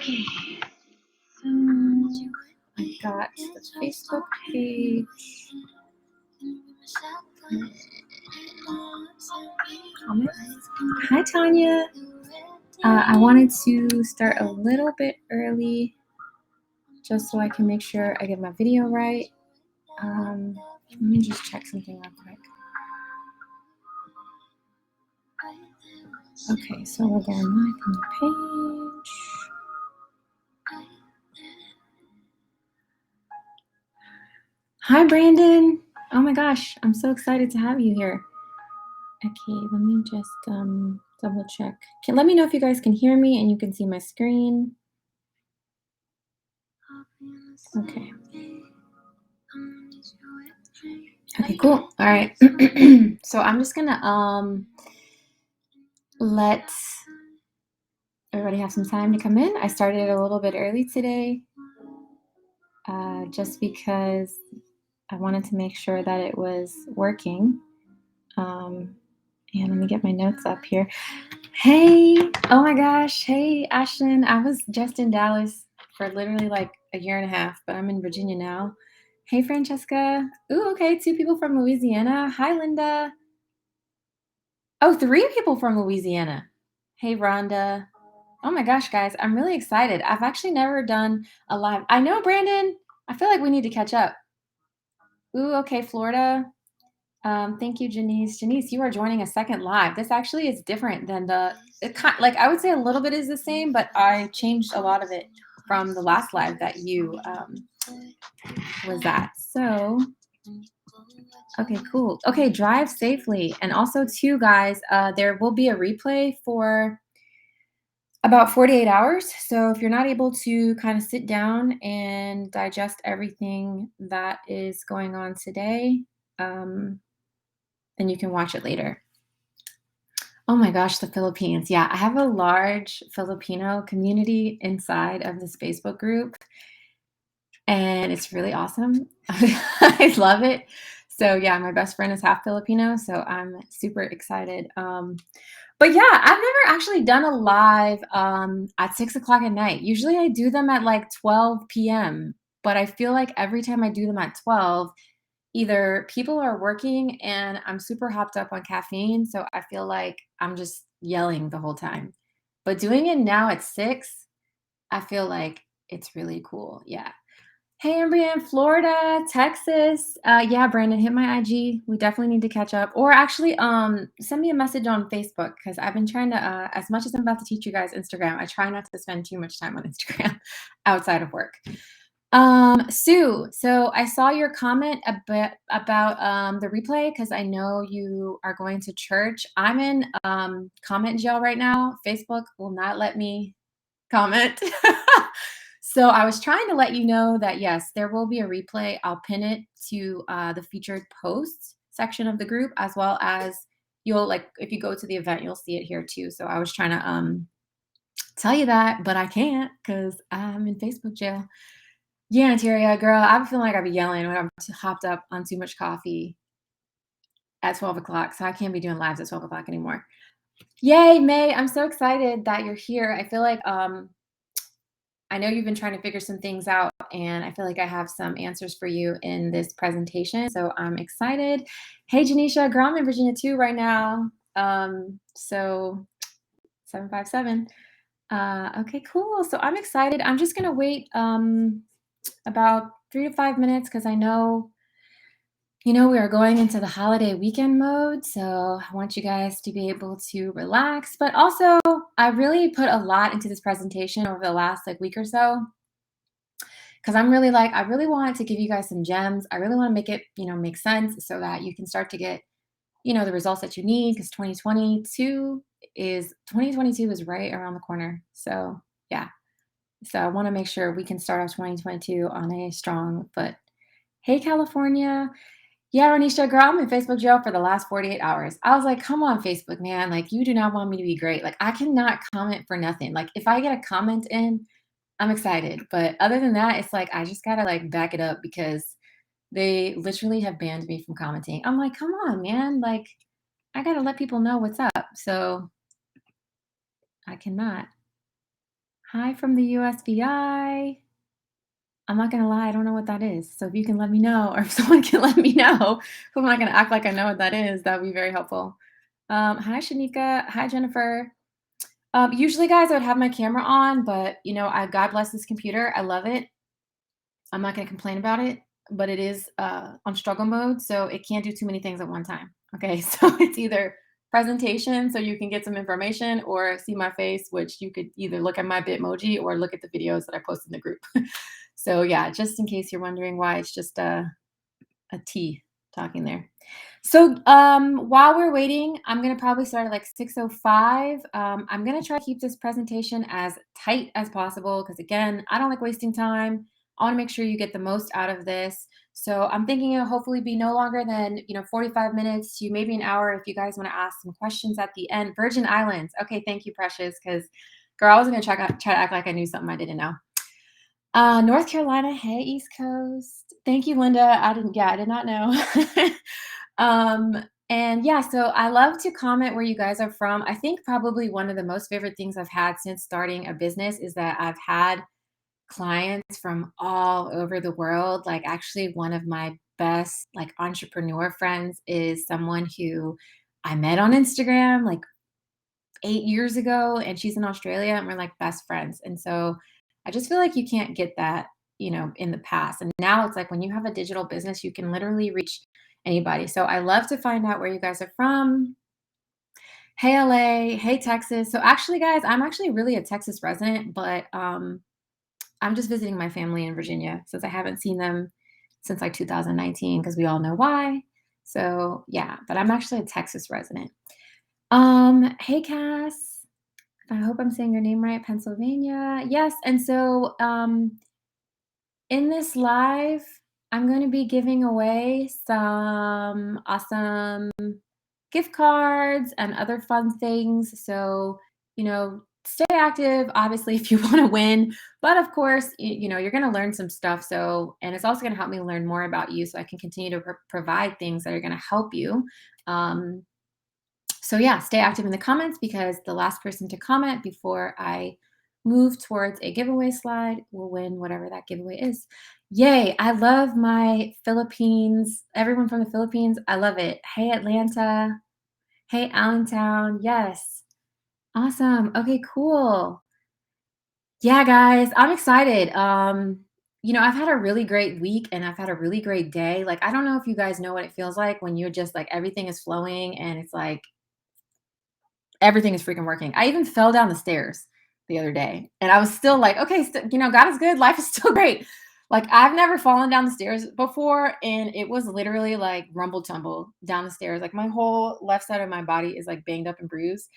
Okay, so I got the Facebook page. Comments. Hi, Tanya. I wanted to start a little bit early just so I can make sure I get my video right. Let me just check something real quick. Okay, so we're going live on the page. Hi, Brandon. Oh my gosh, I'm so excited to have you here. Okay, let me just double check. Let me know if you guys can hear me and you can see my screen. Okay. Okay, cool. All right. So I'm just gonna let everybody have some time to come in. I started a little bit early today, just because I wanted to make sure that it was working. And let me get my notes up here. Hey, oh my gosh. Hey, Ashton. I was just in Dallas for literally like a year and a half, but I'm in Virginia now. Hey, Francesca. Ooh, okay. 2 people from Louisiana. Hi, Linda. Oh, 3 people from Louisiana. Hey, Rhonda. Oh my gosh, guys. I'm really excited. I've actually never done a live. I know, Brandon. I feel like we need to catch up. Ooh, okay, Florida. Thank you, Janice. Janice, you are joining a second live. This actually is different than like I would say a little bit is the same, but I changed a lot of it from the last live that you was at. So, okay, cool. Okay, drive safely. And also too, guys, there will be a replay for about 48 hours. So if you're not able to kind of sit down and digest everything that is going on today, then you can watch it later. Oh my gosh, the Philippines. Yeah, I have a large Filipino community inside of this Facebook group, and it's really awesome. I love it. So yeah, my best friend is half Filipino, so I'm super excited. But yeah, I've never actually done a live at 6 o'clock at night. Usually I do them at like 12 p.m., but I feel like every time I do them at 12, either people are working and I'm super hopped up on caffeine, so I feel like I'm just yelling the whole time. But doing it now at 6, I feel like it's really cool. Yeah. Hey, Ambrian, Florida, Texas. Yeah, Brandon, hit my IG. We definitely need to catch up. Or actually, send me a message on Facebook because I've been trying to, as much as I'm about to teach you guys Instagram, I try not to spend too much time on Instagram outside of work. Sue, so I saw your comment a bit about the replay because I know you are going to church. I'm in comment jail right now. Facebook will not let me comment. So I was trying to let you know that yes, there will be a replay. I'll pin it to the featured posts section of the group, as well as you'll like if you go to the event, you'll see it here too. So I was trying to tell you that, but I can't because I'm in Facebook jail. Yeah, Anteria, girl, I'm feeling like I'd be yelling when I'm hopped up on too much coffee at 12 o'clock. So I can't be doing lives at 12 o'clock anymore. Yay, May. I'm so excited that you're here. I feel like I know you've been trying to figure some things out, and I feel like I have some answers for you in this presentation. So I'm excited. Hey, Janisha, girl, I'm in Virginia too right now. So 757. Okay, cool. So I'm excited. I'm just gonna wait about 3 to 5 minutes because I know we are going into the holiday weekend mode, so I want you guys to be able to relax. But also, I really put a lot into this presentation over the last week or so because I really want to give you guys some gems. I really want to make it, make sense so that you can start to get, the results that you need because 2022 is right around the corner. So yeah. So I want to make sure we can start off 2022 on a strong foot. Hey, California. Yeah, Ronisha, girl, I'm in Facebook jail for the last 48 hours. I was like, come on, Facebook, man. Like, you do not want me to be great. Like, I cannot comment for nothing. Like, if I get a comment in, I'm excited. But other than that, it's like, I just got to back it up because they literally have banned me from commenting. I'm like, come on, man. Like, I got to let people know what's up. So I cannot. Hi from the USVI. I'm not gonna lie, I don't know what that is. So if you can let me know, or if someone can let me know, who am I gonna act like I know what that is? That would be very helpful. Hi Shanika. Hi Jennifer. Usually, guys, I would have my camera on, but I God bless this computer. I love it. I'm not gonna complain about it, but it is on struggle mode, so it can't do too many things at one time. Okay, so it's either presentation, so you can get some information, or see my face, which you could either look at my Bitmoji or look at the videos that I post in the group. So yeah, just in case you're wondering why it's just a T talking there. So while we're waiting, I'm gonna probably start at like 6:05. I'm gonna try to keep this presentation as tight as possible because again, I don't like wasting time. I want to make sure you get the most out of this. So I'm thinking it'll hopefully be no longer than 45 minutes to maybe an hour if you guys want to ask some questions at the end. Virgin Islands. Okay, thank you, Precious. Because girl, I was gonna try to act like I knew something I didn't know. North Carolina, hey, East Coast. Thank you, Linda. I did not know. um, and yeah, so I love to comment where you guys are from. I think probably one of the most favorite things I've had since starting a business is that I've had clients from all over the world. Like actually one of my best like entrepreneur friends is someone who I met on Instagram like 8 years ago, and she's in Australia, and we're like best friends. And so I just feel like you can't get that, in the past. And now it's like when you have a digital business, you can literally reach anybody. So I love to find out where you guys are from. Hey LA, hey Texas. So actually, guys, I'm actually really a Texas resident, but I'm just visiting my family in Virginia since I haven't seen them since like 2019 because we all know why. So yeah, but I'm actually a Texas resident. Hey Cass. I hope I'm saying your name right, Pennsylvania. Yes, and so in this live, I'm going to be giving away some awesome gift cards and other fun things. So, stay active, obviously, if you want to win. But of course, you're going to learn some stuff. So, and it's also going to help me learn more about you so I can continue to provide things that are going to help you. Um, so yeah, stay active in the comments because the last person to comment before I move towards a giveaway slide will win whatever that giveaway is. Yay, I love my Philippines. Everyone from the Philippines, I love it. Hey, Atlanta. Hey, Allentown. Yes. Awesome. Okay, cool. Yeah, guys, I'm excited. I've had a really great week and I've had a really great day. Like, I don't know if you guys know what it feels like when you're just like everything is flowing and it's like everything is freaking working. I even fell down the stairs the other day and I was still like, okay, God is good. Life is still great. Like I've never fallen down the stairs before and it was literally like rumble tumble down the stairs. Like my whole left side of my body is like banged up and bruised.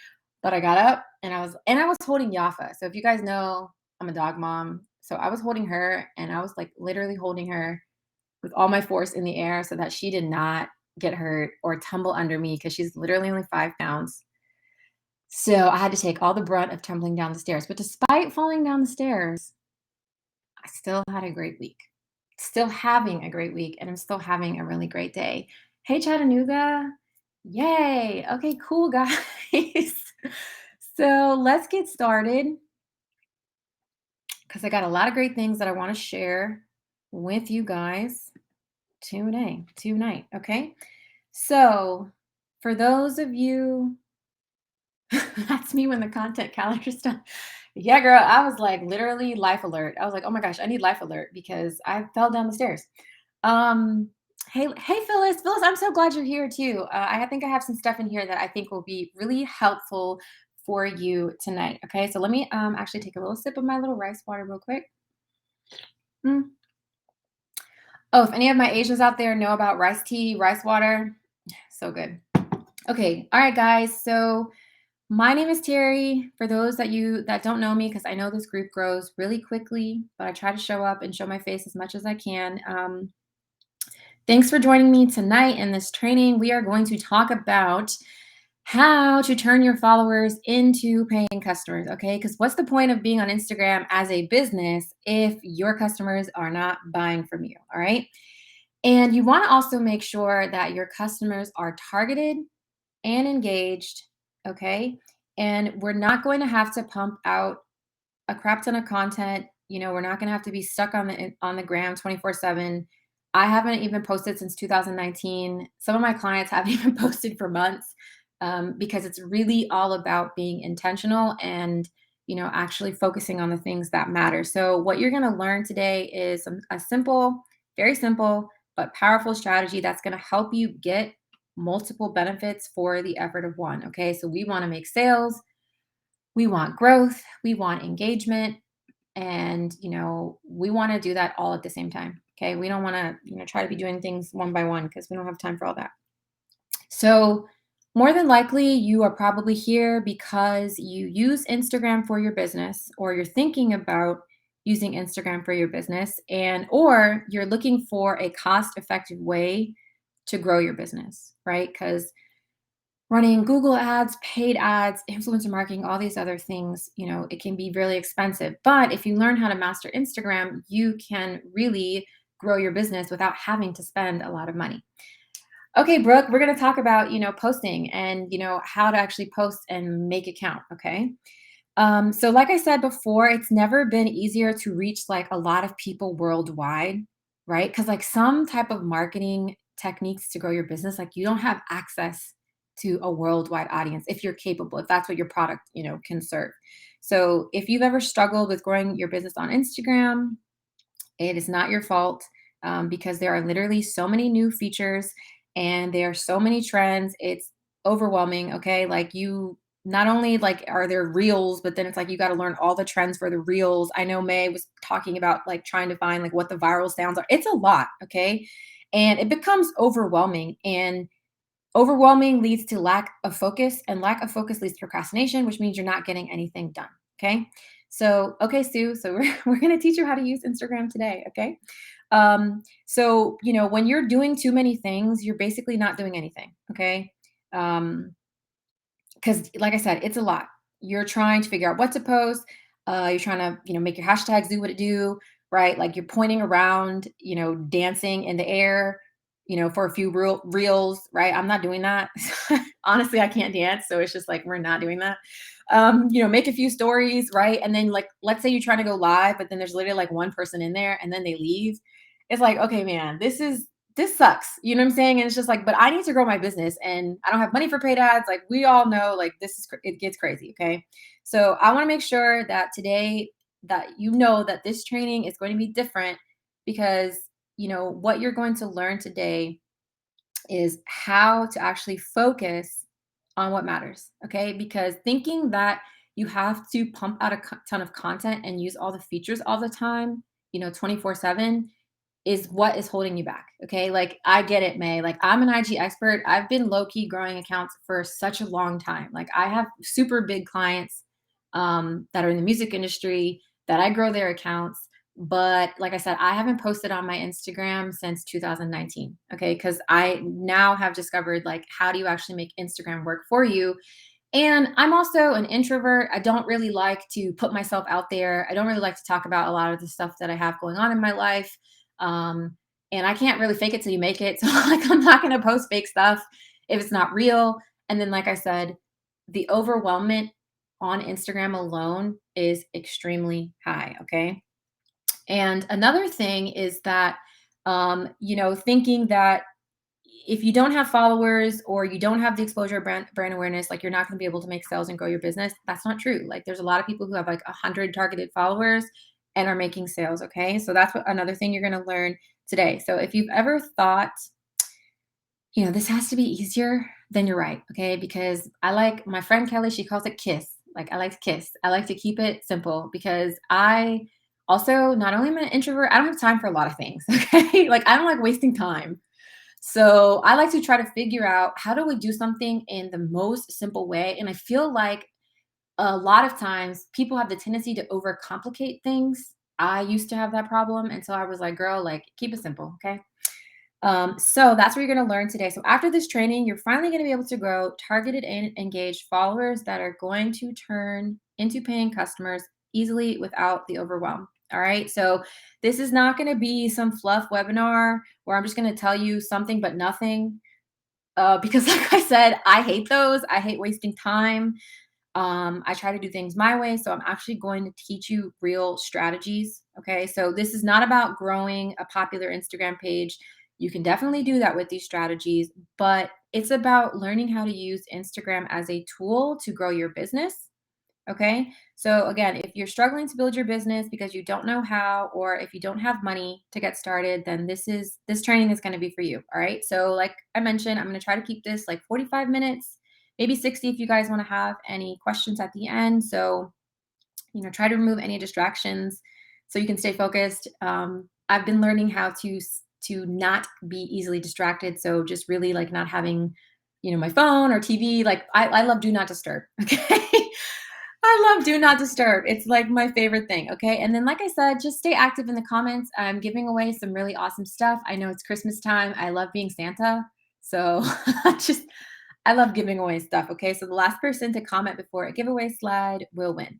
But I got up and I was holding Yafa. So if you guys know, I'm a dog mom. So I was holding her and I was like literally holding her with all my force in the air so that she did not get hurt or tumble under me because she's literally only 5 pounds. So I had to take all the brunt of tumbling down the stairs. But despite falling down the stairs, I still had a great week. Still having a great week, and I'm still having a really great day. Hey, Chattanooga. Yay. Okay, cool, guys. So let's get started because I got a lot of great things that I want to share with you guys tonight. Okay. So for those of you that's me when the content calendar's done. Yeah, girl, I was like literally life alert. I was like, oh my gosh, I need life alert because I fell down the stairs. Um, hey, Phyllis. Phyllis, I'm so glad you're here too. I think I have some stuff in here that I think will be really helpful for you tonight. Okay, so let me actually take a little sip of my little rice water real quick. Mm. Oh, if any of my Asians out there know about rice tea, rice water, so good. Okay, all right, guys. So my name is Terry. For those that don't know me, because I know this group grows really quickly, but I try to show up and show my face as much as I can. Thanks for joining me tonight in this training. We are going to talk about how to turn your followers into paying customers, okay? Because what's the point of being on Instagram as a business if your customers are not buying from you, all right? And you want to also make sure that your customers are targeted and engaged, okay? And we're not going to have to pump out a crap ton of content. We're not going to have to be stuck on the gram 24/7. I haven't even posted since 2019. Some of my clients haven't even posted for months, because it's really all about being intentional and actually focusing on the things that matter. So what you're going to learn today is a simple, very simple but powerful strategy that's going to help you get multiple benefits for the effort of one. Okay, so we want to make sales, we want growth, we want engagement, and we want to do that all at the same time. Okay, we don't want to try to be doing things one by one because we don't have time for all that. So more than likely you are probably here because you use Instagram for your business, or you're thinking about using Instagram for your business, and or you're looking for a cost effective way to grow your business, right? Because running Google ads, paid ads, influencer marketing, all these other things, it can be really expensive. But if you learn how to master Instagram, you can really grow your business without having to spend a lot of money. Okay, Brooke, we're going to talk about, posting and, how to actually post and make it count. Okay. So like I said before, it's never been easier to reach like a lot of people worldwide, right? Because like some type of marketing techniques to grow your business, like you don't have access to a worldwide audience if you're capable, if that's what your product, can serve. So if you've ever struggled with growing your business on Instagram, it is not your fault, because there are literally so many new features and there are so many trends. It's overwhelming. Okay. Like you not only like are there reels, but then it's like you got to learn all the trends for the reels. I know May was talking about like trying to find like what the viral sounds are. It's a lot. Okay. And it becomes overwhelming. And overwhelming leads to lack of focus, and lack of focus leads to procrastination, which means you're not getting anything done. Okay. So, okay, Sue. So we're going to teach you how to use Instagram today. Okay. So, when you're doing too many things, you're basically not doing anything. Okay. Um, because like I said, it's a lot. You're trying to figure out what to post. You're trying to, make your hashtags do what it do, right? Like you're pointing around, dancing in the air, for a few reels, right? I'm not doing that. Honestly, I can't dance, so it's just like we're not doing that. Make a few stories, right? And then like let's say you're trying to go live, but then there's literally like one person in there and then they leave. It's like, okay, man, this sucks. You know what I'm saying? And it's just like, but I need to grow my business and I don't have money for paid ads. Like we all know, like it gets crazy. Okay. So I want to make sure that today that that this training is going to be different, because, what you're going to learn today is how to actually focus on what matters. Okay. Because thinking that you have to pump out a ton of content and use all the features all the time, 24/7, is what is holding you back. Okay. Like I get it, May. Like I'm an IG expert. I've been low key growing accounts for such a long time. Like I have super big clients, that are in the music industry that I grow their accounts. But like I said, I haven't posted on my Instagram since 2019. Okay. Cause I now have discovered like, how do you actually make Instagram work for you? And I'm also an introvert. I don't really like to put myself out there. I don't really like to talk about a lot of the stuff that I have going on in my life. Um, and I can't really fake it till you make it. So like I'm not gonna post fake stuff if it's not real. And then like I said, the overwhelmment on Instagram alone is extremely high. Okay. And another thing is that thinking that if you don't have followers or you don't have the exposure, brand awareness, like you're not going to be able to make sales and grow your business. That's not true. Like there's a lot of people who have like 100 targeted followers and are making sales. Okay. So that's another thing you're going to learn today. So if you've ever thought, this has to be easier, then you're right. Okay. Because I like my friend Kelly, she calls it kiss. Like I like to kiss. I like to keep it simple because I also not only am an introvert, I don't have time for a lot of things. Okay. Like I don't like wasting time. So I like to try to figure out how do we do something in the most simple way. And I feel like a lot of times people have the tendency to overcomplicate things. I used to have that problem. And so I was like, girl, like keep it simple. Okay. So that's what you're going to learn today. So after this training, you're finally going to be able to grow targeted and engaged followers that are going to turn into paying customers easily without the overwhelm. All right. So this is not going to be some fluff webinar where I'm just going to tell you something but nothing. Because like I said, I hate those. I hate wasting time. I try to do things my way. So I'm actually going to teach you real strategies. Okay. So this is not about growing a popular Instagram page. You can definitely do that with these strategies, but it's about learning how to use Instagram as a tool to grow your business. Okay. So again, if you're struggling to build your business because you don't know how, or if you don't have money to get started, then this training is going to be for you. All right. So like I mentioned, I'm going to try to keep this like 45 minutes, maybe 60 if you guys want to have any questions at the end. So, try to remove any distractions so you can stay focused. I've been learning how to not be easily distracted. So just really like not having, my phone or TV. Like I love do not disturb. Okay. I love do not disturb. It's like my favorite thing. Okay. And then, like I said, just stay active in the comments. I'm giving away some really awesome stuff. I know it's Christmas time. I love being Santa. So just, I love giving away stuff. Okay. So the last person to comment before a giveaway slide will win.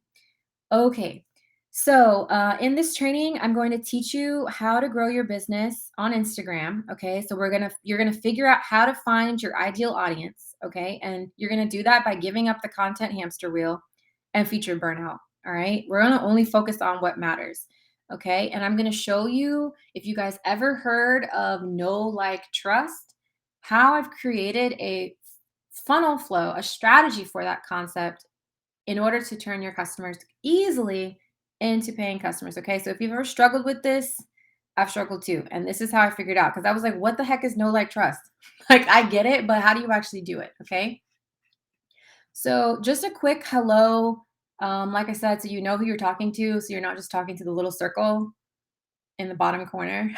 Okay. So, in this training, I'm going to teach you how to grow your business on Instagram. Okay. So you're going to figure out how to find your ideal audience. Okay. And you're going to do that by giving up the content hamster wheel and feature burnout. All right. We're going to only focus on what matters. Okay. And I'm going to show you, if you guys ever heard of know, like, trust, how I've created a funnel flow, a strategy for that concept in order to turn your customers easily into paying customers. Okay. So if you've ever struggled with this, I've struggled too. And this is how I figured out, because I was like, what the heck is no, like, trust? Like, I get it, but how do you actually do it? Okay. So just a quick hello. Like I said, so you know who you're talking to. So you're not just talking to the little circle in the bottom corner.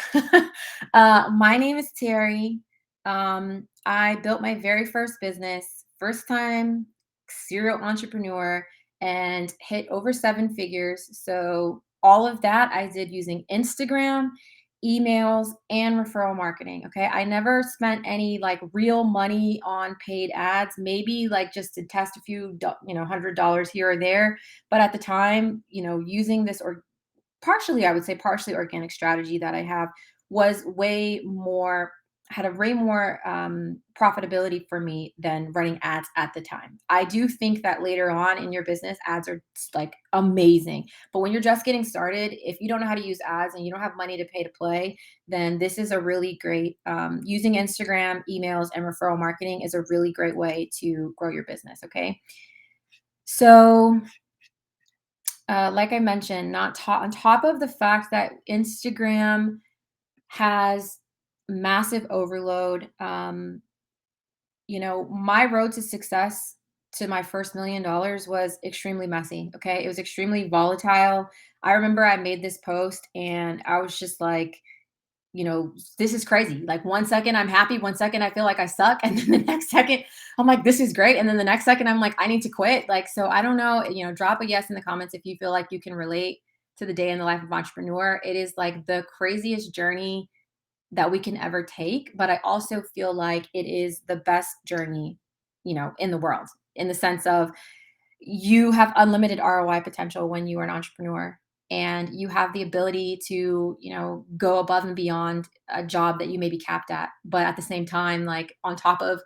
My name is Terry. I built my very first business, first time serial entrepreneur, and hit over 7 figures. So, all of that I did using Instagram, emails, and referral marketing. Okay. I never spent any like real money on paid ads, maybe like just to test a few, $100 here or there. But at the time, using this or partially, I would say partially organic strategy that I have was way more had a way more profitability for me than running ads at the time. I do think that later on in your business, ads are like amazing. But when you're just getting started, if you don't know how to use ads and you don't have money to pay to play, then this is a really great using Instagram, emails, and referral marketing is a really great way to grow your business. Okay. So like I mentioned, on top of the fact that Instagram has massive overload, my road to success to my first $1 million was extremely messy. Okay. It was extremely volatile. I remember I made this post and I was just like, this is crazy. Like 1 second I'm happy, 1 second I feel like I suck. And then the next second I'm like, this is great. And then the next second I'm like, I need to quit. Like, so I don't know, drop a yes in the comments if you feel like you can relate to the day in the life of entrepreneur. It is like the craziest journey that we can ever take. But I also feel like it is the best journey, in the world, in the sense of you have unlimited ROI potential when you are an entrepreneur, and you have the ability to, go above and beyond a job that you may be capped at. But at the same time, like on top of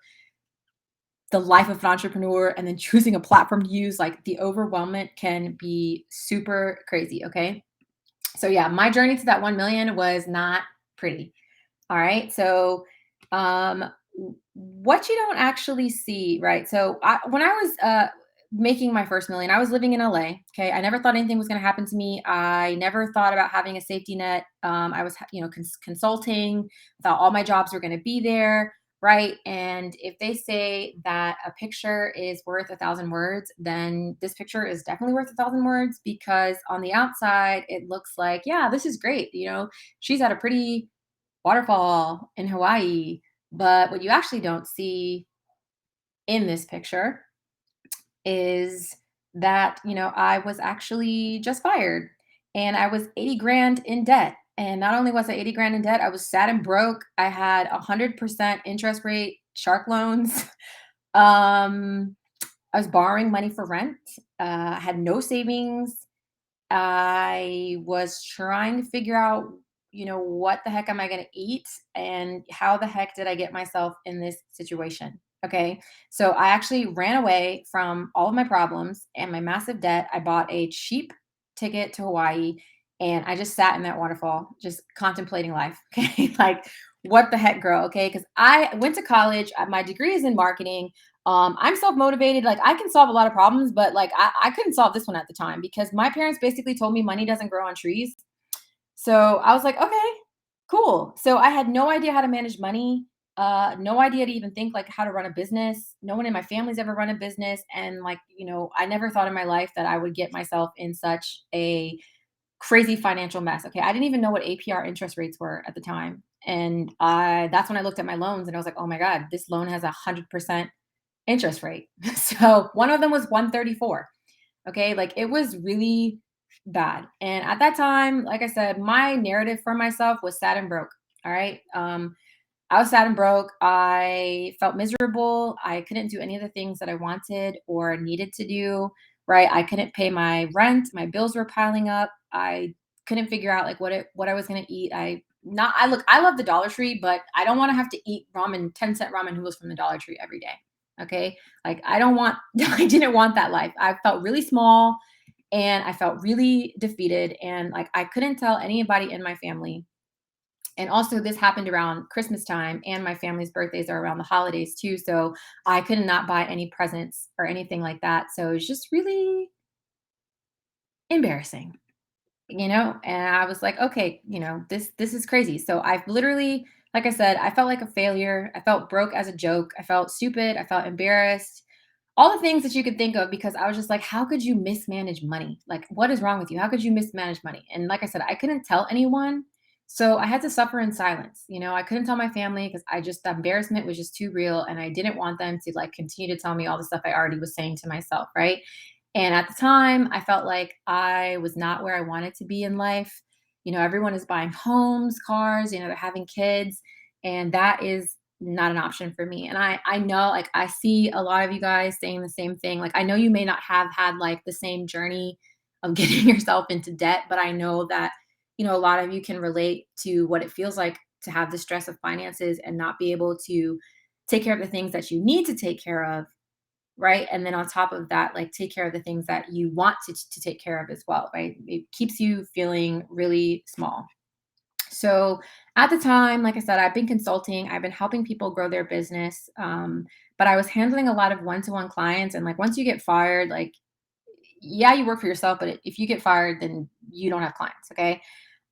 the life of an entrepreneur and then choosing a platform to use, like the overwhelmment can be super crazy. Okay. So yeah, my journey to that 1 million was not pretty. All right. So, what you don't actually see, right? So, when I was making my first million, I was living in LA. Okay. I never thought anything was going to happen to me. I never thought about having a safety net. I was, consulting, thought all my jobs were going to be there. Right. And if they say that a picture is worth 1,000 words, then this picture is definitely worth 1,000 words, because on the outside, it looks like, yeah, this is great. She's at a pretty waterfall in Hawaii. But what you actually don't see in this picture is that, I was actually just fired and I was 80 grand in debt. And not only was I 80 grand in debt, I was sad and broke. I had 100% interest rate shark loans. um, I was borrowing money for rent. I had no savings. I was trying to figure out, what the heck am I going to eat and how the heck did I get myself in this situation? Okay. So I actually ran away from all of my problems and my massive debt. I bought a cheap ticket to Hawaii and I just sat in that waterfall, just contemplating life. Okay. Like, what the heck, girl? Okay. Because I went to college. My degree is in marketing. I'm self motivated. Like, I can solve a lot of problems, but like, I couldn't solve this one at the time because my parents basically told me money doesn't grow on trees. So I was like, okay, cool. So I had no idea how to manage money, no idea to even think like how to run a business. No one in my family's ever run a business. And like, I never thought in my life that I would get myself in such a crazy financial mess. Okay. I didn't even know what APR interest rates were at the time. And that's when I looked at my loans and I was like, oh my God, this loan has 100% interest rate. So one of them was 134. Okay. Like it was really bad. And at that time, like I said, my narrative for myself was sad and broke. All right. I was sad and broke. I felt miserable. I couldn't do any of the things that I wanted or needed to do. Right. I couldn't pay my rent. My bills were piling up. I couldn't figure out like what I was gonna eat. I love the Dollar Tree, but I don't want to have to eat ramen, 10-cent ramen noodles from the Dollar Tree every day. Okay. Like I don't want I didn't want that life. I felt really small and I felt really defeated. And like I couldn't tell anybody in my family. And also, this happened around Christmas time, and my family's birthdays are around the holidays too. So I could not buy any presents or anything like that. So it was just really embarrassing, And I was like, okay, this is crazy. So I've literally, like I said, I felt like a failure. I felt broke as a joke. I felt stupid. I felt embarrassed, all the things that you could think of because I was just like, how could you mismanage money? Like, what is wrong with you? How could you mismanage money? And like I said, I couldn't tell anyone. So I had to suffer in silence. I couldn't tell my family because the embarrassment was just too real. And I didn't want them to like continue to tell me all the stuff I already was saying to myself. Right. And at the time, I felt like I was not where I wanted to be in life. Everyone is buying homes, cars, they're having kids. And that is not an option for me. And I know like I see a lot of you guys saying the same thing. Like I know you may not have had like the same journey of getting yourself into debt, but I know that a lot of you can relate to what it feels like to have the stress of finances and not be able to take care of the things that you need to take care of, right? And then on top of that, like take care of the things that you want to take care of as well, right? It keeps you feeling really small. So at the time, like I said, I've been consulting, I've been helping people grow their business. But I was handling a lot of one-to-one clients. And like once you get fired, like, yeah, you work for yourself, but if you get fired, then you don't have clients. Okay.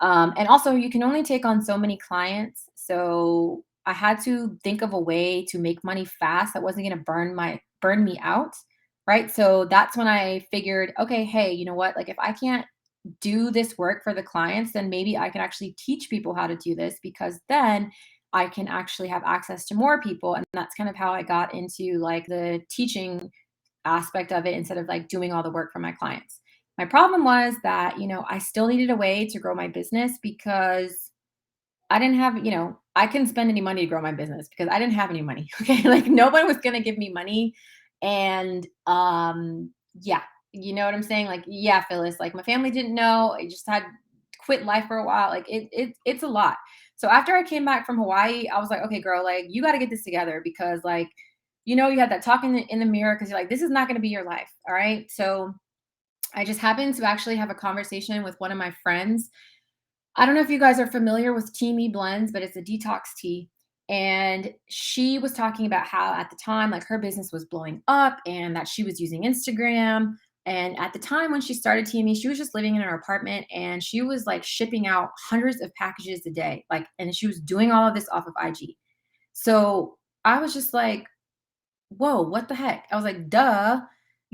And also you can only take on so many clients. So I had to think of a way to make money fast that wasn't going to burn me out. Right. So that's when I figured, okay, hey, you know what? Like if I can't do this work for the clients, then maybe I can actually teach people how to do this because then I can actually have access to more people. And that's kind of how I got into like the teaching aspect of it instead of like doing all the work for my clients. My problem was that, I still needed a way to grow my business because I didn't have, I couldn't spend any money to grow my business because I didn't have any money. Okay. Like nobody was going to give me money. And yeah, you know what I'm saying? Like, yeah, Phyllis, like my family didn't know. I just had quit life for a while. Like it's a lot. So after I came back from Hawaii, I was like, okay, girl, like you got to get this together because like, you had that talk in the mirror because you're like, this is not going to be your life. All right. So I just happened to actually have a conversation with one of my friends. I don't know if you guys are familiar with Teamy Blends, but it's a detox tea. And she was talking about how at the time, like her business was blowing up and that she was using Instagram. And at the time when she started Teamy, she was just living in her apartment and she was like shipping out hundreds of packages a day. Like, and she was doing all of this off of IG. So I was just like, whoa, what the heck? I was like, duh.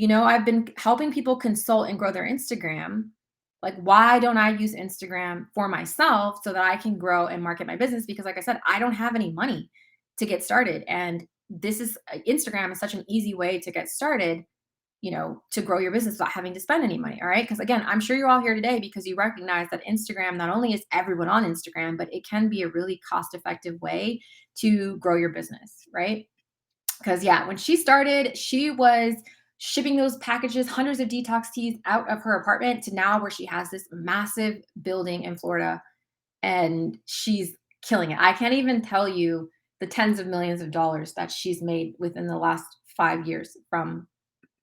I've been helping people consult and grow their Instagram. Like, why don't I use Instagram for myself so that I can grow and market my business? Because, like I said, I don't have any money to get started. And Instagram is such an easy way to get started, to grow your business without having to spend any money. All right. Because, again, I'm sure you're all here today because you recognize that Instagram not only is everyone on Instagram, but it can be a really cost effective way to grow your business. Right. Because, yeah, when she started, she was shipping those packages, hundreds of detox teas out of her apartment to now where she has this massive building in Florida and she's killing it. I can't even tell you. the tens of millions of dollars that she's made within the last 5 years from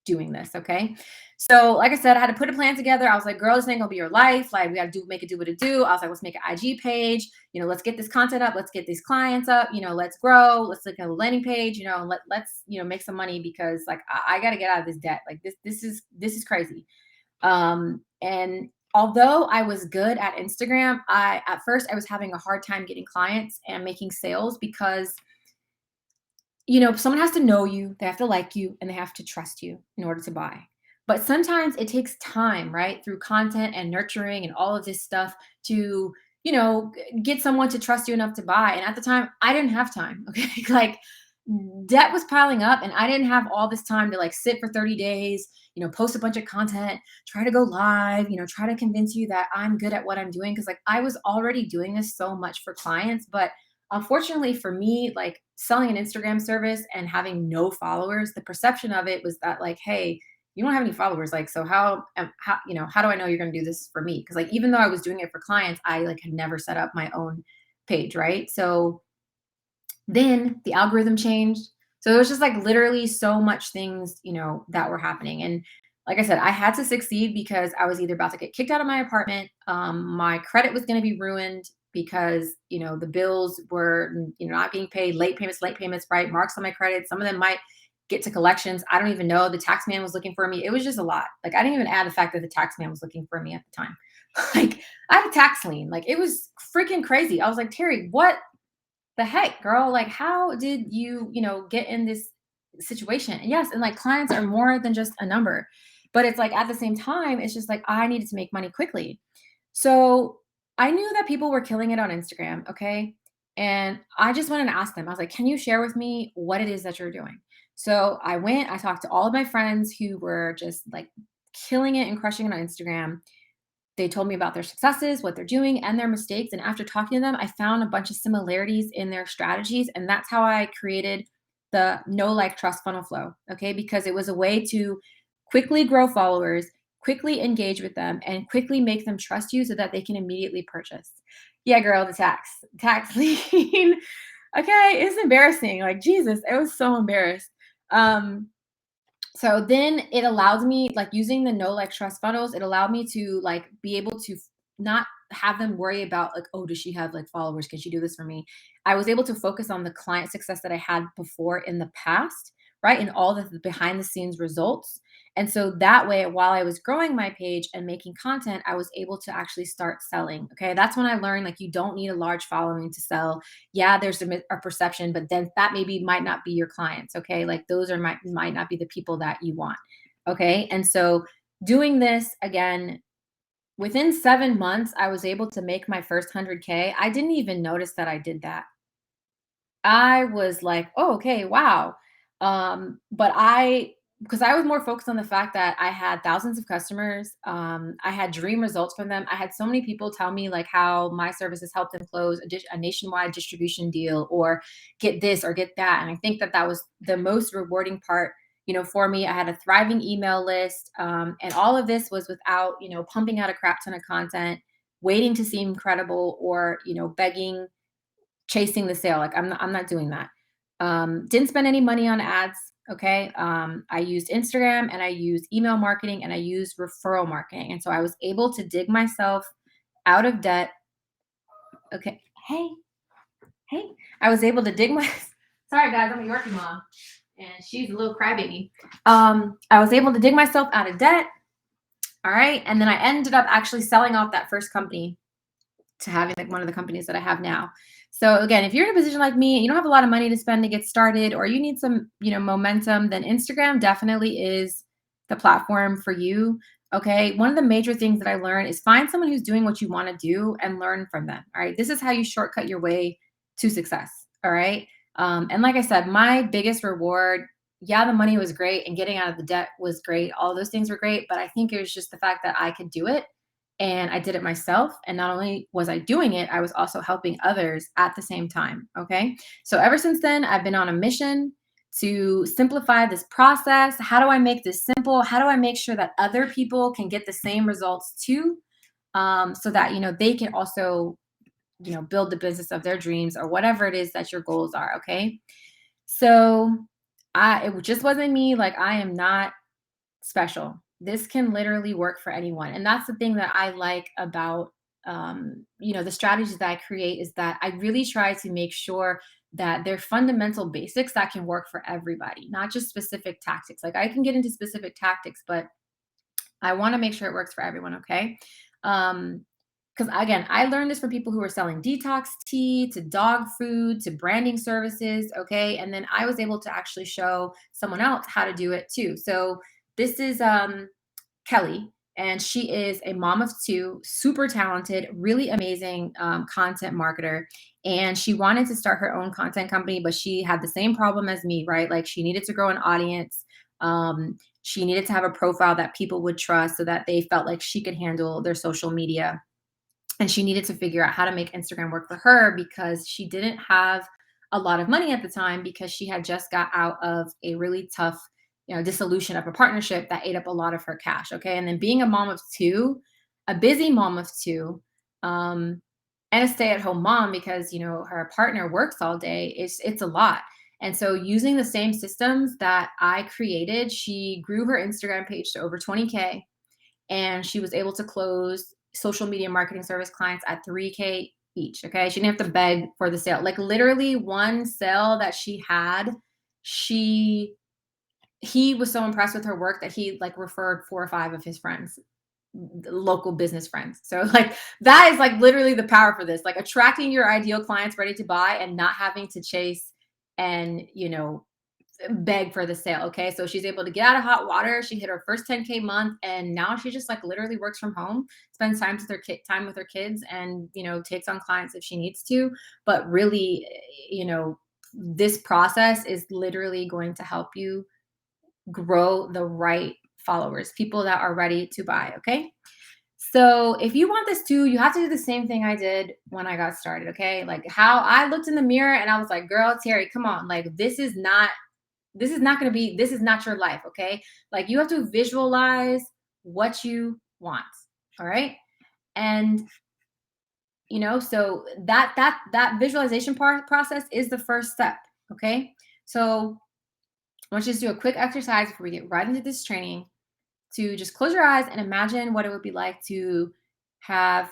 doing this. Okay. So, like I said, I had to put a plan together. I was like, girl, this ain't gonna be your life. Like, we gotta make it do what it do. I was like, let's make an IG page. Let's get this content up. Let's get these clients up. Let's grow. Let's look at a landing page. And let's make some money because like I gotta get out of this debt. Like this is crazy. And although I was good at Instagram, at first I was having a hard time getting clients and making sales because someone has to know you, they have to like you, and they have to trust you in order to buy. But sometimes it takes time, right? Through content and nurturing and all of this stuff to, get someone to trust you enough to buy. And at the time, I didn't have time. Okay. Like debt was piling up and I didn't have all this time to like sit for 30 days, post a bunch of content, try to go live, try to convince you that I'm good at what I'm doing. Cause like I was already doing this so much for clients, but unfortunately for me, like selling an Instagram service and having no followers, the perception of it was that like, hey, you don't have any followers. Like, so how do I know you're going to do this for me? Cause like, even though I was doing it for clients, I like had never set up my own page. Right. So then the algorithm changed. So it was just like literally so much things, that were happening. And like I said, I had to succeed because I was either about to get kicked out of my apartment, my credit was going to be ruined because the bills were not being paid, late payments, right? Marks on my credit. Some of them might get to collections. I don't even know. The tax man was looking for me. It was just a lot. Like I didn't even add the fact that the tax man was looking for me at the time. Like I had a tax lien. Like it was freaking crazy. I was like, Terry, what the heck, girl? Like, how did you, get in this situation? And yes, and like clients are more than just a number, but it's like at the same time, it's just like I needed to make money quickly. So I knew that people were killing it on Instagram. Okay. And I just wanted to ask them, I was like, can you share with me what it is that you're doing? So I talked to all of my friends who were just like killing it and crushing it on Instagram. They told me about their successes, what they're doing, and their mistakes. And after talking to them, I found a bunch of similarities in their strategies. And that's how I created the no like trust funnel flow. Okay. Because it was a way to quickly grow followers, quickly engage with them, and quickly make them trust you so that they can immediately purchase. Yeah, girl, the tax lien. Okay. It's embarrassing. Like, Jesus, I was so embarrassed. Um, so then it allowed me, like using the no like trust funnels, it allowed me to like be able to not have them worry about like, oh, does she have like followers, can she do this for me? I was able to focus on the client success that I had before in the past, right, and all the behind the scenes results. And so that way, while I was growing my page and making content, I was able to actually start selling. Okay, that's when I learned like you don't need a large following to sell. Yeah, there's a perception, but then that maybe might not be your clients. Okay, like those are might not be the people that you want. Okay, and so doing this again, within 7 months, I was able to make my first 100K. I didn't even notice that I did that. I was like, "Oh, okay, wow." But because I was more focused on the fact that I had thousands of customers, I had dream results from them. I had so many people tell me like how my services helped them close a nationwide distribution deal or get this or get that. And I think that that was the most rewarding part, for me. I had a thriving email list, and all of this was without, pumping out a crap ton of content, waiting to seem credible or, begging chasing the sale. Like I'm not doing that. Didn't spend any money on ads. Okay. I used Instagram and I used email marketing and I used referral marketing. And so I was able to dig myself out of debt. Okay. Hey, hey. I was able to dig my sorry guys, I'm a Yorkie mom and she's a little crybaby. I was able to dig myself out of debt. All right. And then I ended up actually selling off that first company to having like one of the companies that I have now. So again, if you're in a position like me and you don't have a lot of money to spend to get started or you need some, momentum, then Instagram definitely is the platform for you. Okay. One of the major things that I learned is find someone who's doing what you want to do and learn from them. All right. This is how you shortcut your way to success. All right. And like I said, my biggest reward, yeah, the money was great and getting out of the debt was great. All those things were great. But I think it was just the fact that I could do it and I did it myself. And not only was I doing it, I was also helping others at the same time. Okay. So ever since then, I've been on a mission to simplify this process. How do I make this simple? How do I make sure that other people can get the same results too? So that, they can also build the business of their dreams or whatever it is that your goals are. Okay. So it just wasn't me. Like, I am not special. This can literally work for anyone. And that's the thing that I like about the strategies that I create is that I really try to make sure that they're fundamental basics that can work for everybody, not just specific tactics. Like, I can get into specific tactics, but I want to make sure it works for everyone, okay? Because again, I learned this from people who were selling detox tea to dog food to branding services, okay? And then I was able to actually show someone else how to do it too. So this is Kelly, and she is a mom of two, super talented, really amazing content marketer. And she wanted to start her own content company, but she had the same problem as me, right? Like, she needed to grow an audience. She needed to have a profile that people would trust so that they felt like she could handle their social media. And she needed to figure out how to make Instagram work for her because she didn't have a lot of money at the time because she had just got out of a really tough, dissolution of a partnership that ate up a lot of her cash. Okay. And then being a mom of two, a busy mom of two, and a stay-at-home mom because her partner works all day, it's a lot. And so using the same systems that I created, she grew her Instagram page to over 20K, and she was able to close social media marketing service clients at 3K each. Okay. She didn't have to beg for the sale. Like, literally one sale that she had, he was so impressed with her work that he like referred 4 or 5 of his friends, local business friends. So like, that is like literally the power for this, like attracting your ideal clients ready to buy and not having to chase and beg for the sale. Okay. So she's able to get out of hot water. She hit her first 10K month, and now she just like literally works from home, spends time with her kids, and takes on clients if she needs to. But really, this process is literally going to help you grow the right followers, people that are ready to buy. Okay. So if you want this too, you have to do the same thing I did when I got started. Okay. Like, how I looked in the mirror and I was like, girl, Terry, come on. Like, this is not your life. Okay. Like, you have to visualize what you want. All right. And, so that visualization process is the first step. Okay. So I want you to do a quick exercise before we get right into this training, to just close your eyes and imagine what it would be like to have,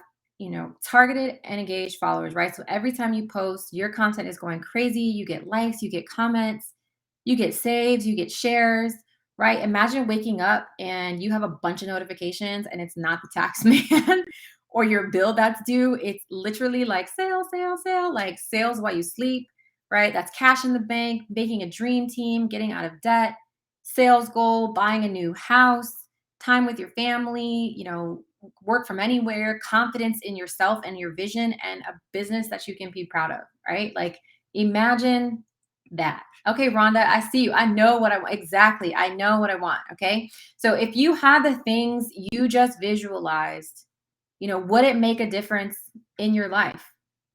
targeted and engaged followers, right? So every time you post, your content is going crazy. You get likes, you get comments, you get saves, you get shares, right? Imagine waking up and you have a bunch of notifications and it's not the tax man or your bill that's due. It's literally like sale, sale, sale, like sales while you sleep, right? That's cash in the bank, making a dream team, getting out of debt, sales goal, buying a new house, time with your family, work from anywhere, confidence in yourself and your vision, and a business that you can be proud of, right? Like, imagine that. Okay, Rhonda, I see you. I know what I want. Exactly. I know what I want. Okay. So if you had the things you just visualized, would it make a difference in your life?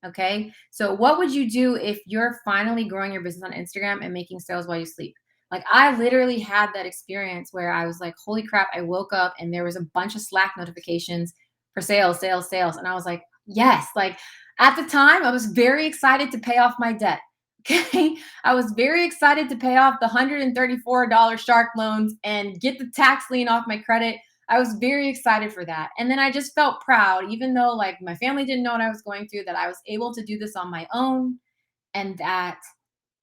Okay. So what would you do if you're finally growing your business on Instagram and making sales while you sleep? Like, I literally had that experience where I was like, holy crap, I woke up and there was a bunch of Slack notifications for sales, sales, sales. And I was like, yes, like, at the time I was very excited to pay off my debt. Okay. I was very excited to pay off the $134 shark loans and get the tax lien off my credit. I was very excited for that. And then I just felt proud, even though like my family didn't know what I was going through, that I was able to do this on my own, and that,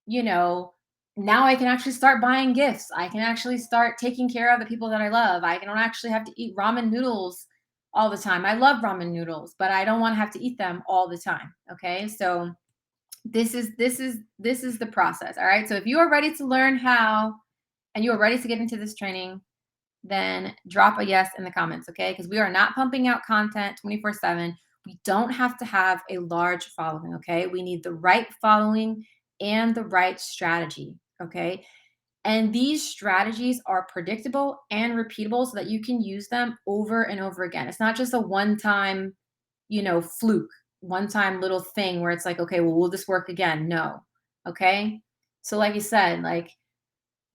you know, now I can actually start buying gifts. I can actually start taking care of the people that I love. I don't actually have to eat ramen noodles all the time. I love ramen noodles, but I don't want to have to eat them all the time. Okay. So this is the process. All right. So if you are ready to learn how and you are ready to get into this training, then drop a yes in the comments, okay? Because we are not pumping out content 24/7. We don't have to have a large following, okay? We need the right following and the right strategy, okay? And these strategies are predictable and repeatable so that you can use them over and over again. It's not just a one-time, fluke, one-time little thing where it's like, okay, well, will this work again? No. Okay? So like you said, like,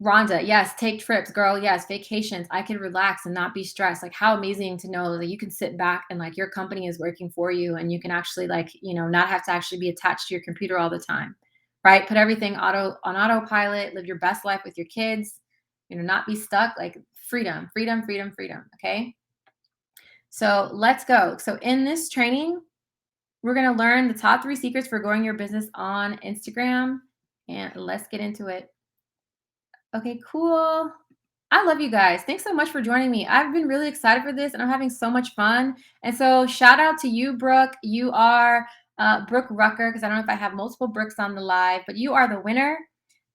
Rhonda, yes, take trips, girl. Yes, vacations. I can relax and not be stressed. Like, how amazing to know that you can sit back and like your company is working for you and you can actually like, not have to actually be attached to your computer all the time. Right? Put everything on autopilot, live your best life with your kids, not be stuck, like freedom, freedom, freedom, freedom. Okay? So, let's go. So, in this training, we're going to learn the top 3 secrets for growing your business on Instagram, and let's get into it. Okay, cool. I love you guys. Thanks so much for joining me. I've been really excited for this and I'm having so much fun. And so, shout out to you, Brooke. You are Brooke Rucker, because I don't know if I have multiple Brooks on the live, but you are the winner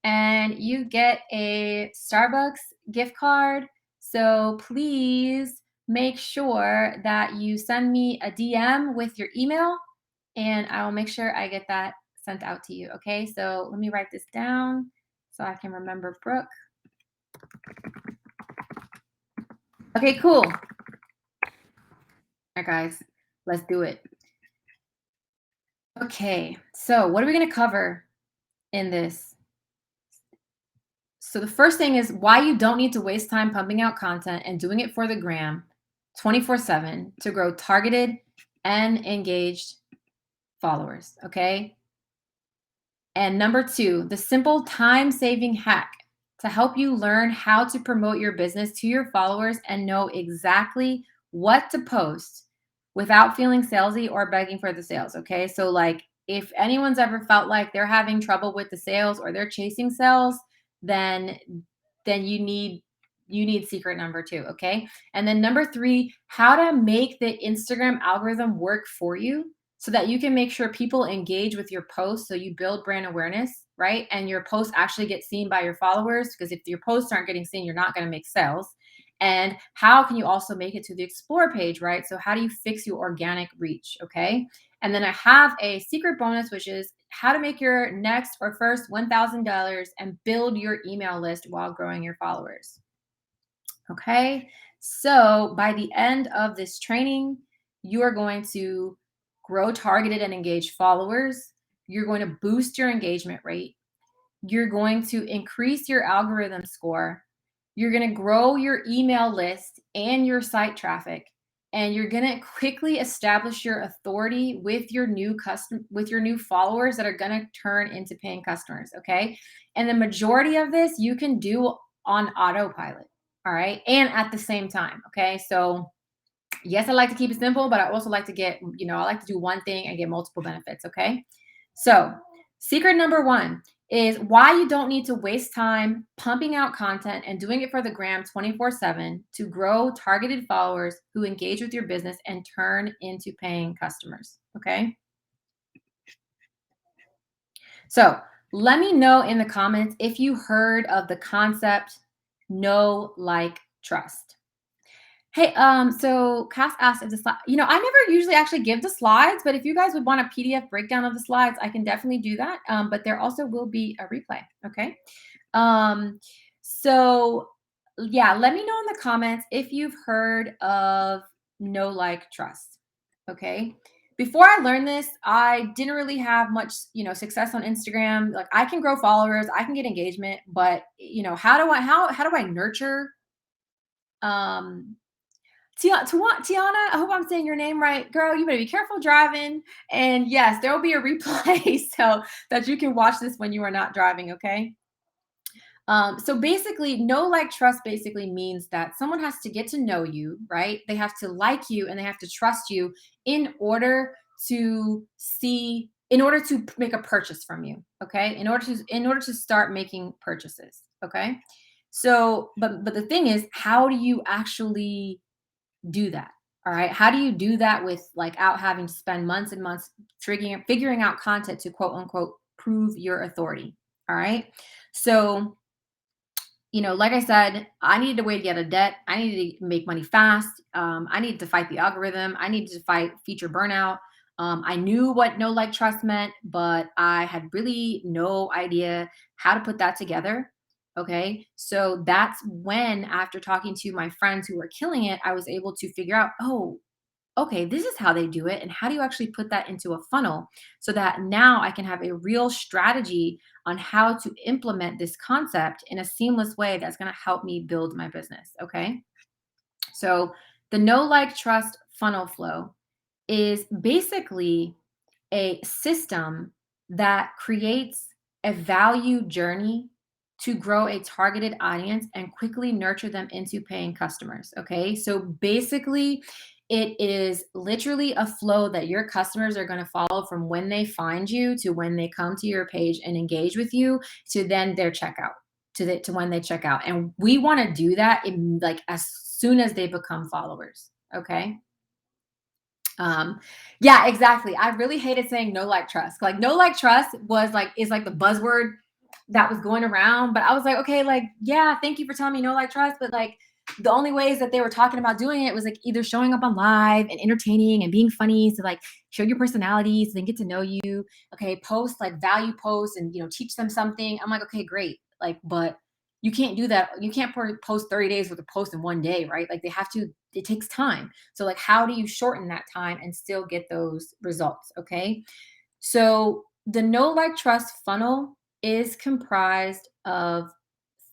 and you get a Starbucks gift card. So, please make sure that you send me a DM with your email and I will make sure I get that sent out to you. Okay, so let me write this down so I can remember Brooke. Okay, cool. All right, guys, let's do it. Okay, so what are we going to cover in this? So, the first thing is why you don't need to waste time pumping out content and doing it for the gram 24/7 to grow targeted and engaged followers. Okay. And number 2, the simple time saving hack to help you learn how to promote your business to your followers and know exactly what to post without feeling salesy or begging for the sales. Okay. So, like, if anyone's ever felt like they're having trouble with the sales or they're chasing sales, then you need secret number 2. Okay. And then number 3, how to make the Instagram algorithm work for you so that you can make sure people engage with your posts, so you build brand awareness, right? And your posts actually get seen by your followers, because if your posts aren't getting seen, you're not going to make sales. And how can you also make it to the explore page, right? So how do you fix your organic reach? Okay. And then I have a secret bonus, which is how to make your next or first $1,000 and build your email list while growing your followers. Okay. So by the end of this training, you are going to grow targeted and engaged followers. You're going to boost your engagement rate. You're going to increase your algorithm score. You're going to grow your email list and your site traffic. And you're going to quickly establish your authority with your new followers that are going to turn into paying customers. Okay. And the majority of this you can do on autopilot. All right. And at the same time. Okay. So, yes, I like to keep it simple, but I also like to I like to do one thing and get multiple benefits. Okay. So, secret number 1 is why you don't need to waste time pumping out content and doing it for the gram 24/7 to grow targeted followers who engage with your business and turn into paying customers. Okay. So, let me know in the comments if you heard of the concept know, like, trust. Hey, so Cass asked if the slide, I never usually actually give the slides, but if you guys would want a PDF breakdown of the slides, I can definitely do that. But there also will be a replay. Okay. Um, so yeah, let me know in the comments if you've heard of know, like, trust. Okay. Before I learned this, I didn't really have much, success on Instagram. Like, I can grow followers, I can get engagement, but how do I nurture um Tiana, I hope I'm saying your name right. Girl, you better be careful driving. And yes, there will be a replay so that you can watch this when you are not driving, okay? So basically, know, like, trust basically means that someone has to get to know you, right? They have to like you and they have to trust you in order to make a purchase from you, okay? In order to start making purchases, okay? So, but the thing is, how do you actually do that? All right. How do you do that without having to spend months and months figuring out content to quote unquote prove your authority? All right. So, like I said, I needed a way to get out of debt. I needed to make money fast. I needed to fight the algorithm. I needed to fight feature burnout. I knew what no, like, trust meant, but I had really no idea how to put that together. Okay. So that's when, after talking to my friends who were killing it, I was able to figure out, oh, okay, this is how they do it. And how do you actually put that into a funnel so that now I can have a real strategy on how to implement this concept in a seamless way that's going to help me build my business? Okay. So the know, like, trust funnel flow is basically a system that creates a value journey to grow a targeted audience and quickly nurture them into paying customers. Okay. So basically, it is literally a flow that your customers are going to follow from when they find you to when they come to your page and engage with you to then their checkout to when they check out. And we want to do that in like as soon as they become followers. Okay. Um, yeah, exactly. I really hated saying no like trust. Like no like trust was like is like the buzzword that was going around. But I was like, okay, like, yeah, thank you for telling me no like trust. But like the only ways that they were talking about doing it was like either showing up on live and entertaining and being funny to like show your personalities, then get to know you. Okay, post like value posts and teach them something. I'm like, okay, great. Like, but you can't do that. You can't post 30 days with a post in one day, right? Like they have to, it takes time. So, like, how do you shorten that time and still get those results? Okay. So, the know, like, trust funnel is comprised of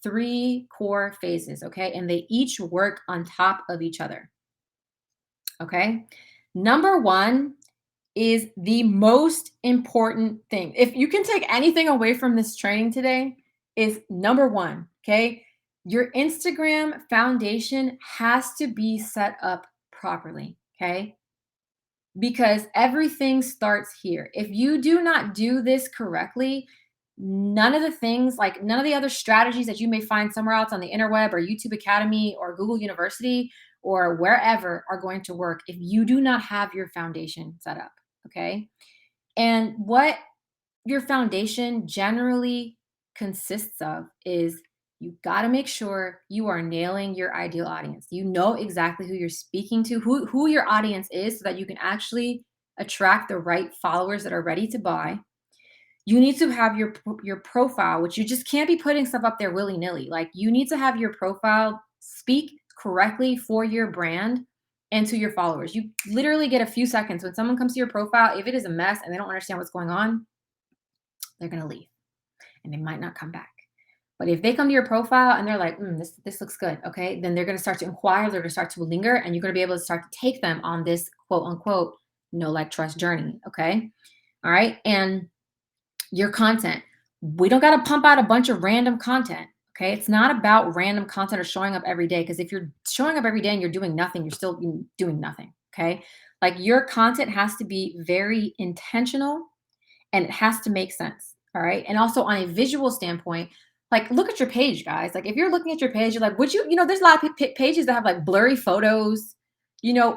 three core phases. Okay. And they each work on top of each other. Okay. Number one is the most important thing. If you can take anything away from this training today, is number one, okay? Your Instagram foundation has to be set up properly, okay? Because everything starts here. If you do not do this correctly, none of the things, like none of the other strategies that you may find somewhere else on the interweb or YouTube Academy or Google University or wherever are going to work if you do not have your foundation set up. Okay. And what your foundation generally consists of is you got to make sure you are nailing your ideal audience. You know exactly who you're speaking to, who your audience is, so that you can actually attract the right followers that are ready to buy. You need to have your profile, which you just can't be putting stuff up there willy-nilly. Like you need to have your profile speak correctly for your brand and to your followers. You literally get a few seconds when someone comes to your profile. If it is a mess and they don't understand what's going on, they're going to leave and they might not come back. But if they come to your profile and they're like, this looks good, okay, then they're going to start to inquire, they're going to start to linger, and you're going to be able to start to take them on this quote unquote no like trust journey, okay? All right. And your content. We don't got to pump out a bunch of random content. Okay. It's not about random content or showing up every day. Because if you're showing up every day and you're doing nothing, you're still doing nothing. Okay. Like your content has to be very intentional and it has to make sense. All right. And also on a visual standpoint, like look at your page, guys. Like if you're looking at your page, you're like, would there's a lot of pages that have like blurry photos,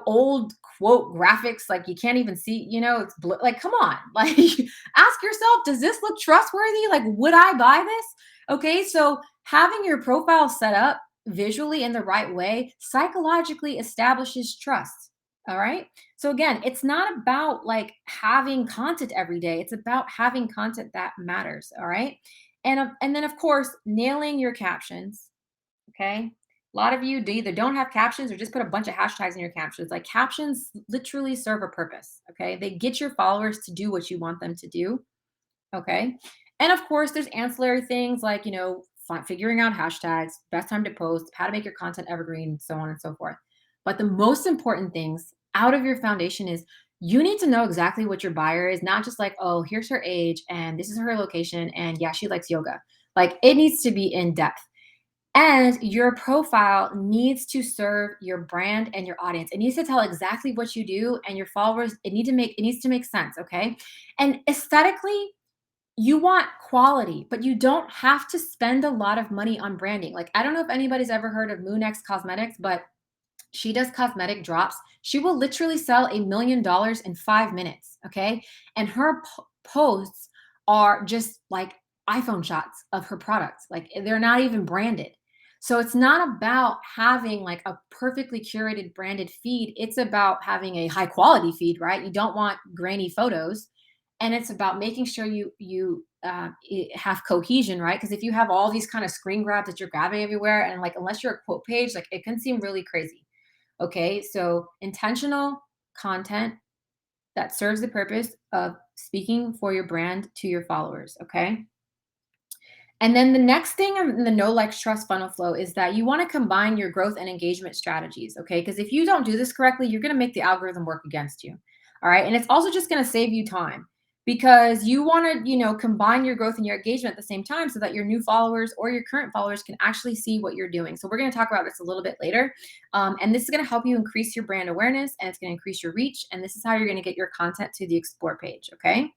old quote graphics, like you can't even see, it's like, come on, like ask yourself, does this look trustworthy? Like, would I buy this? Okay. So having your profile set up visually in the right way psychologically establishes trust. All right. So again, it's not about like having content every day. It's about having content that matters. All right. And then of course, nailing your captions. Okay. A lot of you either don't have captions or just put a bunch of hashtags in your captions. Like captions literally serve a purpose. Okay. They get your followers to do what you want them to do. Okay. And of course, there's ancillary things like, figuring out hashtags, best time to post, how to make your content evergreen, so on and so forth. But the most important things out of your foundation is you need to know exactly what your buyer is, not just like, oh, here's her age and this is her location. And yeah, she likes yoga. Like it needs to be in depth. And your profile needs to serve your brand and your audience. It needs to tell exactly what you do and your followers. It needs to make sense. Okay. And aesthetically, you want quality, but you don't have to spend a lot of money on branding. Like, I don't know if anybody's ever heard of Moonex Cosmetics, but she does cosmetic drops. She will literally sell $1 million in 5 minutes. Okay. And her posts are just like iPhone shots of her products. Like, they're not even branded. So it's not about having like a perfectly curated branded feed. It's about having a high quality feed, right? You don't want grainy photos, and it's about making sure you have cohesion, right? Because if you have all these kind of screen grabs that you're grabbing everywhere, and like unless you're a quote page, like it can seem really crazy. Okay, so intentional content that serves the purpose of speaking for your brand to your followers, okay? And then the next thing in the know, like, trust funnel flow is that you want to combine your growth and engagement strategies, okay? Because if you don't do this correctly, you're going to make the algorithm work against you. All right. And it's also just going to save you time because you want to, combine your growth and your engagement at the same time so that your new followers or your current followers can actually see what you're doing. So we're going to talk about this a little bit later. And this is going to help you increase your brand awareness and it's going to increase your reach. And this is how you're going to get your content to the explore page. Okay.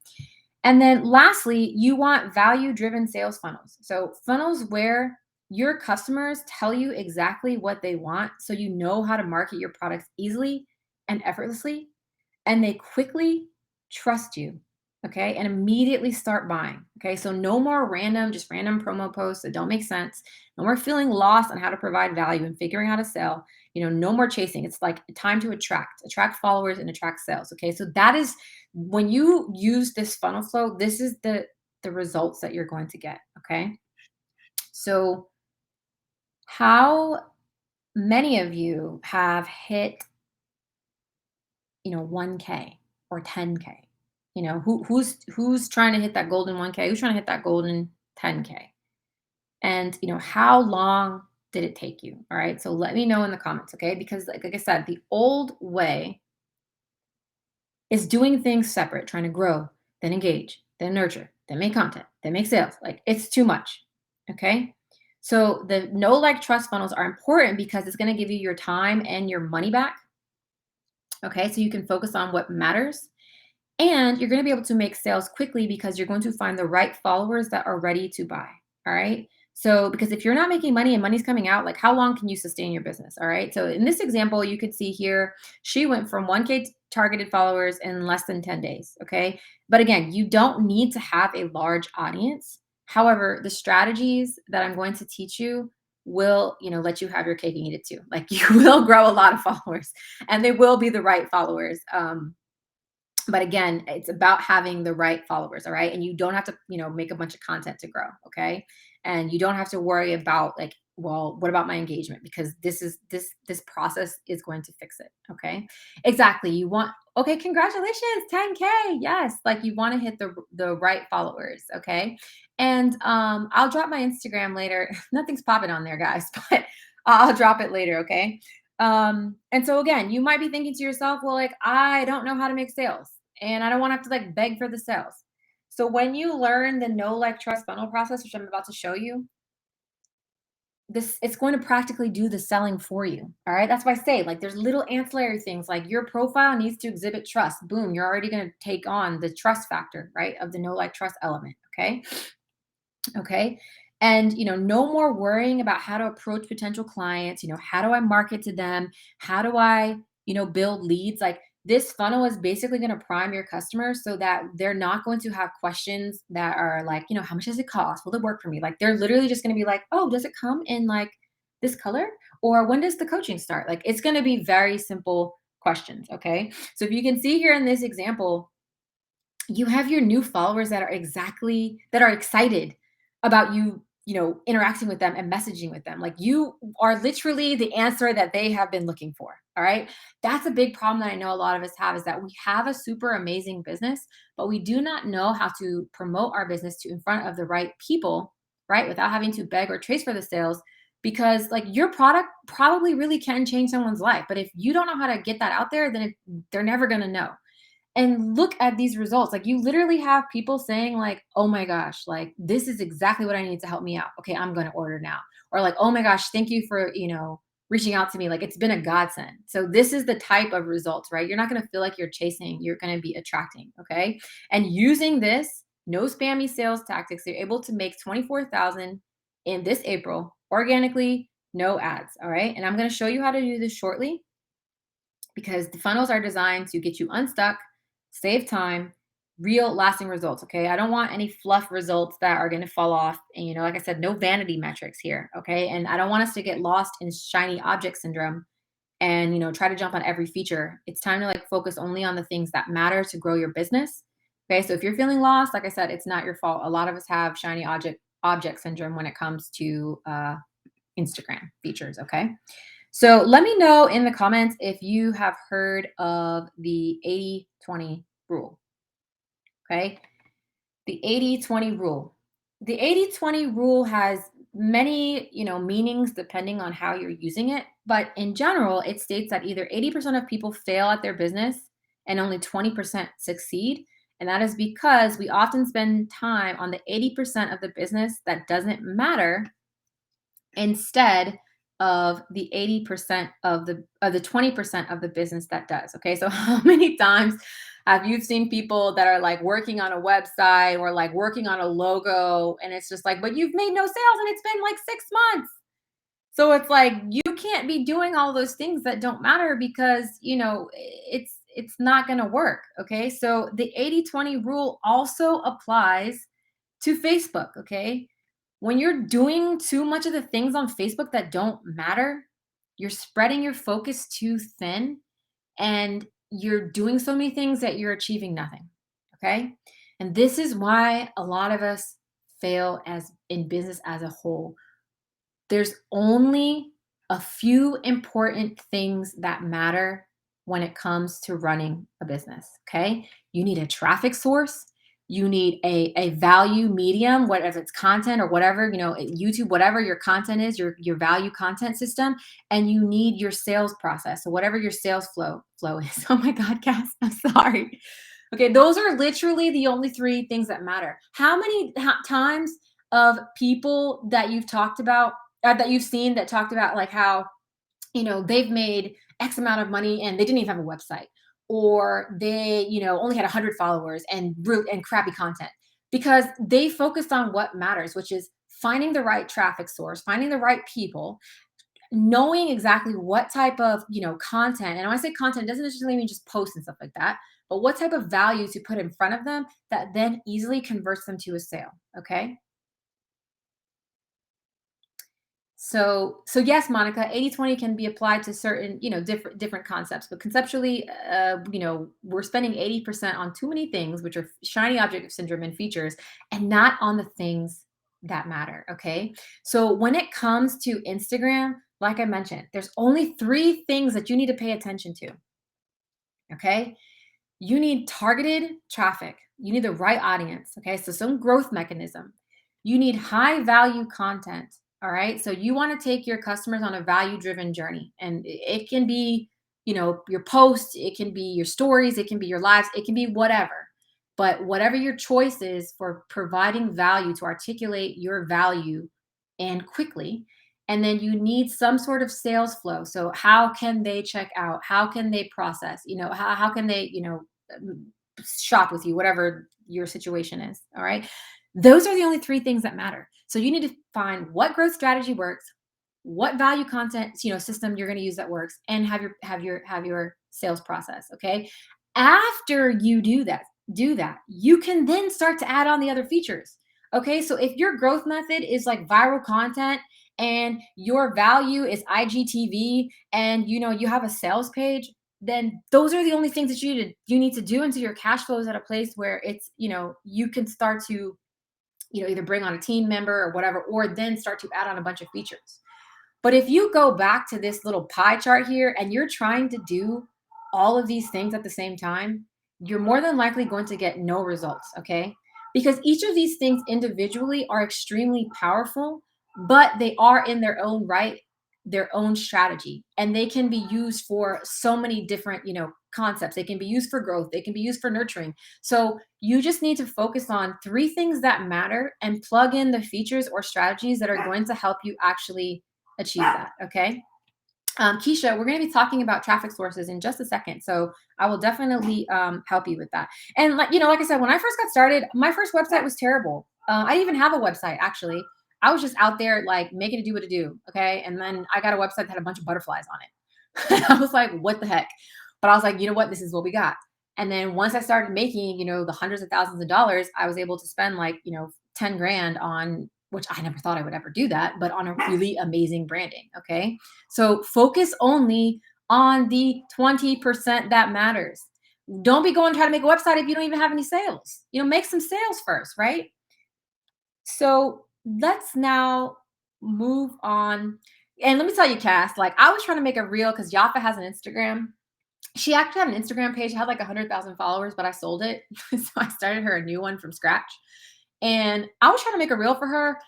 And then lastly, you want value driven sales funnels. So, funnels where your customers tell you exactly what they want so you know how to market your products easily and effortlessly, and they quickly trust you. Okay. And immediately start buying. Okay. So, no more just random promo posts that don't make sense. No more feeling lost on how to provide value and figuring out how to sell. No more chasing. It's like time to attract followers and attract sales. Okay. So, that is when you use this funnel flow, this is the results that you're going to get. Okay. So, how many of you have hit 1K or 10K? Who's trying to hit that golden 1K? Who's trying to hit that golden 10K? And how long did it take you? All right. So let me know in the comments, okay? Because like I said, the old way is doing things separate, trying to grow, then engage, then nurture, then make content, then make sales. Like, it's too much. Okay. So the know, like, trust funnels are important because it's going to give you your time and your money back. Okay. So you can focus on what matters. And you're going to be able to make sales quickly because you're going to find the right followers that are ready to buy. All right. So, because if you're not making money and money's coming out, like, how long can you sustain your business? All right. So, in this example, you could see here, she went from 1K targeted followers in less than 10 days. Okay. But again, you don't need to have a large audience. However, the strategies that I'm going to teach you will, let you have your cake and eat it too. Like, you will grow a lot of followers and they will be the right followers. But again, it's about having the right followers. All right. And you don't have to, make a bunch of content to grow. Okay. And you don't have to worry about, like, well, what about my engagement? Because this process is going to fix it. Okay. Exactly. Okay, congratulations, 10K. Yes. Like, you want to hit the right followers. Okay. And I'll drop my Instagram later. Nothing's popping on there, guys, but I'll drop it later. Okay. And so again, you might be thinking to yourself, well, like, I don't know how to make sales and I don't want to have to, like, beg for the sales. So when you learn the know, like, trust funnel process, which I'm about to show you, it's going to practically do the selling for you. All right. That's why I say, like, there's little ancillary things like your profile needs to exhibit trust. Boom. You're already going to take on the trust factor, right? Of the know, like, trust element. Okay. Okay. And, no more worrying about how to approach potential clients. How do I market to them? How do I, build leads? Like, this funnel is basically going to prime your customers so that they're not going to have questions that are like, how much does it cost? Will it work for me? Like, they're literally just going to be like, oh, does it come in, like, this color? Or when does the coaching start? Like, it's going to be very simple questions. Okay. So if you can see here in this example, you have your new followers that are excited about you, interacting with them and messaging with them. Like, you are literally the answer that they have been looking for. All right. That's a big problem that I know a lot of us have, is that we have a super amazing business, but we do not know how to promote our business to in front of the right people, right? Without having to beg or trace for the sales. Because, like, your product probably really can change someone's life. But if you don't know how to get that out there, then they're never going to know. And look at these results. Like, you literally have people saying, like, oh my gosh, like, this is exactly what I need to help me out. Okay, I'm going to order now. Or like, oh my gosh, thank you for, reaching out to me. Like, it's been a godsend. So this is the type of results, right? You're not going to feel like you're chasing, you're going to be attracting. Okay. And using this no spammy sales tactics, you're able to make 24,000 in this April organically, no ads. All right. And I'm going to show you how to do this shortly, because the funnels are designed to get you unstuck, save time, real lasting results. Okay. I don't want any fluff results that are going to fall off. And, like I said, no vanity metrics here. Okay. And I don't want us to get lost in shiny object syndrome and, try to jump on every feature. It's time to, like, focus only on the things that matter to grow your business. Okay. So if you're feeling lost, like I said, it's not your fault. A lot of us have shiny object syndrome when it comes to Instagram features. Okay. So let me know in the comments if you have heard of the 80-20 rule. Okay. The 80-20 rule. The 80-20 rule has many, meanings depending on how you're using it, but in general, it states that either 80% of people fail at their business and only 20% succeed. And that is because we often spend time on the 80% of the business that doesn't matter instead of the 80% of the 20% of the business that does. Okay? So how many times have you seen people that are like working on a website or like working on a logo and it's just like, but you've made no sales and it's been like 6 months. So it's like you can't be doing all those things that don't matter because, it's not going to work, okay? So the 80-20 rule also applies to Facebook, okay? When you're doing too much of the things on Facebook that don't matter, you're spreading your focus too thin and you're doing so many things that you're achieving nothing, okay? And this is why a lot of us fail as in business as a whole. There's only a few important things that matter when it comes to running a business, okay? You need a traffic source, you need a value medium, whatever it's content or whatever, YouTube, whatever your content is, your value content system, and you need your sales process. So whatever your sales flow is. Oh my God, Cass, I'm sorry. Okay, those are literally the only three things that matter. How many times of people that you've talked about that you've seen that talked about like how they've made X amount of money and they didn't even have a website, or they only had 100 followers and and crappy content because they focused on what matters, which is finding the right traffic source, finding the right people, knowing exactly what type of content. And when I say content, it doesn't necessarily mean just posts and stuff like that, but what type of value to put in front of them that then easily converts them to a sale. Okay. So yes, Monica, 80-20 can be applied to certain, different concepts, but conceptually, we're spending 80% on too many things, which are shiny object syndrome and features, and not on the things that matter. Okay. So when it comes to Instagram, like I mentioned, there's only three things that you need to pay attention to. Okay. You need targeted traffic. You need the right audience. Okay. So some growth mechanism. You need high value content. All right. So you want to take your customers on a value driven journey. And it can be, your posts, it can be your stories, it can be your lives, it can be whatever. But whatever your choice is for providing value to articulate your value and quickly. And then you need some sort of sales flow. So how can they check out? How can they process? How can they, shop with you, whatever your situation is. All right. Those are the only three things that matter. So you need to find what growth strategy works, what value content, system you're going to use that works, and have your sales process. Okay. After you do that, you can then start to add on the other features. Okay. So if your growth method is like viral content and your value is IGTV and you have a sales page, then those are the only things that you need to do until your cash flow is at a place where it's you can start to either bring on a team member or whatever, or then start to add on a bunch of features. But if you go back to this little pie chart here and you're trying to do all of these things at the same time, you're more than likely going to get no results, okay? Because each of these things individually are extremely powerful, but they are in their own right, their own strategy, and they can be used for so many different, concepts. They can be used for growth, they can be used for nurturing. So you just need to focus on three things that matter and plug in the features or strategies that are going to help you actually achieve that. Okay. Keisha, we're going to be talking about traffic sources in just a second. So I will definitely help you with that. And like I said, when I first got started, my first website was terrible. I didn't even have a website actually. I was just out there like making it do what it do. Okay. And then I got a website that had a bunch of butterflies on it. I was like, what the heck? But I was like, you know what? This is what we got. And then once I started making, the hundreds of thousands of dollars, I was able to spend like, 10 grand on, which I never thought I would ever do that, but on a really amazing branding. Okay. So focus only on the 20% that matters. Don't be going try to make a website if you don't even have any sales. Make some sales first, right? So let's now move on. And let me tell you, Cass, like I was trying to make a reel because Yafa has an Instagram. She actually had an Instagram page, had like 100,000 followers, but I sold it. So I started her a new one from scratch. And I was trying to make a reel for her.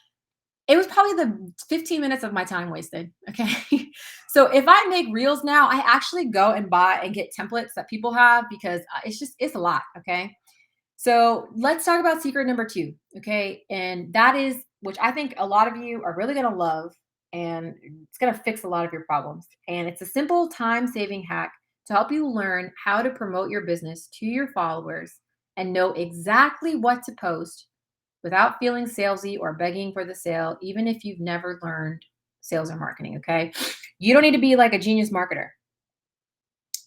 It was probably the 15 minutes of my time wasted. Okay. So if I make reels now, I actually go and buy and get templates that people have because it's a lot. Okay. So let's talk about secret number two. Okay. And that is, which I think a lot of you are really going to love, and it's going to fix a lot of your problems. And it's a simple time saving hack to help you learn how to promote your business to your followers and know exactly what to post without feeling salesy or begging for the sale, even if you've never learned sales or marketing. Okay. You don't need to be like a genius marketer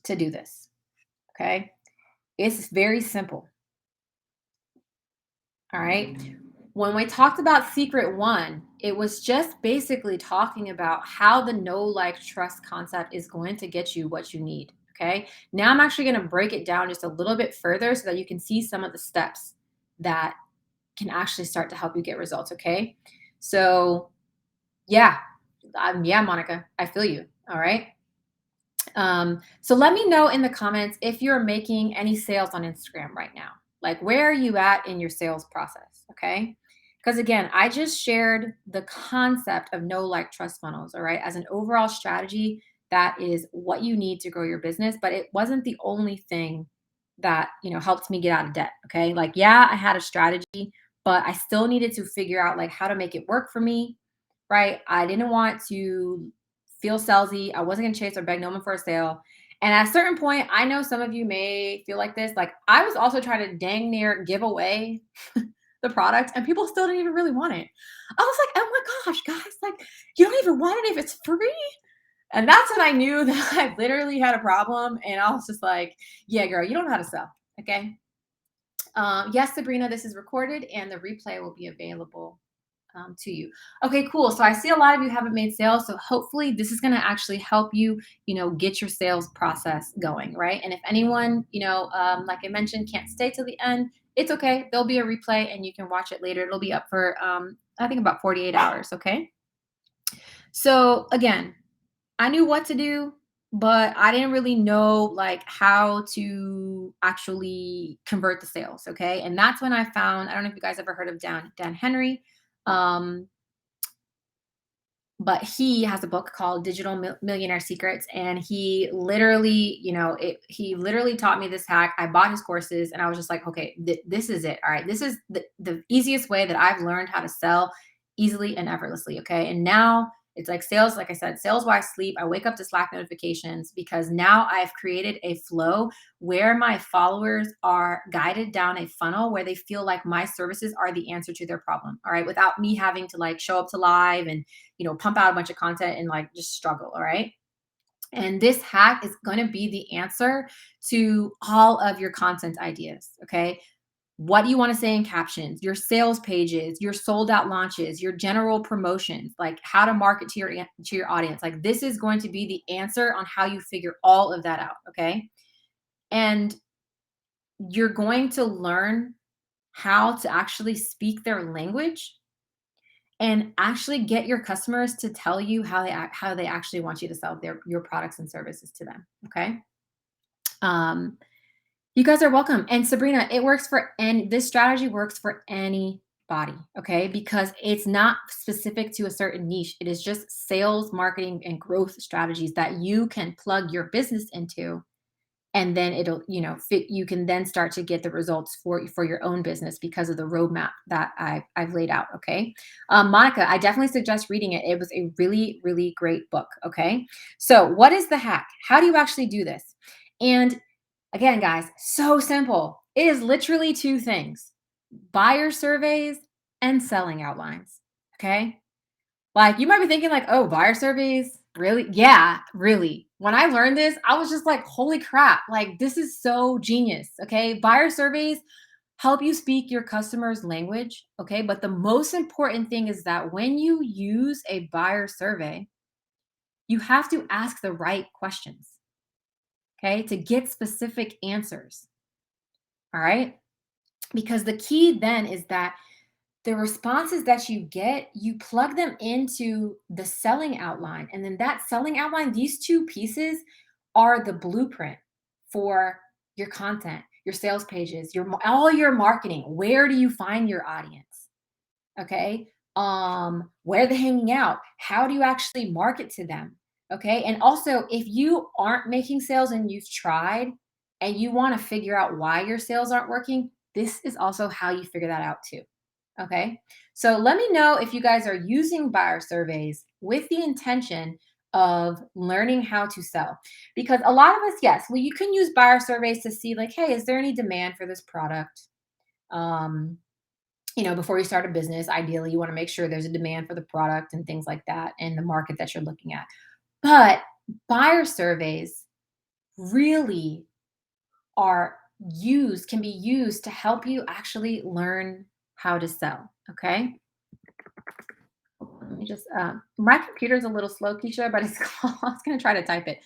to do this. Okay. It's very simple. All right. When we talked about secret one, it was just basically talking about how the know, like, trust concept is going to get you what you need. Okay. Now I'm actually going to break it down just a little bit further so that you can see some of the steps that can actually start to help you get results. Okay. So, yeah, yeah, Monica, I feel you. All right. So let me know in the comments if you're making any sales on Instagram right now. Like, where are you at in your sales process? Okay. Because again, I just shared the concept of know, like, trust funnels, all right, as an overall strategy that is what you need to grow your business. But it wasn't the only thing that, helped me get out of debt. Okay. Like, yeah, I had a strategy, but I still needed to figure out like how to make it work for me, right? I didn't want to feel salesy. I wasn't going to chase or beg no one for a sale. And at a certain point, I know some of you may feel like this. Like, I was also trying to dang near give away the product, and people still didn't even really want it. I was like, oh my gosh, guys, like, you don't even want it if it's free. And that's when I knew that I literally had a problem. And I was just like, yeah, girl, you don't know how to sell. Okay. Yes, Sabrina, this is recorded and the replay will be available to you. Okay, cool. So I see a lot of you haven't made sales. So hopefully this is going to actually help you, get your sales process going, right? And if anyone, like I mentioned, can't stay till the end, it's okay. There'll be a replay and you can watch it later. It'll be up for, I think, about 48 hours. Okay. So again, I knew what to do, but I didn't really know like how to actually convert the sales. Okay. And that's when I found, I don't know if you guys ever heard of Dan Henry. Um, but he has a book called Digital Millionaire Secrets, and he literally, he literally taught me this hack. I bought his courses and I was just like, okay, this is it. All right. This is the easiest way that I've learned how to sell easily and effortlessly. Okay. And now it's like sales, like I said, sales while I sleep. I wake up to Slack notifications because now I've created a flow where my followers are guided down a funnel where they feel like my services are the answer to their problem. All right. Without me having to like show up to live and, pump out a bunch of content and like just struggle. All right. And this hack is going to be the answer to all of your content ideas. Okay. What do you want to say in captions, your sales pages, your sold out launches, your general promotions, like how to market to your audience. Like, this is going to be the answer on how you figure all of that out. Okay. And you're going to learn how to actually speak their language and actually get your customers to tell you how they actually want you to sell your products and services to them. Okay. Um, you guys are welcome. And Sabrina, it works for this strategy works for anybody. Okay. Because it's not specific to a certain niche. It is just sales, marketing, and growth strategies that you can plug your business into, and then it'll fit. You can then start to get the results for your own business because of the roadmap that I've laid out. Okay. Monica, I definitely suggest reading it. It was a really, really great book. Okay. So what is the hack? How do you actually do this? And again, guys, so simple. It is literally two things: buyer surveys and selling outlines. Okay. Like, you might be thinking like, oh, buyer surveys? Really? Yeah, really. When I learned this, I was just like, holy crap. Like, this is so genius. Okay. Buyer surveys help you speak your customer's language. Okay. But the most important thing is that when you use a buyer survey, you have to ask the right questions. Okay. To get specific answers. All right. Because the key then is that the responses that you get, you plug them into the selling outline. And then that selling outline, these two pieces are the blueprint for your content, your sales pages, all your marketing. Where do you find your audience? Okay. Where they're hanging out? How do you actually market to them? Okay. And also, if you aren't making sales and you've tried and you want to figure out why your sales aren't working, this is also how you figure that out too. Okay. So let me know if you guys are using buyer surveys with the intention of learning how to sell. Because a lot of us, yes, well, you can use buyer surveys to see, like, hey, is there any demand for this product? Um, before you start a business, ideally, you want to make sure there's a demand for the product and things like that in the market that you're looking at. But buyer surveys really can be used to help you actually learn how to sell. Okay. Let me just, my computer's a little slow, Keisha, but it's called, I was going to try to type it.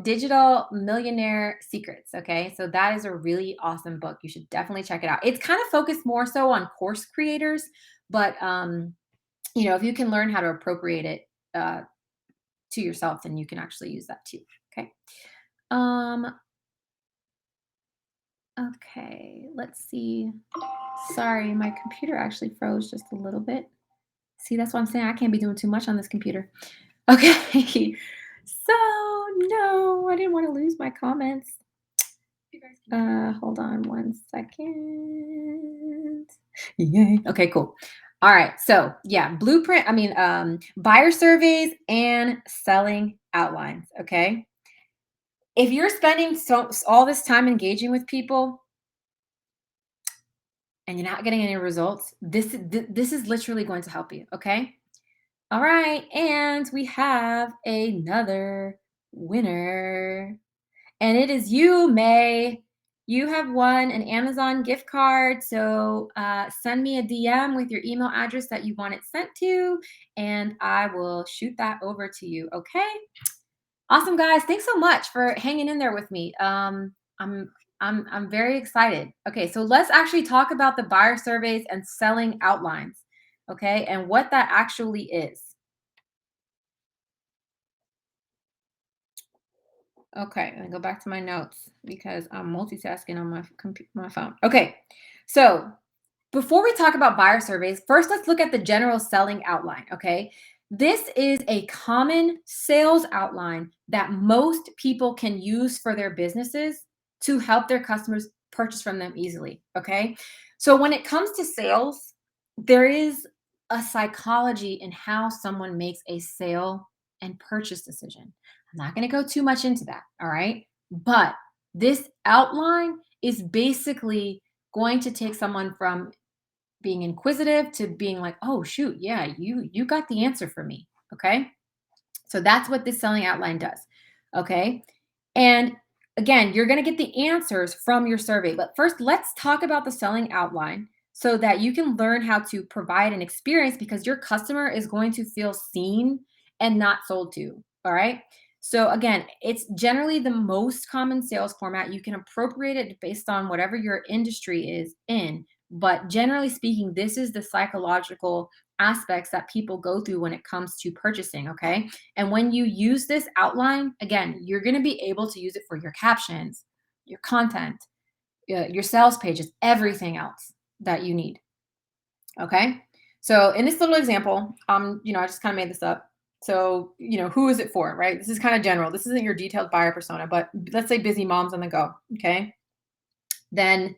Digital Millionaire Secrets. Okay. So that is a really awesome book. You should definitely check it out. It's kind of focused more so on course creators, but, if you can learn how to appropriate it to yourself, then you can actually use that too. Okay. Um, okay. Let's see. Sorry, my computer actually froze just a little bit. See, that's what I'm saying. I can't be doing too much on this computer. Okay. So, no, I didn't want to lose my comments. Hold on one second. Yay. Okay, cool. All right. So, yeah, buyer surveys and selling outlines. Okay. If you're spending all this time engaging with people and you're not getting any results, this is literally going to help you. Okay. All right, and we have another winner. And it is you, May. You have won an Amazon gift card. So send me a DM with your email address that you want it sent to, and I will shoot that over to you. Okay. Awesome, guys. Thanks so much for hanging in there with me. I'm very excited. Okay, so let's actually talk about the buyer surveys and selling outlines. Okay, and what that actually is. Okay, let me go back to my notes because I'm multitasking on my phone. Okay, so before we talk about buyer surveys, first let's look at the general selling outline. Okay, this is a common sales outline that most people can use for their businesses to help their customers purchase from them easily. Okay, so when it comes to sales, there is a psychology in how someone makes a sale and purchase decision. I'm not going to go too much into that. All right. But this outline is basically going to take someone from being inquisitive to being like, oh shoot, yeah, you got the answer for me. Okay. So that's what this selling outline does. Okay. And again, you're going to get the answers from your survey. But first, let's talk about the selling outline so that you can learn how to provide an experience because your customer is going to feel seen and not sold to. All right. So again, it's generally the most common sales format. You can appropriate it based on whatever your industry is in. But generally speaking, this is the psychological aspects that people go through when it comes to purchasing. Okay. And when you use this outline, again, you're going to be able to use it for your captions, your content, your sales pages, everything else that you need. Okay. So in this little example, I just kind of made this up. So, who is it for, right? This is kind of general. This isn't your detailed buyer persona, but let's say busy moms on the go. Okay. Then,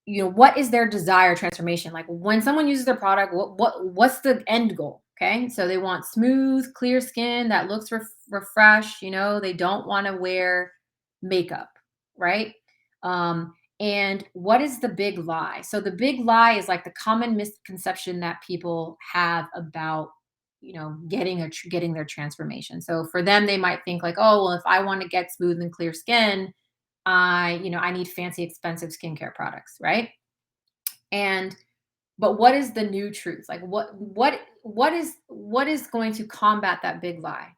what is their desired transformation? Like when someone uses their product, what's the end goal? Okay. So they want smooth, clear skin that looks refreshed. They don't want to wear makeup, right? And what is the big lie? So the big lie is like the common misconception that people have about, getting their transformation. So for them, they might think like, oh, well, if I want to get smooth and clear skin, I need fancy, expensive skincare products, right? And but what is the new truth? Like what is going to combat that big lie?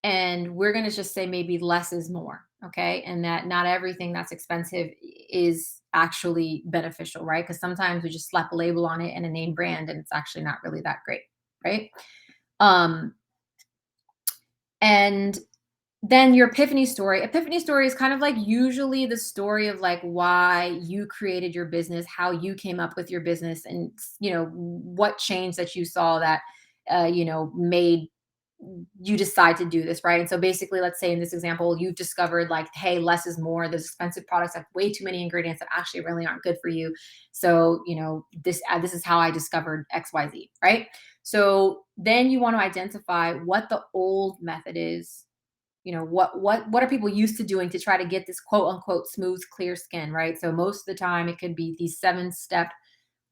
And we're going to just say maybe less is more, okay? And that not everything that's expensive is actually beneficial, right? Because sometimes we just slap a label on it and a name brand, and it's actually not really that great, right? Um, and then your epiphany story is kind of like usually the story of like why you created your business, how you came up with your business, and what change that you saw that made you decide to do this, right? And so basically, let's say in this example, you've discovered like, hey, less is more. Those expensive products have way too many ingredients that actually really aren't good for you. So this is how I discovered XYZ, right? So then you want to identify what the old method is. What are people used to doing to try to get this quote unquote smooth clear skin, right? So most of the time it could be these 7-step,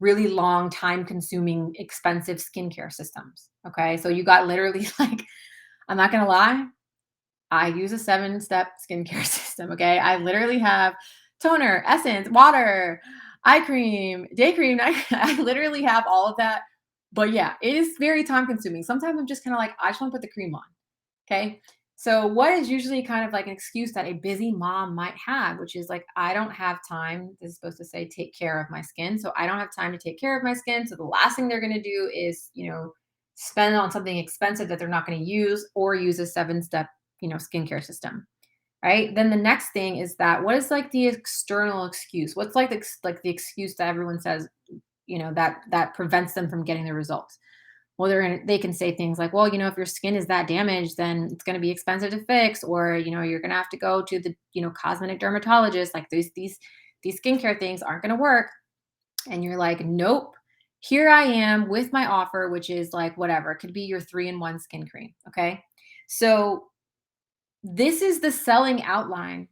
really long, time consuming, expensive skincare systems. Okay, so you got literally like, I'm not gonna lie, I use a 7-step skincare system. Okay, I literally have toner, essence, water, eye cream, day cream, I literally have all of that. But yeah, it is very time consuming. Sometimes I'm just kind of like, I just want to put the cream on. Okay. So, what is usually kind of like an excuse that a busy mom might have, which is like, I don't have time. This is supposed to say, take care of my skin. So, I don't have time to take care of my skin. So, the last thing they're going to do is, spend on something expensive that they're not going to use, or use a 7-step, skincare system. Right. Then the next thing is that what is like the external excuse? What's like the excuse that everyone says, that prevents them from getting the results? Well, they can say things like, well, if your skin is that damaged, then it's going to be expensive to fix, or you're going to have to go to the cosmetic dermatologist. Like these skincare things aren't going to work. And you're like, nope. Here I am with my offer, which is like whatever. It could be your 3-in-1 skin cream. Okay. So this is the selling outline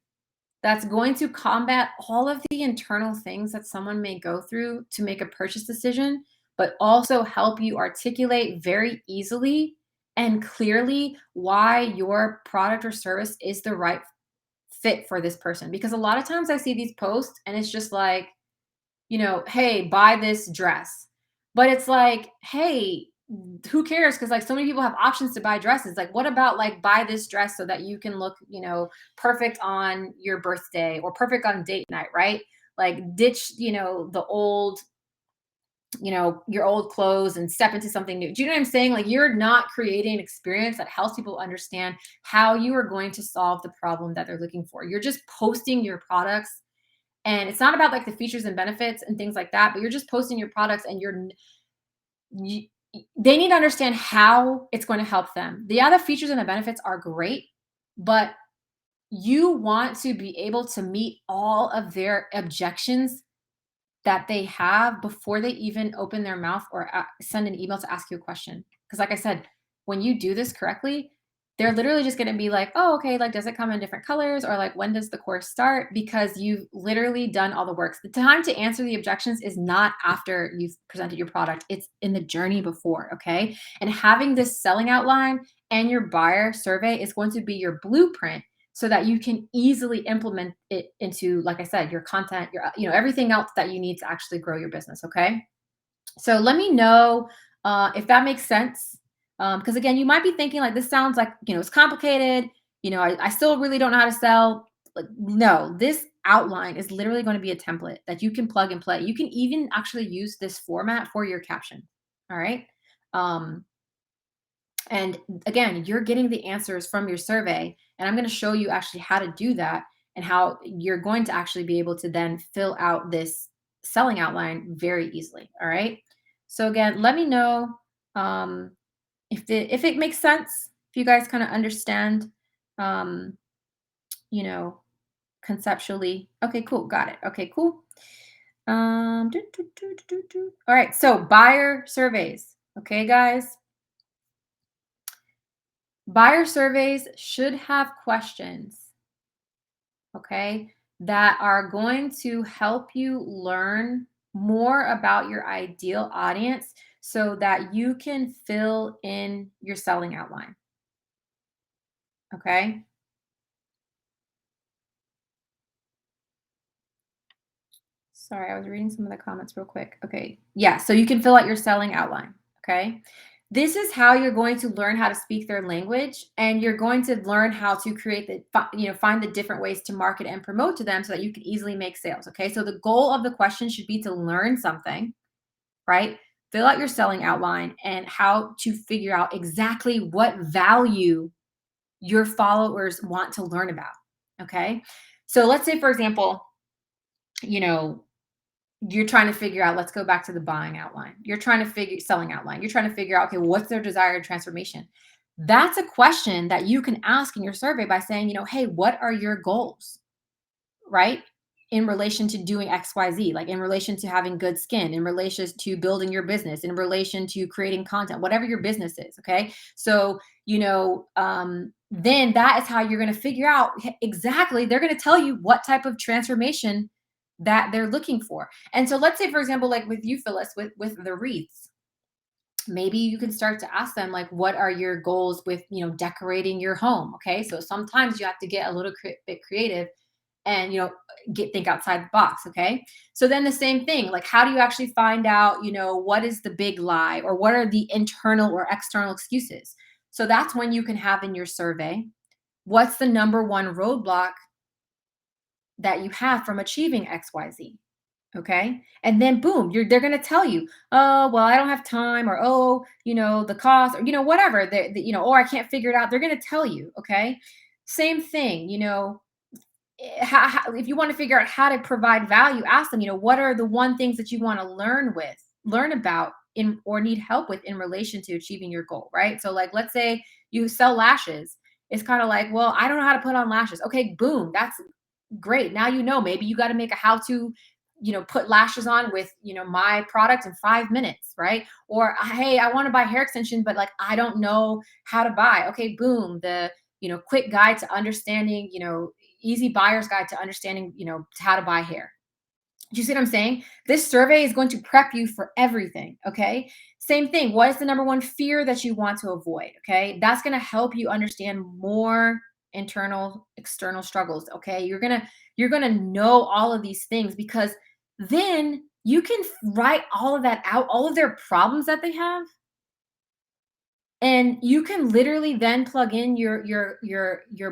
that's going to combat all of the internal things that someone may go through to make a purchase decision, but also help you articulate very easily and clearly why your product or service is the right fit for this person. Because a lot of times I see these posts and it's just like, hey, buy this dress. But it's like, hey, who cares? Because like so many people have options to buy dresses. Like, what about like buy this dress so that you can look, perfect on your birthday or perfect on date night, right? Like ditch, the old, your old clothes and step into something new. Do you know what I'm saying? Like you're not creating an experience that helps people understand how you are going to solve the problem that they're looking for. You're just posting your products, and it's not about like the features and benefits and things like that, but you're just posting your products, and you, they need to understand how it's going to help them. The other features and the benefits are great, but you want to be able to meet all of their objections that they have before they even open their mouth or send an email to ask you a question. Because, like I said, when you do this correctly, they're literally just going to be like, oh, okay, like, does it come in different colors? Or like, when does the course start? Because you've literally done all the work. The time to answer the objections is not after you've presented your product, it's in the journey before. Okay. And having this selling outline and your buyer survey is going to be your blueprint so that you can easily implement it into, like I said, your content, your, everything else that you need to actually grow your business. Okay. So let me know if that makes sense. Because again, you might be thinking like, this sounds like, it's complicated. I still really don't know how to sell. Like, no, this outline is literally going to be a template that you can plug and play. You can even actually use this format for your caption. All right. Um, and again, you're getting the answers from your survey. And I'm going to show you actually how to do that and how you're going to actually be able to then fill out this selling outline very easily. All right. So again, let me know if it makes sense, if you guys kind of understand, um, you know, conceptually. Okay, cool. Got it. Okay, cool. All right. So buyer surveys. Okay, guys. Buyer surveys should have questions, okay, that are going to help you learn more about your ideal audience so that you can fill in your selling outline. Okay. Sorry, I was reading some of the comments real quick. Okay. Yeah. So you can fill out your selling outline. Okay. This is how you're going to learn how to speak their language, and you're going to learn how to create find the different ways to market and promote to them so that you can easily make sales. Okay. So the goal of the question should be to learn something, right? Fill out your selling outline and how to figure out exactly what value your followers want to learn about. Okay. So let's say, for example, you know, you're trying to figure out, let's go back to the buying outline. You're trying to figure selling outline. You're trying to figure out, okay, what's their desired transformation? That's a question that you can ask in your survey by saying, hey, what are your goals? Right? In relation to doing XYZ, like in relation to having good skin, in relation to building your business, in relation to creating content, whatever your business is. Okay. So, then that is how you're going to figure out exactly, they're going to tell you what type of transformation that they're looking for. And so let's say, for example, like with you, Phyllis, with the wreaths, maybe you can start to ask them, like, what are your goals with, decorating your home? Okay. So sometimes you have to get a little bit creative and think outside the box. Okay. So then the same thing, like, how do you actually find out, what is the big lie, or what are the internal or external excuses? So that's when you can have in your survey, what's the number one roadblock that you have from achieving XYZ? Okay. And then boom, they're going to tell you, oh, well, I don't have time, or, oh, the cost, or, whatever, or I can't figure it out. They're going to tell you. Okay. Same thing, if you want to figure out how to provide value, ask them, what are the one things that you want to learn about in, or need help with in relation to achieving your goal, right? So like, let's say you sell lashes. It's kind of like, well, I don't know how to put on lashes. Okay, boom, that's great. Now, maybe you got to make a how to, put lashes on with, my product in 5 minutes, right? Or, hey, I want to buy hair extension, but like, I don't know how to buy. Okay, boom, the, quick guide to understanding, easy buyer's guide to understanding, how to buy hair. Do you see what I'm saying? This survey is going to prep you for everything. Okay. Same thing. What is the number one fear that you want to avoid? Okay. That's going to help you understand more internal, external struggles. Okay. You're going to know all of these things, because then you can write all of that out, all of their problems that they have, and you can literally then plug in your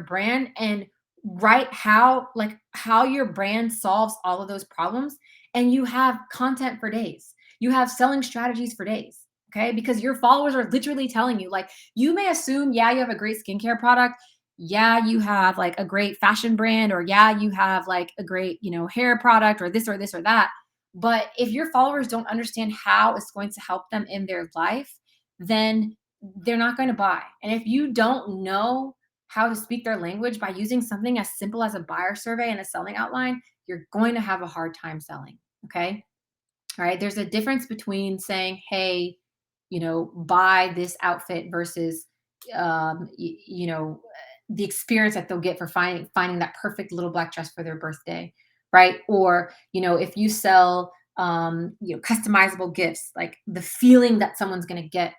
brand and write how your brand solves all of those problems, and you have content for days, you have selling strategies for days. Okay, because your followers are literally telling you, like, you may assume, yeah, you have a great skincare product, yeah, you have like a great fashion brand, or yeah, you have like a great, hair product, or this or this or that. But if your followers don't understand how it's going to help them in their life, then they're not going to buy. And if you don't know how to speak their language by using something as simple as a buyer survey and a selling outline, you're going to have a hard time selling. Okay. All right. There's a difference between saying, hey, buy this outfit versus, the experience that they'll get for finding that perfect little black dress for their birthday. Right. Or, if you sell, customizable gifts, like the feeling that someone's going to get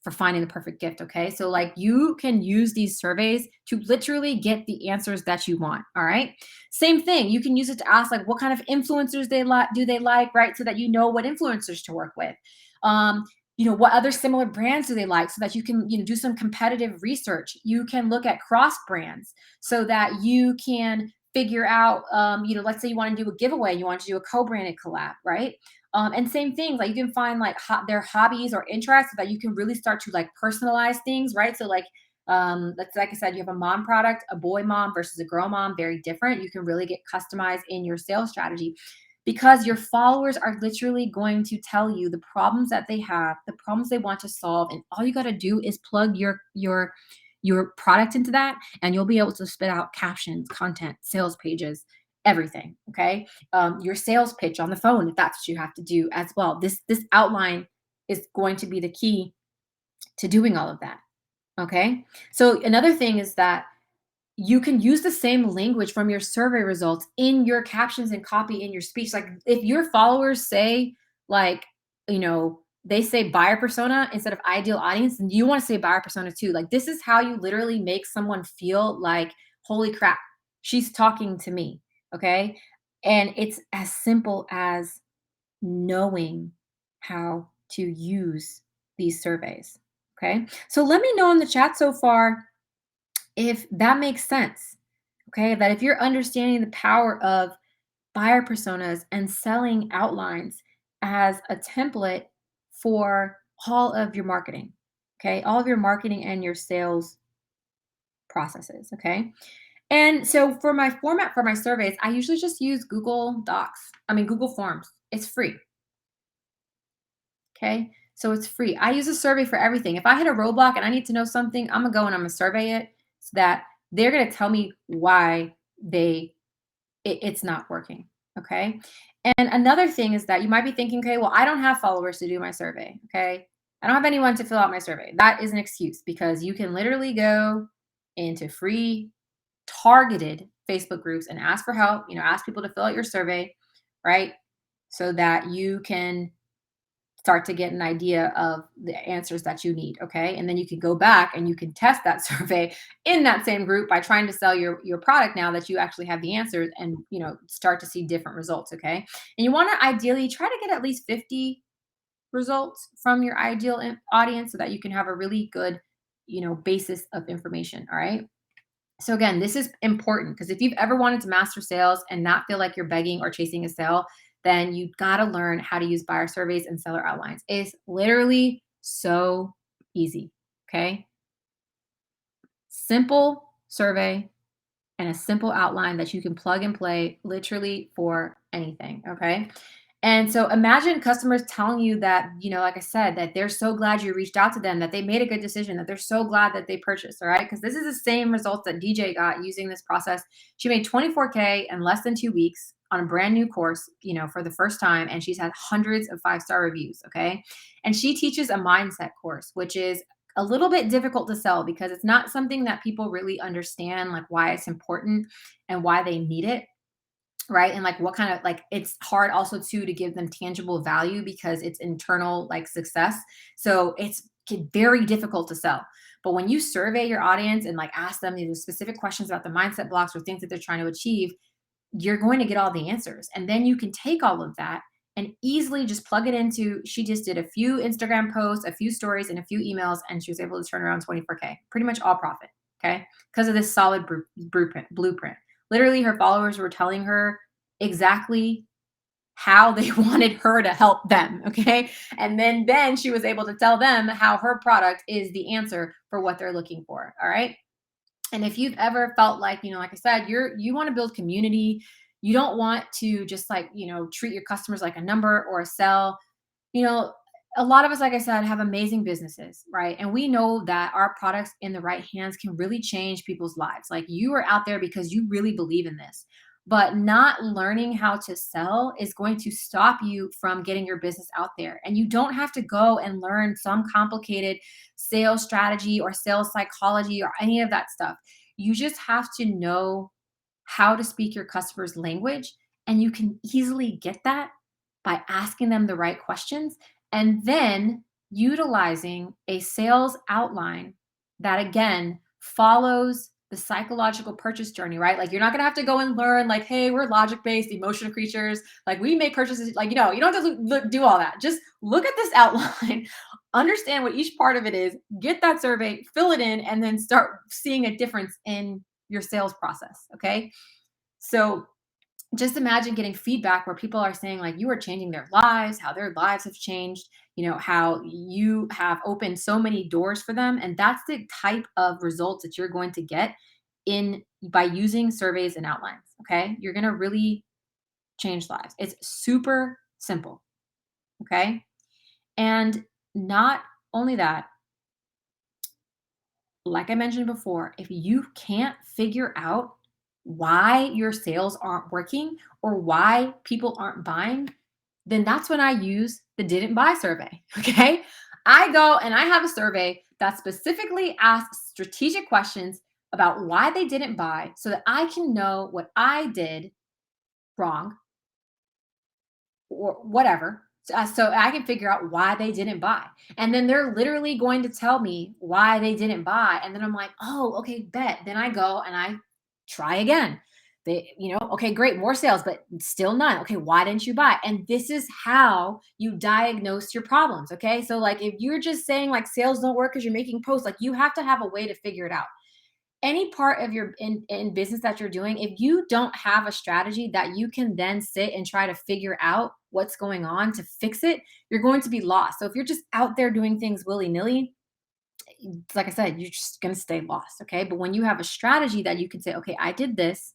for finding the perfect gift. Okay. So, like, you can use these surveys to literally get the answers that you want. All right. Same thing. You can use it to ask, like, what kind of influencers do they like, right? So that you know what influencers to work with. Um, what other similar brands do they like, so that you can, do some competitive research. You can look at cross brands so that you can figure out, let's say you want to do a giveaway, you want to do a co-branded collab, right? And same things, like, you can find like their hobbies or interests, so that you can really start to like personalize things, right? So like, that's, like I said, you have a mom product, a boy mom versus a girl mom, very different. You can really get customized in your sales strategy, because your followers are literally going to tell you the problems that they have, the problems they want to solve, and all you got to do is plug your product into that, and you'll be able to spit out captions, content, sales pages, everything. Okay. Your sales pitch on the phone, if that's what you have to do as well. This outline is going to be the key to doing all of that. Okay. So another thing is that you can use the same language from your survey results in your captions and copy in your speech. Like, if your followers say, like, they say buyer persona instead of ideal audience, and you want to say buyer persona too. Like, this is how you literally make someone feel like, holy crap, she's talking to me. Okay. And it's as simple as knowing how to use these surveys. Okay. So let me know in the chat so far if that makes sense. Okay. That if you're understanding the power of buyer personas and selling outlines as a template for all of your marketing. Okay. All of your marketing and your sales processes. Okay. And so for my format for my surveys, I usually just use Google Docs. I mean, Google Forms. It's free. Okay. So it's free. I use a survey for everything. If I hit a roadblock and I need to know something, I'm going to go and I'm going to survey it so that they're going to tell me why it's not working. Okay. And another thing is that you might be thinking, okay, well, I don't have followers to do my survey. Okay. I don't have anyone to fill out my survey. That is an excuse because you can literally go into free targeted Facebook groups and ask for help, ask people to fill out your survey, right? So that you can start to get an idea of the answers that you need. Okay. And then you can go back and you can test that survey in that same group by trying to sell your product now that you actually have the answers and start to see different results. Okay. And you want to ideally try to get at least 50 results from your ideal audience so that you can have a really good, basis of information. All right. So again, this is important because if you've ever wanted to master sales and not feel like you're begging or chasing a sale, then you got to learn how to use buyer surveys and seller outlines. It's literally so easy. Okay. Simple survey and a simple outline that you can plug and play literally for anything. Okay. And so imagine customers telling you that, like I said, that they're so glad you reached out to them, that they made a good decision, that they're so glad that they purchased. All right. Because this is the same results that DJ got using this process. She made 24K in less than 2 weeks on a brand new course, for the first time. And she's had hundreds of 5-star reviews. Okay. And she teaches a mindset course, which is a little bit difficult to sell because it's not something that people really understand, like why it's important and why they need it, right? And like what kind of like it's hard also too to give them tangible value because it's internal like success. So it's very difficult to sell. But when you survey your audience and like ask them these specific questions about the mindset blocks or things that they're trying to achieve, you're going to get all the answers. And then you can take all of that and easily just plug it into. She just did a few Instagram posts, a few stories, and a few emails, and she was able to turn around 24K, pretty much all profit. Okay. Because of this solid blueprint. Literally, her followers were telling her exactly how they wanted her to help them. Okay. And then she was able to tell them how her product is the answer for what they're looking for. All right. And if you've ever felt like, like I said, you want to build community, you don't want to just like, treat your customers like a number or a sell. You know, a lot of us, like I said, have amazing businesses, right? And we know that our products in the right hands can really change people's lives. Like you are out there because you really believe in this. But not learning how to sell is going to stop you from getting your business out there. And you don't have to go and learn some complicated sales strategy or sales psychology or any of that stuff. You just have to know how to speak your customer's language. And you can easily get that by asking them the right questions and then utilizing a sales outline that, again, follows the psychological purchase journey, right? Like, you're not going to have to go and learn, like, hey, we're logic based, emotional creatures. Like, we make purchases. Like, you don't have to do all that. Just look at this outline, understand what each part of it is, get that survey, fill it in, and then start seeing a difference in your sales process. Okay. So just imagine getting feedback where people are saying like you are changing their lives, how their lives have changed, how you have opened so many doors for them. And that's the type of results that you're going to get in by using surveys and outlines. Okay. You're going to really change lives. It's super simple. Okay. And not only that, like I mentioned before, if you can't figure out why your sales aren't working or why people aren't buying, then that's when I use the didn't buy survey. Okay. I go and I have a survey that specifically asks strategic questions about why they didn't buy so that I can know what I did wrong or whatever. So I can figure out why they didn't buy. And then they're literally going to tell me why they didn't buy. And then I'm like, oh, okay, bet. Then I go and I try again. Okay, great, more sales, but still none. Okay, why didn't you buy? And this is how you diagnose your problems. Okay, so like if you're just saying like sales don't work because you're making posts, like you have to have a way to figure it out. Any part of your in business that you're doing, if you don't have a strategy that you can then sit and try to figure out what's going on to fix it, you're going to be lost. So if you're just out there doing things willy-nilly, like I said, you're just going to stay lost. Okay, but when you have a strategy that you can say, okay, I did this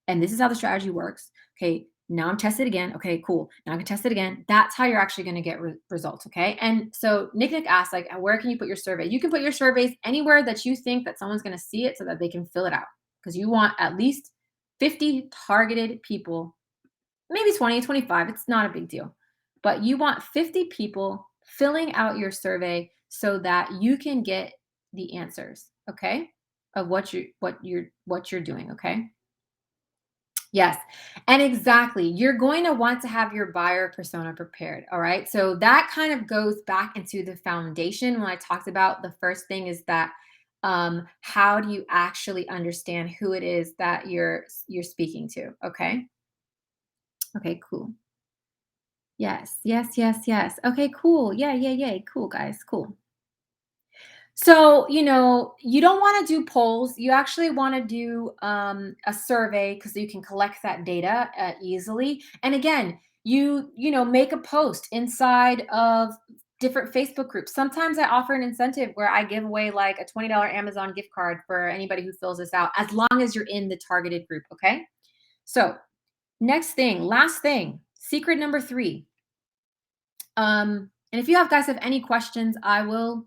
and this is how the strategy works. Okay, now I'm tested again. Okay, cool. Now I can test it again. That's how you're actually going to get results. Okay. And so Nick asked, like, where can you put your survey? You can put your surveys anywhere that you think that someone's going to see it so that they can fill it out, because you want at least 50 targeted people, maybe 20, 25. It's not a big deal, but you want 50 people filling out your survey so that you can get the answers. Okay. Of what you're doing. Okay. Yes. And exactly. You're going to want to have your buyer persona prepared. All right. So that kind of goes back into the foundation when I talked about the first thing is that how do you actually understand who it is that you're speaking to? Okay. Okay, cool. Yes, yes, yes, yes. Okay, cool. Yeah, yeah, yeah. Cool, guys. Cool. So, you don't want to do polls. You actually want to do a survey because you can collect that data easily. And again, make a post inside of different Facebook groups. Sometimes I offer an incentive where I give away like a $20 Amazon gift card for anybody who fills this out, as long as you're in the targeted group. Okay. So, next thing, last thing, secret number 3. And if you guys have any questions, I will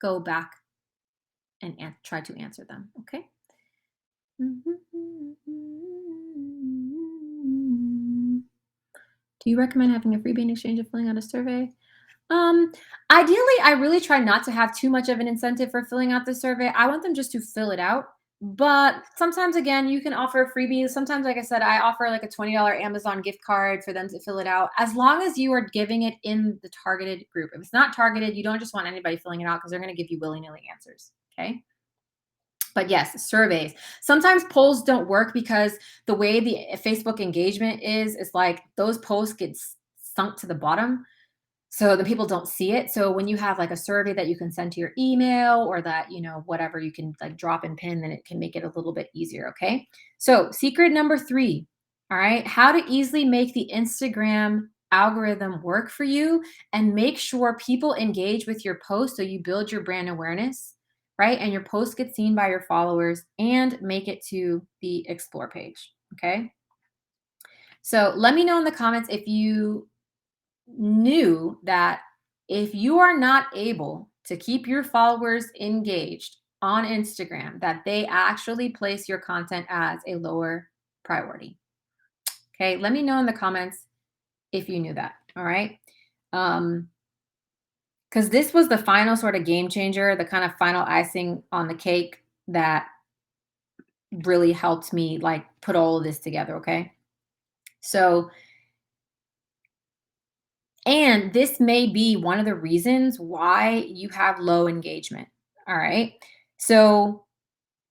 go back and try to answer them. Okay. Do you recommend having a freebie in exchange of filling out a survey? Um, Ideally, I really try not to have too much of an incentive for filling out the survey. I want them just to fill it out. But sometimes, again, you can offer freebies. Sometimes, like I said, I offer like a $20 Amazon gift card for them to fill it out, as long as you are giving it in the targeted group. If it's not targeted, you don't just want anybody filling it out because they're going to give you willy nilly answers. Okay. But yes, surveys. Sometimes polls don't work because the way the Facebook engagement is like those posts get sunk to the bottom. So the people don't see it. So when you have like a survey that you can send to your email or that, whatever you can like drop and pin, then it can make it a little bit easier. Okay. So secret number 3. All right. How to easily make the Instagram algorithm work for you and make sure people engage with your post so you build your brand awareness, right? And your post gets seen by your followers and make it to the explore page. Okay. So let me know in the comments if you knew that if you are not able to keep your followers engaged on Instagram, that they actually place your content as a lower priority. Okay, let me know in the comments if you knew that. All right. Because this was the final sort of game changer, the kind of final icing on the cake that really helped me like put all of this together. Okay. So, and this may be one of the reasons why you have low engagement. All right. So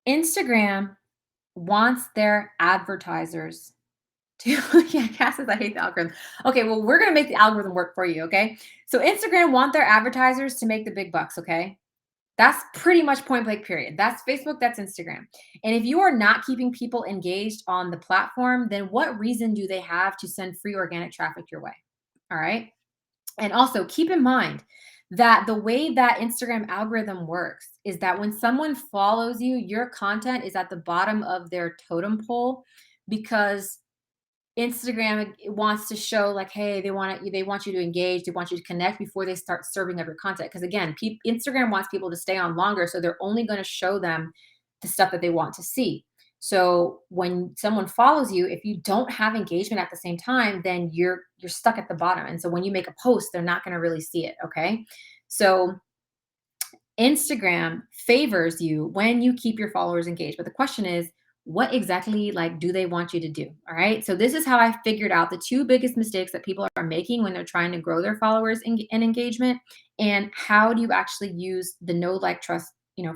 Instagram wants their advertisers to, yeah, Cass says I hate the algorithm. Okay, well, we're going to make the algorithm work for you. Okay. So Instagram want their advertisers to make the big bucks. Okay. That's pretty much point blank, period. That's Facebook, that's Instagram. And if you are not keeping people engaged on the platform, then what reason do they have to send free organic traffic your way? All right. And also keep in mind that the way that Instagram algorithm works is that when someone follows you, your content is at the bottom of their totem pole because Instagram wants to show like, hey, they want you to engage, they want you to connect before they start serving up your content. Because again, Instagram wants people to stay on longer, so they're only going to show them the stuff that they want to see. So when someone follows you, if you don't have engagement at the same time, then you're stuck at the bottom. And so when you make a post, they're not going to really see it. Okay, so Instagram favors you when you keep your followers engaged. But the question is, what exactly like do they want you to do? All right. So this is how I figured out the 2 biggest mistakes that people are making when they're trying to grow their followers and engagement. And how do you actually use the know, like, trust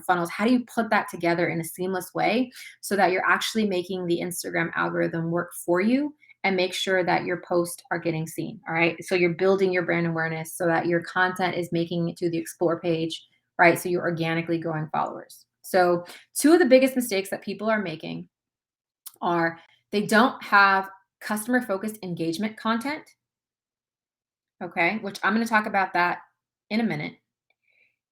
funnels, how do you put that together in a seamless way so that you're actually making the Instagram algorithm work for you and make sure that your posts are getting seen. All right. So you're building your brand awareness so that your content is making it to the explore page, right? So you're organically growing followers. So, two of the biggest mistakes that people are making are they don't have customer focused engagement content. Okay. Which I'm going to talk about that in a minute.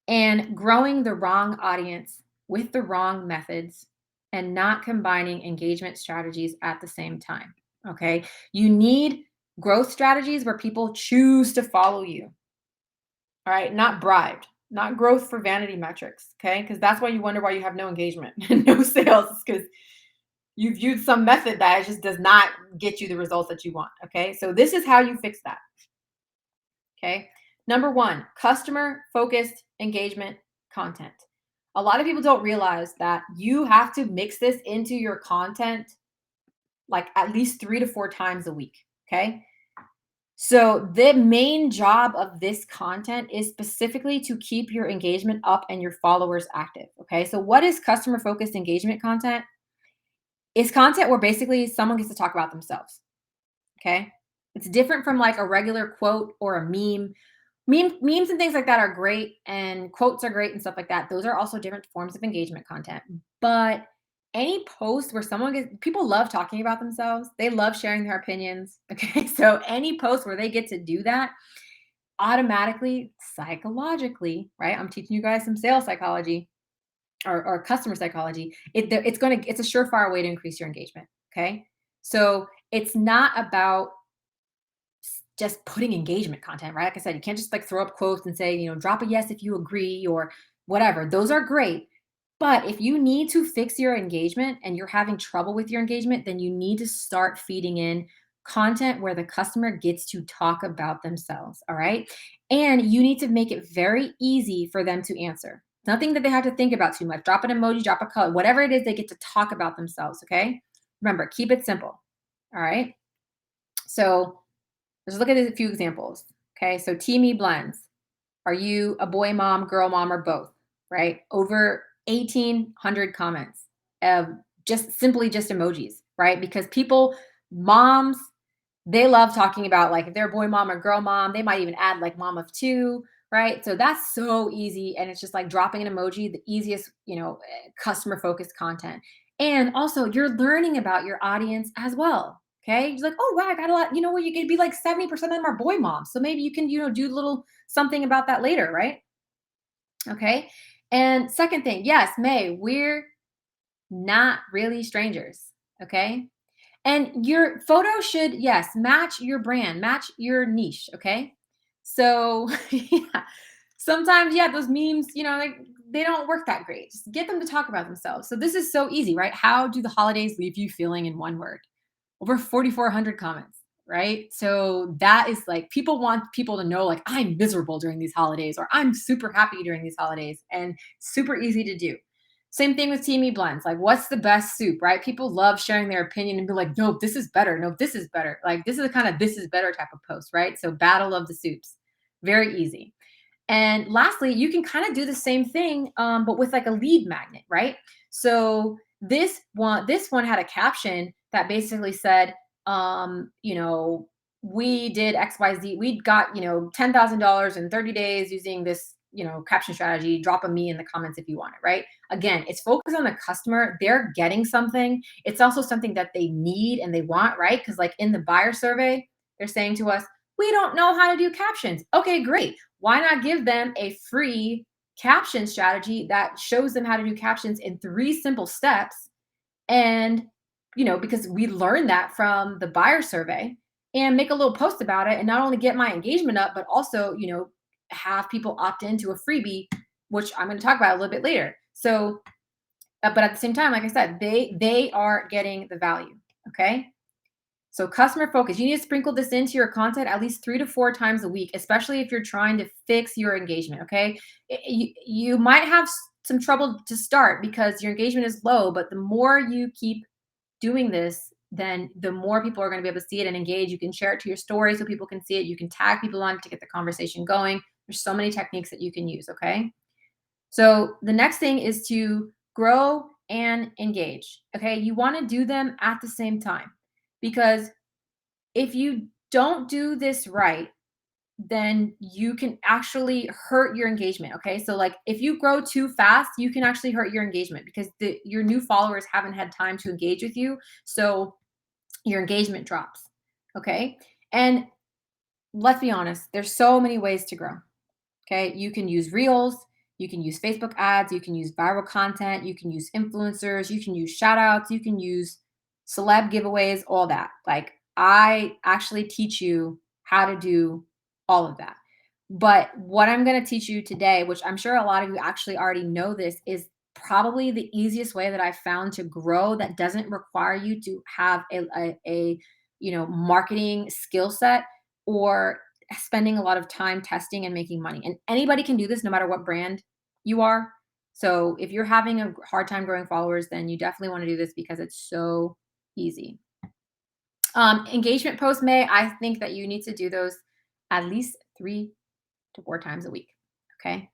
And growing the wrong audience with the wrong methods and not combining engagement strategies at the same time. Okay. You need growth strategies where people choose to follow you. All right. Not bribed, not growth for vanity metrics. Okay. Because that's why you wonder why you have no engagement and no sales, because you've used some method that just does not get you the results that you want. Okay. So this is how you fix that. Okay. Number one, customer focused engagement content. A lot of people don't realize that you have to mix this into your content like at least 3 to 4 times a week. Okay. So the main job of this content is specifically to keep your engagement up and your followers active. Okay. So what is customer focused engagement content? It's content where basically someone gets to talk about themselves. Okay. It's different from like a regular quote or a meme. Memes and things like that are great, and quotes are great and stuff like that. Those are also different forms of engagement content. But any post where someone gets people love talking about themselves, they love sharing their opinions. Okay. So any post where they get to do that automatically, psychologically, right? I'm teaching you guys some sales psychology or customer psychology. It's a surefire way to increase your engagement. Okay. So it's not about just putting engagement content, right? Like I said, you can't just like throw up quotes and say, drop a yes if you agree or whatever. Those are great. But if you need to fix your engagement and you're having trouble with your engagement, then you need to start feeding in content where the customer gets to talk about themselves. All right. And you need to make it very easy for them to answer. Nothing that they have to think about too much. Drop an emoji, drop a color, whatever it is, they get to talk about themselves. Okay. Remember, keep it simple. All right. So let's look at a few examples. Okay, so Teamy Blends. Are you a boy mom, girl mom, or both? Right? Over 1,800 comments of just emojis, right? Because moms, they love talking about like if they're a boy mom or girl mom, they might even add like mom of two, right? So that's so easy. And it's just like dropping an emoji, the easiest, customer focused content. And also, you're learning about your audience as well. Okay. You're like, oh, wow, I got a lot. You know what? You could be like 70% of them are boy moms. So maybe you can, do a little something about that later, right? Okay. And second thing, yes, May, we're not really strangers. Okay. And your photo should, yes, match your brand, match your niche. Okay. So, yeah, sometimes, yeah, those memes, they don't work that great. Just get them to talk about themselves. So, this is so easy, right? How do the holidays leave you feeling in one word? Over 4,400 comments, right? So that is like people want people to know, like, I'm miserable during these holidays or I'm super happy during these holidays, and super easy to do. Same thing with Teamy Blends. Like, what's the best soup, right? People love sharing their opinion and be like, no, this is better. No, this is better. Like, this is a kind of this is better type of post, right? So, battle of the soups. Very easy. And lastly, you can kind of do the same thing, but with like a lead magnet, right? So this one had a caption that basically said, we did XYZ, we got, $10,000 in 30 days using this, caption strategy. Drop a me in the comments if you want it, right? Again, it's focused on the customer. They're getting something. It's also something that they need and they want, right? Because like in the buyer survey, they're saying to us, we don't know how to do captions. Okay, great. Why not give them a free caption strategy that shows them how to do captions in 3 simple steps? And, because we learned that from the buyer survey, and make a little post about it and not only get my engagement up, but also, have people opt into a freebie, which I'm going to talk about a little bit later. So, but at the same time, like I said, they are getting the value. Okay. So customer focus, you need to sprinkle this into your content at least 3 to 4 times a week, especially if you're trying to fix your engagement. Okay. You might have some trouble to start because your engagement is low, but the more you keep doing this, then the more people are going to be able to see it and engage. You can share it to your story so people can see it. You can tag people on it to get the conversation going. There's so many techniques that you can use. Okay. So the next thing is to grow and engage. Okay. You want to do them at the same time because if you don't do this right, then you can actually hurt your engagement. Okay. So, like, if you grow too fast, you can actually hurt your engagement because your new followers haven't had time to engage with you. So, your engagement drops. Okay. And let's be honest, there's so many ways to grow. Okay. You can use reels, you can use Facebook ads, you can use viral content, you can use influencers, you can use shout outs, you can use celeb giveaways, all that. Like, I actually teach you how to do all of that. But what I'm going to teach you today, which I'm sure a lot of you actually already know this, is probably the easiest way that I've found to grow that doesn't require you to have a marketing skill set or spending a lot of time testing and making money. And anybody can do this no matter what brand you are. So if you're having a hard time growing followers, then you definitely want to do this because it's so easy. Engagement posts, May, I think that you need to do those at least 3 to 4 times a week. Okay.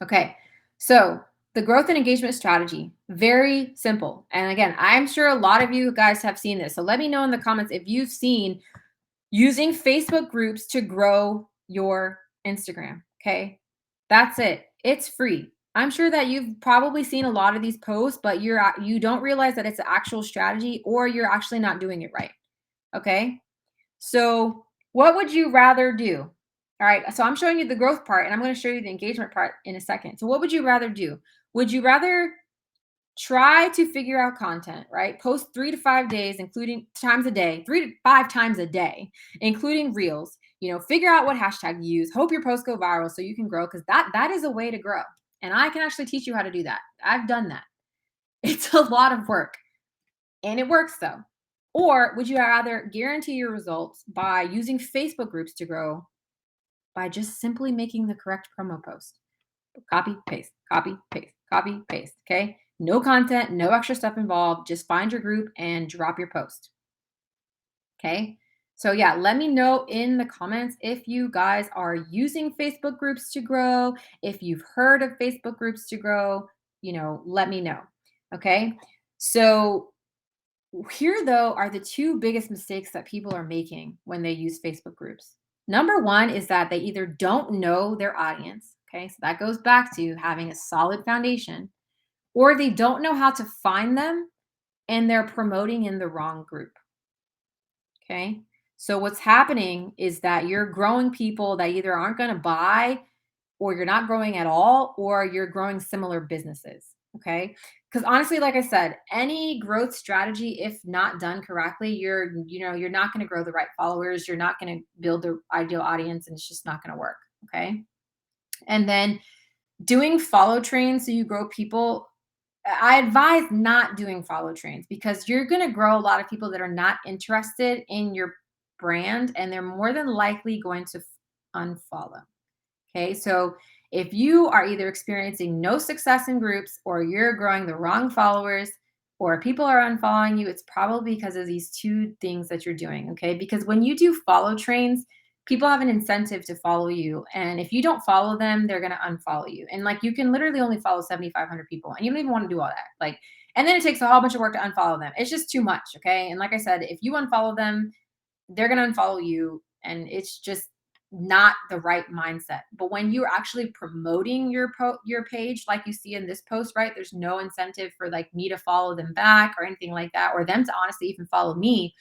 Okay. So the growth and engagement strategy, very simple. And again, I'm sure a lot of you guys have seen this. So let me know in the comments if you've seen using Facebook groups to grow your Instagram. Okay. That's it. It's free. I'm sure that you've probably seen a lot of these posts, but you don't realize that it's an actual strategy or you're actually not doing it right. Okay. So, what would you rather do? All right. So, I'm showing you the growth part and I'm going to show you the engagement part in a second. So, what would you rather do? Would you rather try to figure out content, right? Post 3 to 5 days, including times a day, 3 to 5 times a day, including reels. Figure out what hashtag you use. Hope your posts go viral so you can grow because that is a way to grow. And I can actually teach you how to do that. I've done that. It's a lot of work and it works though. Or would you rather guarantee your results by using Facebook groups to grow by just simply making the correct promo post? Copy, paste, copy, paste, copy, paste. Okay. No content, no extra stuff involved. Just find your group and drop your post. Okay. So, yeah, let me know in the comments if you guys are using Facebook groups to grow, if you've heard of Facebook groups to grow, let me know. Okay. So, here, though, are the two biggest mistakes that people are making when they use Facebook groups. Number one is that they either don't know their audience. Okay. So that goes back to having a solid foundation, or they don't know how to find them and they're promoting in the wrong group. Okay. So what's happening is that you're growing people that either aren't going to buy or you're not growing at all, or you're growing similar businesses. Okay. Because honestly, like I said, any growth strategy, if not done correctly, you're not going to grow the right followers. You're not going to build the ideal audience and it's just not going to work. Okay. And then doing follow trains so you grow people. I advise not doing follow trains because you're going to grow a lot of people that are not interested in your brand and they're more than likely going to unfollow. Okay, so if you are either experiencing no success in groups or you're growing the wrong followers or people are unfollowing you, it's probably because of these two things that you're doing. Okay, because when you do follow trains, people have an incentive to follow you. And if you don't follow them, they're going to unfollow you. And like you can literally only follow 7,500 people and you don't even want to do all that. Like, and then it takes a whole bunch of work to unfollow them. It's just too much. Okay. And like I said, if you unfollow them, they're going to unfollow you and it's just not the right mindset. But when you're actually promoting your page like you see in this post, right, there's no incentive for like me to follow them back or anything like that, or them to honestly even follow me.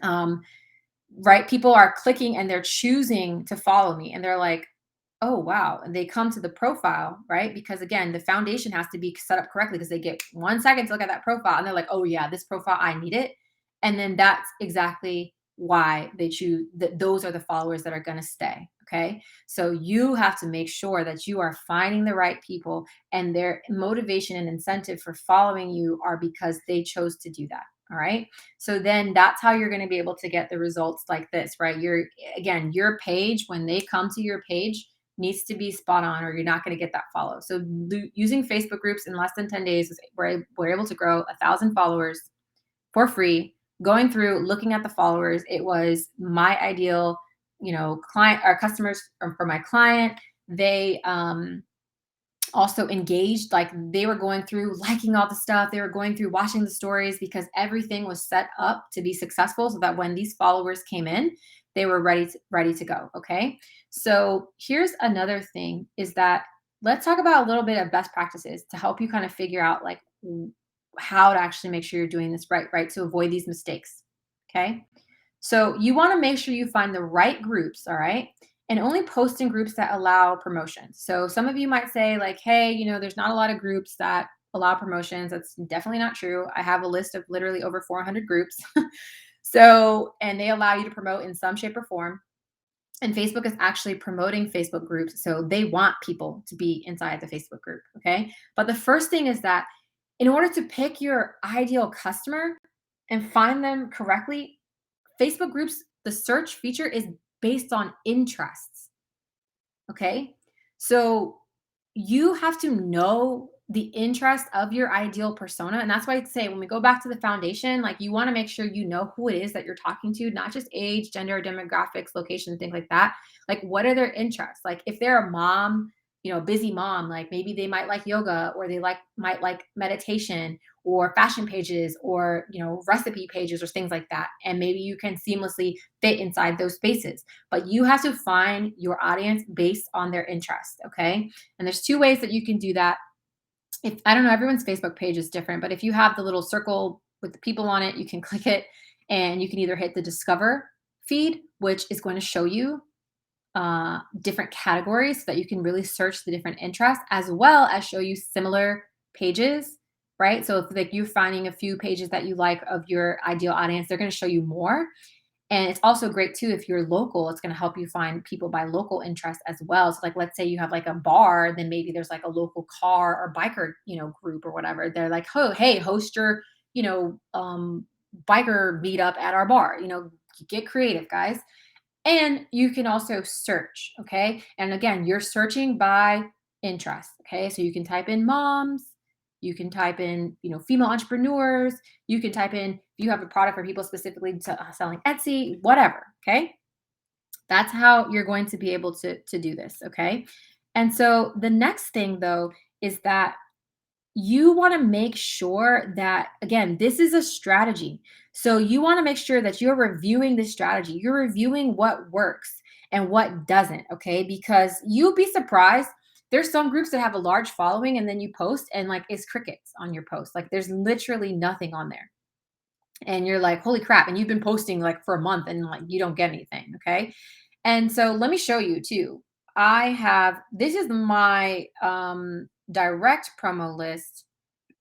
um right, people are clicking and they're choosing to follow me and they're like, oh wow, and they come to the profile, right? Because again, the foundation has to be set up correctly because they get 1 second to look at that profile and they're like, oh yeah, this profile, I need it. And then that's exactly why they choose that. Those are the followers that are going to stay. Okay. So you have to make sure that you are finding the right people and their motivation and incentive for following you are because they chose to do that. All right. So then that's how you're going to be able to get the results like this, right? Your page, when they come to your page, needs to be spot on or you're not going to get that follow. So using Facebook groups in less than 10 days, we're able to grow 1,000 followers for free. Going through, looking at the followers, it was my ideal, client or customers for my client. They also engaged, like they were going through liking all the stuff, they were going through watching the stories because everything was set up to be successful so that when these followers came in, they were ready to go. Okay, so here's another thing is that let's talk about a little bit of best practices to help you kind of figure out like how to actually make sure you're doing this right, to avoid these mistakes. Okay, so you want to make sure you find the right groups, all right? And only post in groups that allow promotions. So some of you might say, like, hey, there's not a lot of groups that allow promotions. That's definitely not true. I have a list of literally over 400 groups. So, and they allow you to promote in some shape or form. And Facebook is actually promoting Facebook groups. So they want people to be inside the Facebook group. Okay. But the first thing is that in order to pick your ideal customer and find them correctly, Facebook groups, the search feature is based on interests. Okay. So you have to know the interest of your ideal persona. And that's why I'd say when we go back to the foundation, like you want to make sure you know who it is that you're talking to, not just age, gender, demographics, location, things like that. Like, what are their interests? Like, if they're a mom, busy mom, like maybe they might like yoga or they might like meditation or fashion pages or, recipe pages or things like that. And maybe you can seamlessly fit inside those spaces, but you have to find your audience based on their interest. Okay. And there's two ways that you can do that. If I don't know, everyone's Facebook page is different, but if you have the little circle with the people on it, you can click it and you can either hit the discover feed, which is going to show you different categories so that you can really search the different interests as well as show you similar pages, right? So if like you're finding a few pages that you like of your ideal audience, they're going to show you more. And it's also great too if you're local, it's going to help you find people by local interest as well. So like let's say you have like a bar, then maybe there's like a local car or biker, group or whatever. They're like, "Oh, hey, host your, biker meetup at our bar." Get creative, guys. And you can also search, okay? And again, you're searching by interest, okay? So you can type in moms, you can type in, female entrepreneurs, you can type in if you have a product for people specifically selling Etsy, whatever, okay? That's how you're going to be able to do this, okay? And so the next thing though is that you want to make sure that, again, this is a strategy. So you want to make sure that you're reviewing this strategy. You're reviewing what works and what doesn't, okay? Because you'll be surprised. There's some groups that have a large following and then you post and like it's crickets on your post. Like there's literally nothing on there. And you're like, holy crap. And you've been posting like for a month and like you don't get anything, okay? And so let me show you too. This is my direct promo list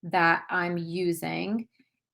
that I'm using.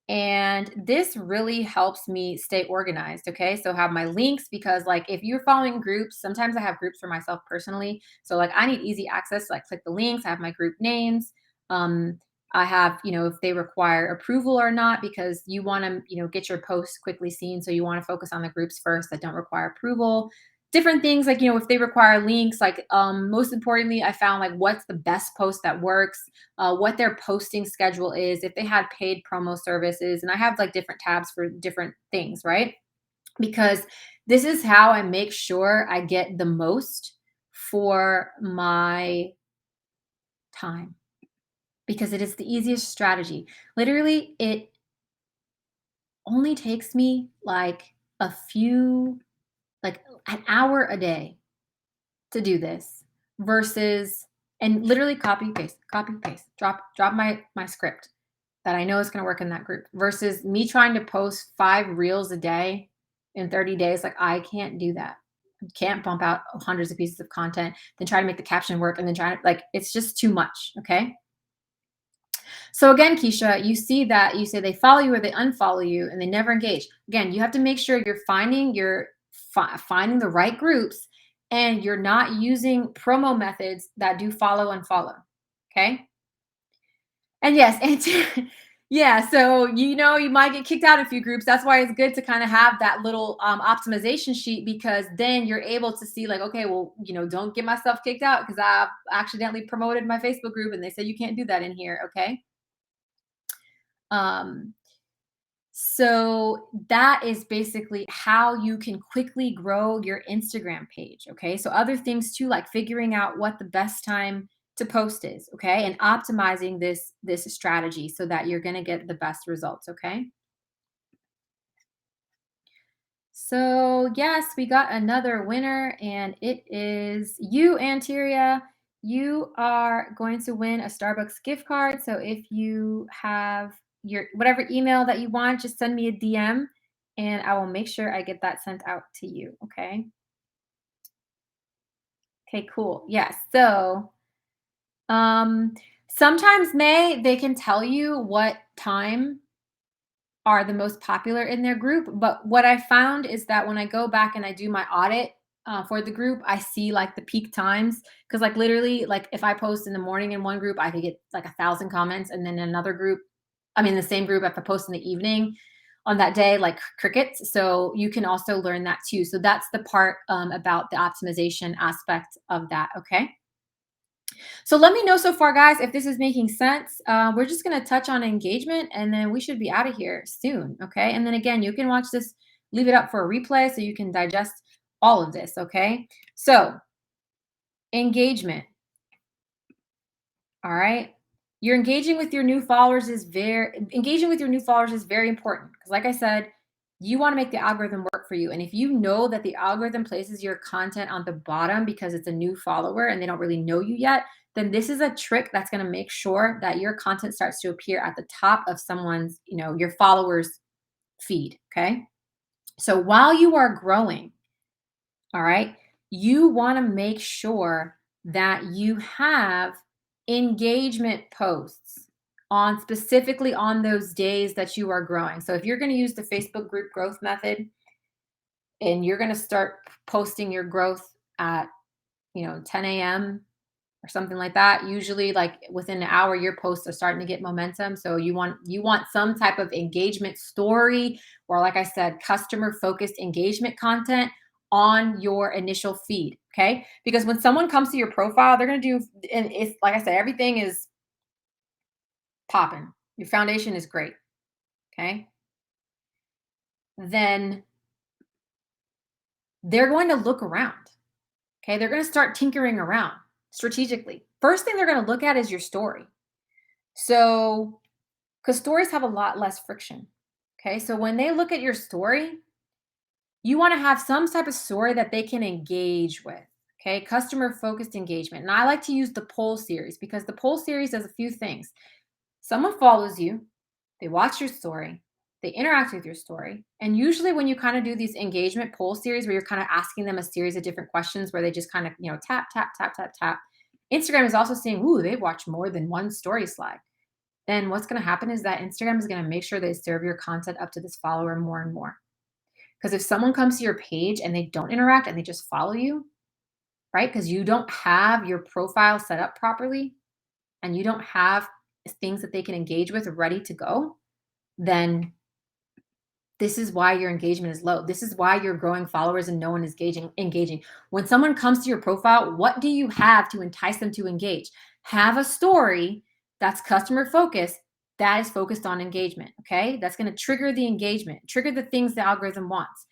And this really helps me stay organized. Okay. So I have my links because like if you're following groups, sometimes I have groups for myself personally. So like I need easy access. So I click the links, I have my group names. Um, I have, if they require approval or not, because you want to, get your posts quickly seen. So you want to focus on the groups first that don't require approval. Different things like, if they require links, like most importantly, I found like what's the best post that works, what their posting schedule is, if they had paid promo services. And I have like different tabs for different things, right? Because this is how I make sure I get the most for my time because it is the easiest strategy. Literally, it only takes me like like an hour a day to do this versus and literally copy paste, drop my script that I know is going to work in that group versus me trying to post 5 reels a day in 30 days. Like I can't do that. I can't bump out hundreds of pieces of content, then try to make the caption work and then try to like it's just too much. Okay. So again, Keisha, you see that you say they follow you or they unfollow you and they never engage. Again, you have to make sure you're finding the right groups and you're not using promo methods that do follow and follow. Okay. And yes, and yeah, so you might get kicked out of a few groups. That's why it's good to kind of have that little optimization sheet because then you're able to see like, okay, well, don't get myself kicked out because I've accidentally promoted my Facebook group and they said you can't do that in here. Okay. Um, So that is basically how you can quickly grow your Instagram page. Okay. So other things too, like figuring out what the best time to post is. Okay. And optimizing this strategy so that you're going to get the best results. Okay. So, yes, we got another winner, and it is you, Anteria. You are going to win a Starbucks gift card. So, if you have your whatever email that you want, just send me a DM and I will make sure I get that sent out to you. Okay. Okay, cool. Yes. So, um, sometimes they can tell you what time are the most popular in their group. But what I found is that when I go back and I do my audit for the group, I see like the peak times. Because like literally, like if I post in the morning in one group, I could get like 1,000 comments, and then in another group, I mean the same group, if I post in the evening on that day, like crickets. So you can also learn that too. So that's the part about the optimization aspect of that. Okay. So let me know so far, guys, if this is making sense. We're just going to touch on engagement and then we should be out of here soon. Okay. And then again, you can watch this, leave it up for a replay so you can digest all of this. Okay. So engagement. All right. You're engaging with your new followers is very engaging with your new followers is very important because like I said, you want to make the algorithm work for you. And if you know that the algorithm places your content on the bottom because it's a new follower and they don't really know you yet, then this is a trick that's going to make sure that your content starts to appear at the top of someone's, your followers feed, okay? So while you are growing, all right. You want to make sure that you have engagement posts on specifically on those days that you are growing. So if you're going to use the Facebook group growth method and you're going to start posting your growth at, 10 a.m. or something like that, usually like within an hour your posts are starting to get momentum. So you want some type of engagement story or like I said customer focused engagement content on your initial feed, okay? Because when someone comes to your profile, they're going to do, and it's like I said, everything is popping, your foundation is great, okay? Then they're going to look around, okay? They're going to start tinkering around strategically. First thing they're going to look at is your story. So because stories have a lot less friction. Okay. So when they look at your story, you want to have some type of story that they can engage with. Okay. Customer focused engagement. And I like to use the poll series because the poll series does a few things. Someone follows you, they watch your story, they interact with your story. And usually, when you kind of do these engagement poll series where you're kind of asking them a series of different questions where they just kind of, tap, tap, tap, tap, tap, Instagram is also saying, ooh, they've watched more than one story slide. Then what's going to happen is that Instagram is going to make sure they serve your content up to this follower more and more. Because if someone comes to your page and they don't interact and they just follow you, right? Because you don't have your profile set up properly and you don't have things that they can engage with ready to go, then this is why your engagement is low. This is why you're growing followers and no one is engaging. When someone comes to your profile, what do you have to entice them to engage? Have a story that's customer focused that is focused on engagement, okay? That's going to trigger the engagement, trigger the things the algorithm wants.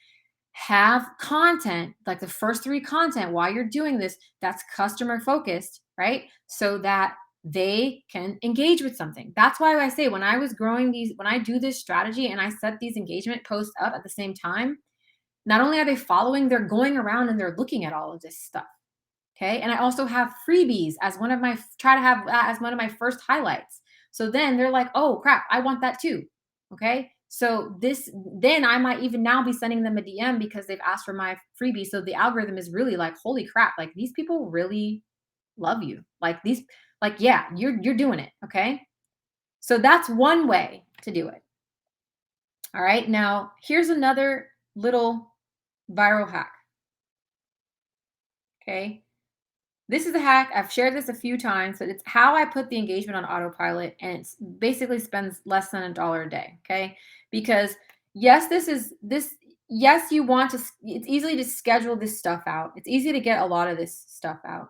Have content, like the first three content while you're doing this, that's customer focused, right? So that they can engage with something. That's why I say when I was growing these, when I do this strategy and I set these engagement posts up at the same time, not only are they following, they're going around and they're looking at all of this stuff. Okay. And I also have freebies as one of my, try to have that as one of my first highlights. So then they're like, oh crap, I want that too. Okay. So then I might even now be sending them a DM because they've asked for my freebie. So the algorithm is really like, holy crap, like these people really love you. Yeah, you're doing it. Okay. So that's one way to do it. All right. Now here's another little viral hack. Okay. This is a hack. I've shared this a few times, but it's how I put the engagement on autopilot and it's basically spends less than $1 a day. Okay. Because yes, yes, you want to, it's easy to schedule this stuff out. It's easy to get a lot of this stuff out,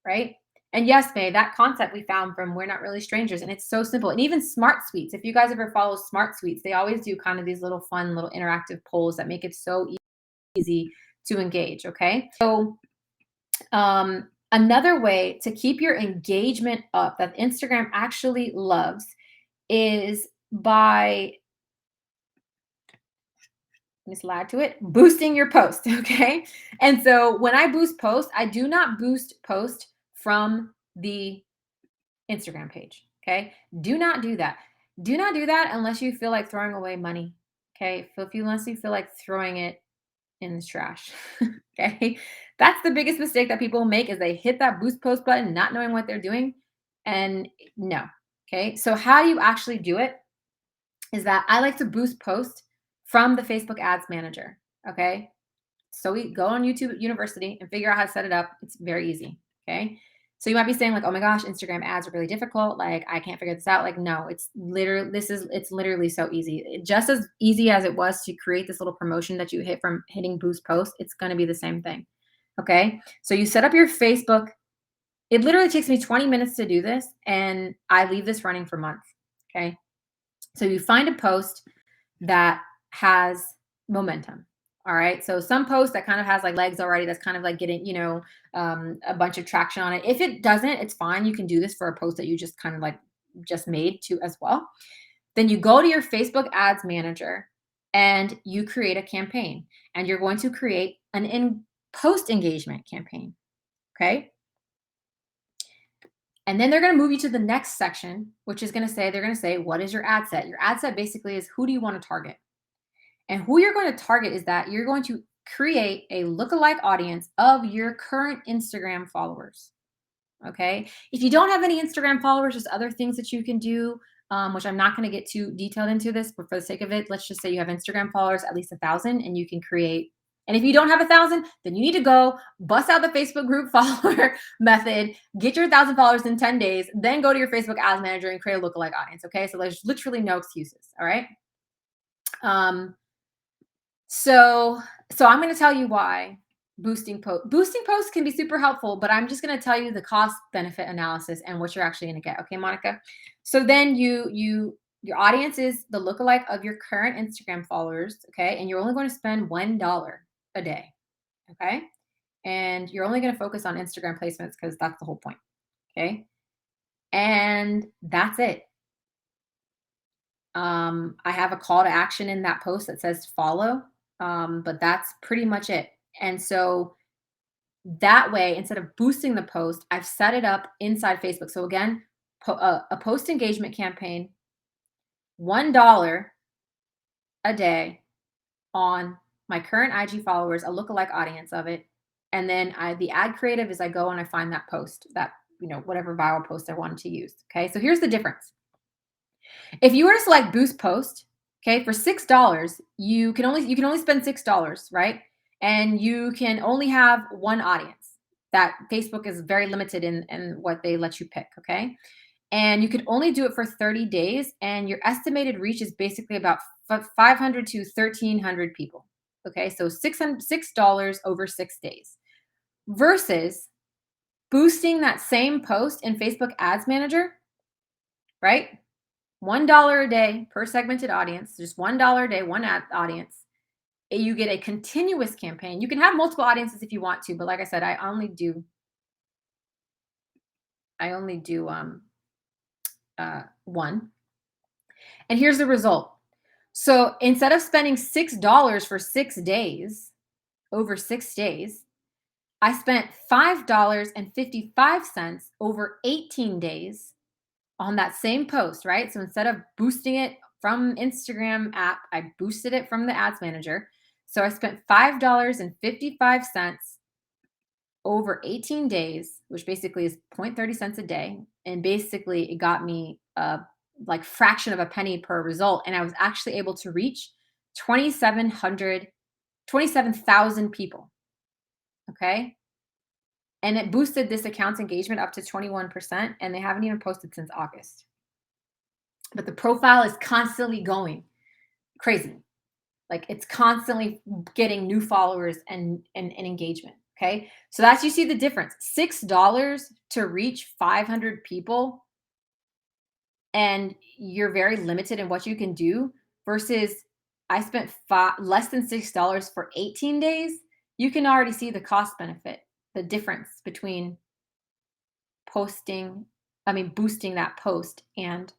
right? And yes, May, that concept we found from We're Not Really Strangers, and it's so simple. And even Smart Suites, if you guys ever follow Smart Suites, they always do kind of these little fun, little interactive polls that make it so easy to engage. Okay. So, another way to keep your engagement up that Instagram actually loves is by, let me add to it, boosting your post. Okay. And so when I boost post, I do not boost post from the Instagram page. Okay. Do not do that. Do not do that unless you feel like throwing away money. Okay. Unless you feel like throwing it in the trash. Okay. That's the biggest mistake that people make is they hit that boost post button, not knowing what they're doing. And no. Okay. So how do you actually do it? Is that I like to boost post from the Facebook ads manager. Okay. So we go on YouTube University and figure out how to set it up. It's very easy. Okay. So you might be saying, like, oh my gosh, Instagram ads are really difficult. Like, I can't figure this out. Like, no, it's literally so easy. Just as easy as it was to create this little promotion that you hit from hitting boost post, it's going to be the same thing. Okay. So you set up your Facebook. It literally takes me 20 minutes to do this, and I leave this running for months. Okay. So you find a post that has momentum. All right. So some post that kind of has like legs already, that's kind of like getting, a bunch of traction on it. If it doesn't, it's fine. You can do this for a post that you just kind of like just made too as well. Then you go to your Facebook ads manager and you create a campaign, and you're going to create an in post engagement campaign. Okay. And then they're going to move you to the next section, which is they're going to say, what is your ad set? Your ad set basically is, who do you want to target? And who you're going to target is that you're going to create a lookalike audience of your current Instagram followers. Okay. If you don't have any Instagram followers, there's other things that you can do, which I'm not going to get too detailed into this, but for the sake of it, let's just say you have Instagram followers, at least 1,000, and you can create. And if you don't have 1,000, then you need to go bust out the Facebook group follower method, get your 1,000 followers in 10 days, then go to your Facebook ads manager and create a lookalike audience. Okay. So there's literally no excuses. All right. Um, so I'm going to tell you why boosting posts can be super helpful, but I'm just going to tell you the cost benefit analysis and what you're actually going to get. Okay, Monica. So then your audience is the lookalike of your current Instagram followers. Okay, and you're only going to spend $1 a day. Okay, and you're only going to focus on Instagram placements because that's the whole point. Okay, and that's it. I have a call to action in that post that says follow, but that's pretty much it. And so that way, instead of boosting the post, I've set it up inside Facebook. So again, a post engagement campaign, $1 a day on my current IG followers, a lookalike audience of it. And then the ad creative is I go and I find that post, that, whatever viral post I wanted to use. Okay. So here's the difference. If you were to select boost post, okay, for $6, you can only spend $6, right? And you can only have one audience. That Facebook is very limited in what they let you pick, okay? And you can only do it for 30 days, and your estimated reach is basically about 500 to 1,300 people. Okay, so $6 over 6 days versus boosting that same post in Facebook Ads Manager, right? $1 a day per segmented audience, just $1 a day, one ad audience. You get a continuous campaign. You can have multiple audiences if you want to, but like I said, I only do one. And here's the result. So instead of spending $6 for 6 days, over 6 days, I spent $5.55 over 18 days on that same post, right? So instead of boosting it from Instagram app, I boosted it from the ads manager. So I spent $5.55 over 18 days, which basically is 0.30 cents a day. And basically it got me a like fraction of a penny per result. And I was actually able to reach 27,000 people. Okay. And it boosted this account's engagement up to 21%. And they haven't even posted since August. But the profile is constantly going crazy. Like it's constantly getting new followers and engagement. Okay. So that's, you see the difference. $6 to reach 500 people, and you're very limited in what you can do, versus I spent less than $6 for 18 days. You can already see the cost benefit, the difference between posting, I mean, boosting that post and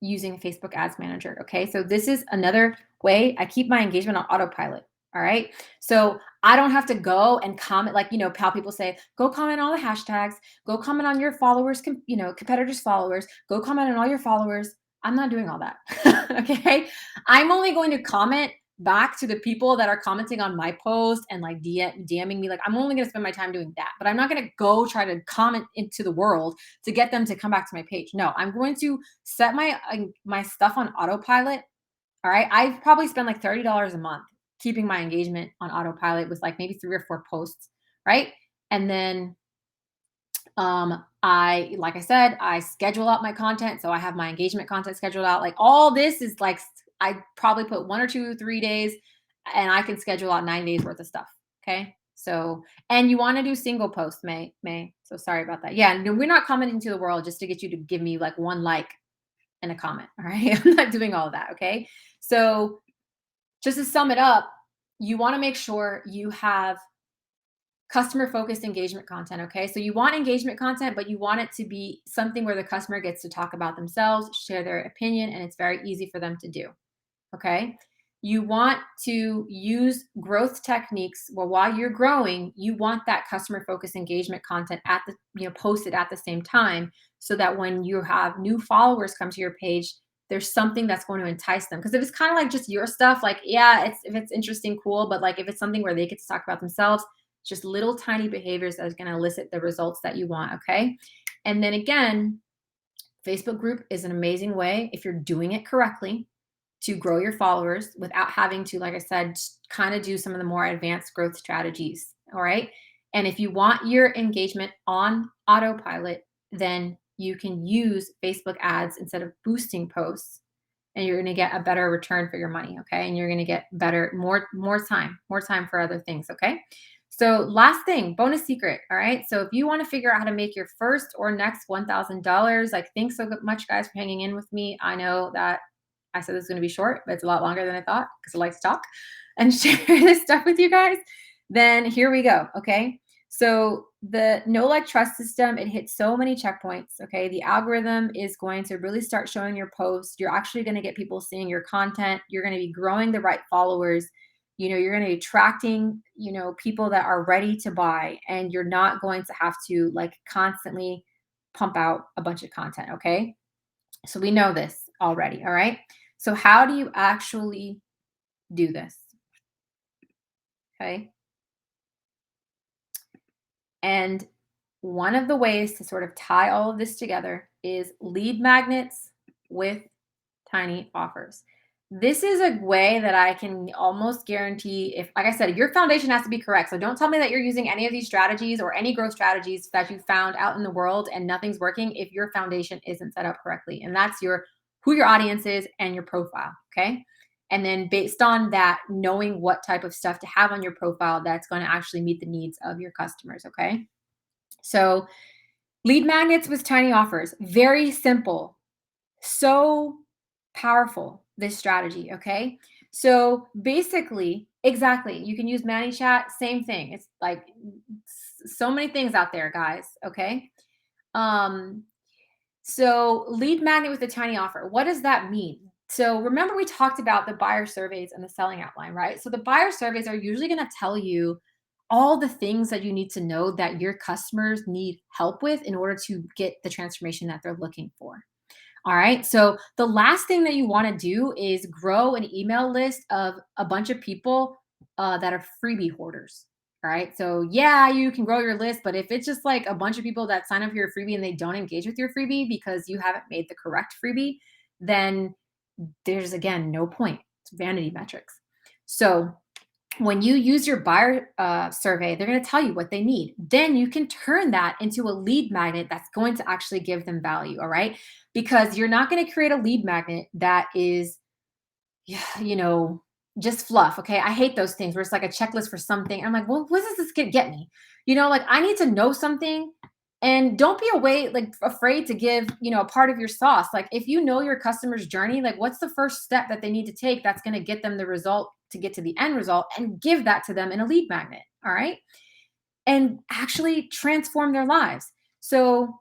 using Facebook Ads Manager. Okay. So this is another way I keep my engagement on autopilot. All right. So I don't have to go and comment, like, how people say, go comment on all the hashtags, go comment on your followers, competitors' followers, go comment on all your followers. I'm not doing all that. Okay. I'm only going to comment back to the people that are commenting on my post and like DMing me. Like, I'm only going to spend my time doing that, but I'm not going to go try to comment into the world to get them to come back to my page. No, I'm going to set my stuff on autopilot. All right. I probably spend like $30 a month keeping my engagement on autopilot with like maybe 3 or 4 posts. Right. And then like I said, I schedule out my content. So I have my engagement content scheduled out. Like, all this is like, I probably put 1 or 2, 3 days, and I can schedule out 9 days worth of stuff. Okay. So, and you want to do single posts, May. So sorry about that. Yeah. No, we're not commenting to the world just to get you to give me like one like and a comment. All right. I'm not doing all of that. Okay. So just to sum it up, you want to make sure you have customer focused engagement content. Okay. So you want engagement content, but you want it to be something where the customer gets to talk about themselves, share their opinion, and it's very easy for them to do. Okay. You want to use growth techniques. Well, while you're growing, you want that customer focused engagement content posted at the same time, so that when you have new followers come to your page, there's something that's going to entice them. Because if it's kind of like just your stuff, like, yeah, if it's interesting, cool. But like if it's something where they get to talk about themselves, just little tiny behaviors that is going to elicit the results that you want. Okay. And then again, Facebook group is an amazing way, if you're doing it correctly, to grow your followers without having to, like I said, kind of do some of the more advanced growth strategies. All right. And if you want your engagement on autopilot, then you can use Facebook ads instead of boosting posts, and you're going to get a better return for your money. Okay. And you're going to get more time for other things. Okay. So last thing, bonus secret. All right. So if you want to figure out how to make your first or next $1,000, like, thanks so much, guys, for hanging in with me. I know that I said this was going to be short, but it's a lot longer than I thought because I like to talk and share this stuff with you guys. Then here we go. Okay. So the know, like, trust system, it hits so many checkpoints. Okay. The algorithm is going to really start showing your posts. You're actually going to get people seeing your content. You're going to be growing the right followers. You're going to be attracting, people that are ready to buy, and you're not going to have to like constantly pump out a bunch of content. Okay. So we know this already. All right. So how do you actually do this? Okay. And one of the ways to sort of tie all of this together is lead magnets with tiny offers. This is a way that I can almost guarantee, if, like I said, your foundation has to be correct. So don't tell me that you're using any of these strategies or any growth strategies that you found out in the world and nothing's working if your foundation isn't set up correctly. And that's who your audience is and your profile. Okay. And then based on that, knowing what type of stuff to have on your profile that's going to actually meet the needs of your customers. Okay. So lead magnets with tiny offers, very simple, so powerful, this strategy. Okay. So basically, exactly, you can use ManyChat, same thing. It's like so many things out there, guys. Okay. Um, so lead magnet with a tiny offer. What does that mean? So remember, we talked about the buyer surveys and the selling outline, right? So the buyer surveys are usually going to tell you all the things that you need to know that your customers need help with in order to get the transformation that they're looking for. All right. So the last thing that you want to do is grow an email list of a bunch of people that are freebie hoarders. All right. So yeah, you can grow your list, but if it's just like a bunch of people that sign up for your freebie and they don't engage with your freebie because you haven't made the correct freebie, then there's, again, no point. It's vanity metrics. So when you use your buyer survey, they're going to tell you what they need. Then you can turn that into a lead magnet that's going to actually give them value. All right. Because you're not going to create a lead magnet that is, you know, just fluff. Okay. I hate those things where it's like a checklist for something. I'm like, well, what does this get me? Like I need to know something, and don't be afraid to give, a part of your sauce. Like if you know your customer's journey, like what's the first step that they need to take that's going to get them the result to get to the end result, and give that to them in a lead magnet. All right. And actually transform their lives. So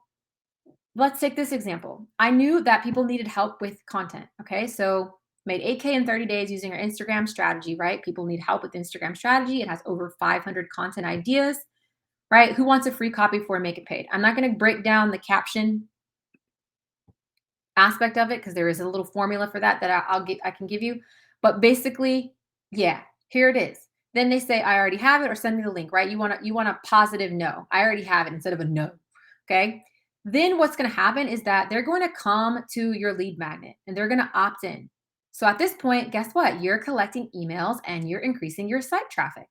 let's take this example. I knew that people needed help with content. Okay. So made 8K in 30 days using our Instagram strategy, right? People need help with Instagram strategy. It has over 500 content ideas, right? Who wants a free copy before I make it paid? I'm not going to break down the caption aspect of it because there is a little formula for that I can give you. But basically, yeah, here it is. Then they say I already have it, or send me the link, right? You want a positive no. I already have it instead of a no. Okay. Then what's going to happen is that they're going to come to your lead magnet and they're going to opt in. So at this point, guess what? You're collecting emails and you're increasing your site traffic.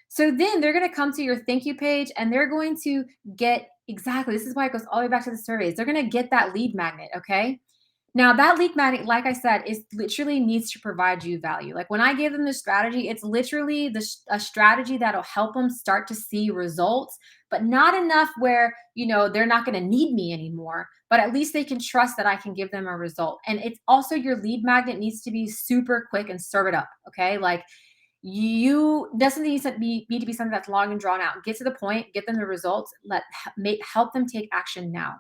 So then they're going to come to your thank you page and they're going to get exactly, this is why it goes all the way back to the surveys. They're going to get that lead magnet. Okay. Now that lead magnet, like I said, is literally needs to provide you value. Like when I give them this strategy, it's literally a strategy that'll help them start to see results, but not enough where, they're not going to need me anymore, but at least they can trust that I can give them a result. And it's also your lead magnet needs to be super quick and serve it up. Okay. Like you doesn't need to be something that's long and drawn out. Get to the point, get them the results, help them take action now.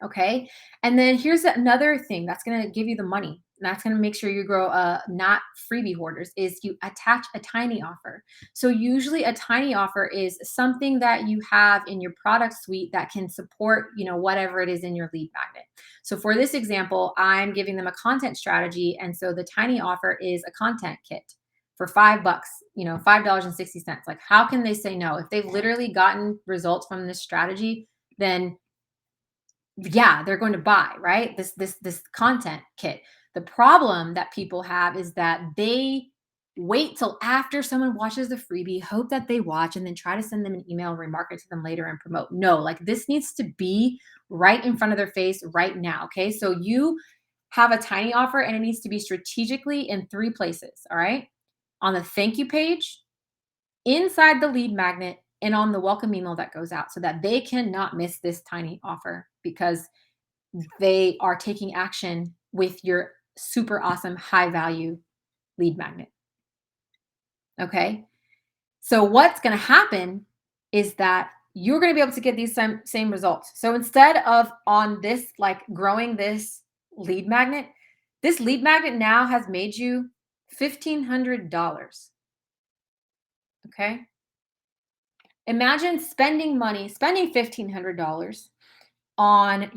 Okay. And then here's another thing that's going to give you the money. And that's going to make sure you grow not freebie hoarders is you attach a tiny offer. So usually a tiny offer is something that you have in your product suite that can support, whatever it is in your lead magnet. So for this example, I'm giving them a content strategy. And so the tiny offer is a content kit for $5, $5.60. Like how can they say no? If they've literally gotten results from this strategy, then yeah, they're going to buy, right? This content kit. The problem that people have is that they wait till after someone watches the freebie, hope that they watch, and then try to send them an email and remarket to them later and promote. No, like this needs to be right in front of their face right now. Okay. So you have a tiny offer and it needs to be strategically in three places. All right. On the thank you page, inside the lead magnet, and on the welcome email that goes out so that they cannot miss this tiny offer because they are taking action with your super awesome high value lead magnet. Okay. So what's going to happen is that you're going to be able to get these same results. So instead of on this, like growing lead magnet, this lead magnet now has made you $1,500. Okay. Imagine spending $1,500 on,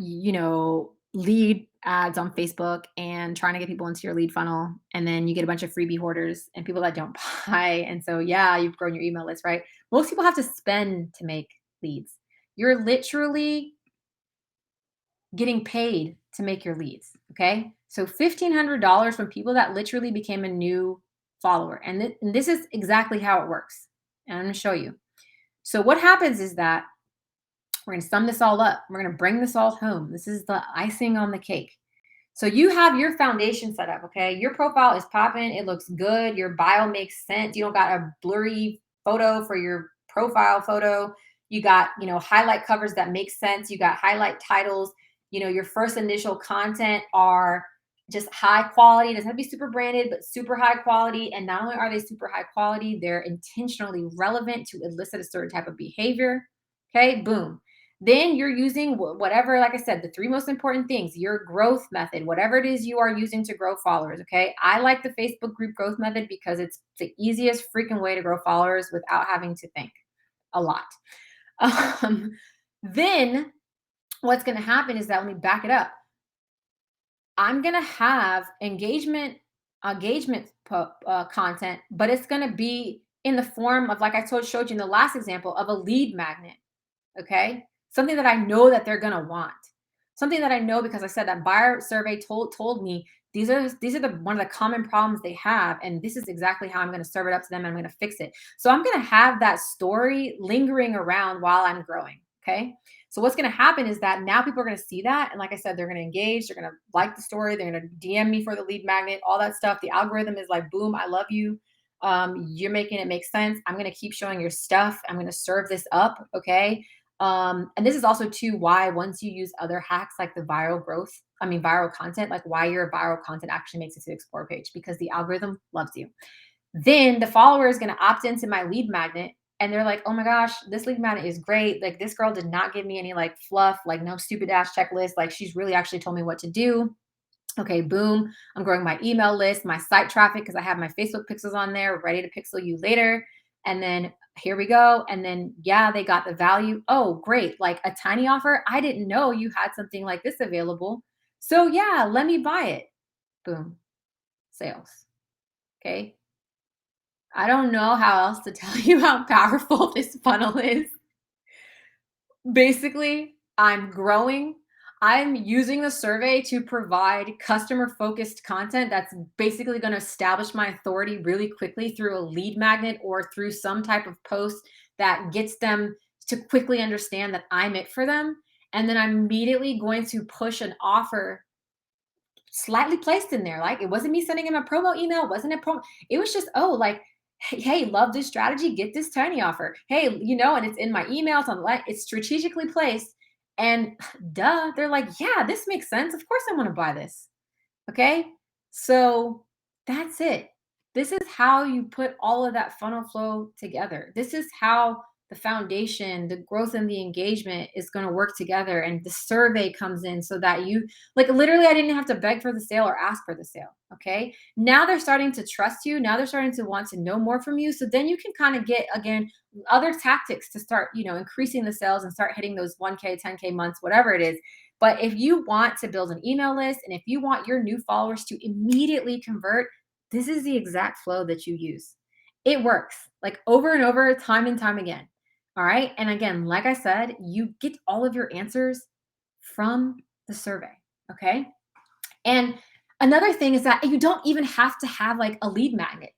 lead ads on Facebook and trying to get people into your lead funnel. And then you get a bunch of freebie hoarders and people that don't buy. And so, yeah, you've grown your email list, right? Most people have to spend to make leads. You're literally getting paid to make your leads. Okay. So $1,500 from people that literally became a new follower. And this is exactly how it works. And I'm going to show you. So what happens is that we're going to sum this all up. We're going to bring this all home. This is the icing on the cake. So you have your foundation set up, okay? Your profile is popping. It looks good. Your bio makes sense. You don't got a blurry photo for your profile photo. You got, highlight covers that make sense. You got highlight titles. Your first initial content are just high quality. It doesn't have to be super branded, but super high quality. And not only are they super high quality, they're intentionally relevant to elicit a certain type of behavior. Okay, boom. Then you're using whatever, like I said, the three most important things, your growth method, whatever it is you are using to grow followers. Okay. I like the Facebook group growth method because it's the easiest freaking way to grow followers without having to think a lot. Then what's going to happen is that, let me back it up. I'm going to have engagement content, but it's going to be in the form of, like I showed you in the last example, of a lead magnet. Okay. Something that I know that they're going to want. Something that I know because I said that buyer survey told me these are one of the common problems they have. And this is exactly how I'm going to serve it up to them. And I'm going to fix it. So I'm going to have that story lingering around while I'm growing. Okay. So what's going to happen is that now people are going to see that. And like I said, they're going to engage, they're going to like the story, they're going to DM me for the lead magnet, all that stuff. The algorithm is like, boom, I love you. You're making it make sense. I'm going to keep showing your stuff. I'm going to serve this up. Okay. And this is also too why once you use other hacks like the viral content, like why your viral content actually makes it to the explore page because the algorithm loves you. Then the follower is going to opt into my lead magnet and they're like, oh my gosh, this lead magnet is great. Like this girl did not give me any like fluff, like no stupid ass checklist. Like she's really actually told me what to do. Okay, boom. I'm growing my email list, my site traffic, because I have my Facebook pixels on there, ready to pixel you later. And then here we go. And then, yeah, they got the value. Oh, great. Like a tiny offer. I didn't know you had something like this available. So, yeah, let me buy it. Boom, sales. Okay. I don't know how else to tell you how powerful this funnel is. Basically, I'm growing. I'm using the survey to provide customer focused content that's basically going to establish my authority really quickly through a lead magnet or through some type of post that gets them to quickly understand that I'm it for them. And then I'm immediately going to push an offer slightly placed in there. Like it wasn't me sending him a promo email, wasn't a promo. It was just, oh, like, hey, love this strategy, get this tiny offer. Hey, and it's in my emails on it's strategically placed. And duh, they're like, yeah, this makes sense. Of course I want to buy this. Okay. So that's it. This is how you put all of that funnel flow together. This is how the foundation, the growth and the engagement is going to work together. And the survey comes in so that you, like, literally, I didn't have to beg for the sale or ask for the sale. Okay. Now they're starting to trust you. Now they're starting to want to know more from you. So then you can kind of get, again, other tactics to start, increasing the sales and start hitting those 1K, 10K months, whatever it is. But if you want to build an email list and if you want your new followers to immediately convert, this is the exact flow that you use. It works like over and over, time and time again. All right. And again, like I said, you get all of your answers from the survey. Okay. And another thing is that you don't even have to have like a lead magnet.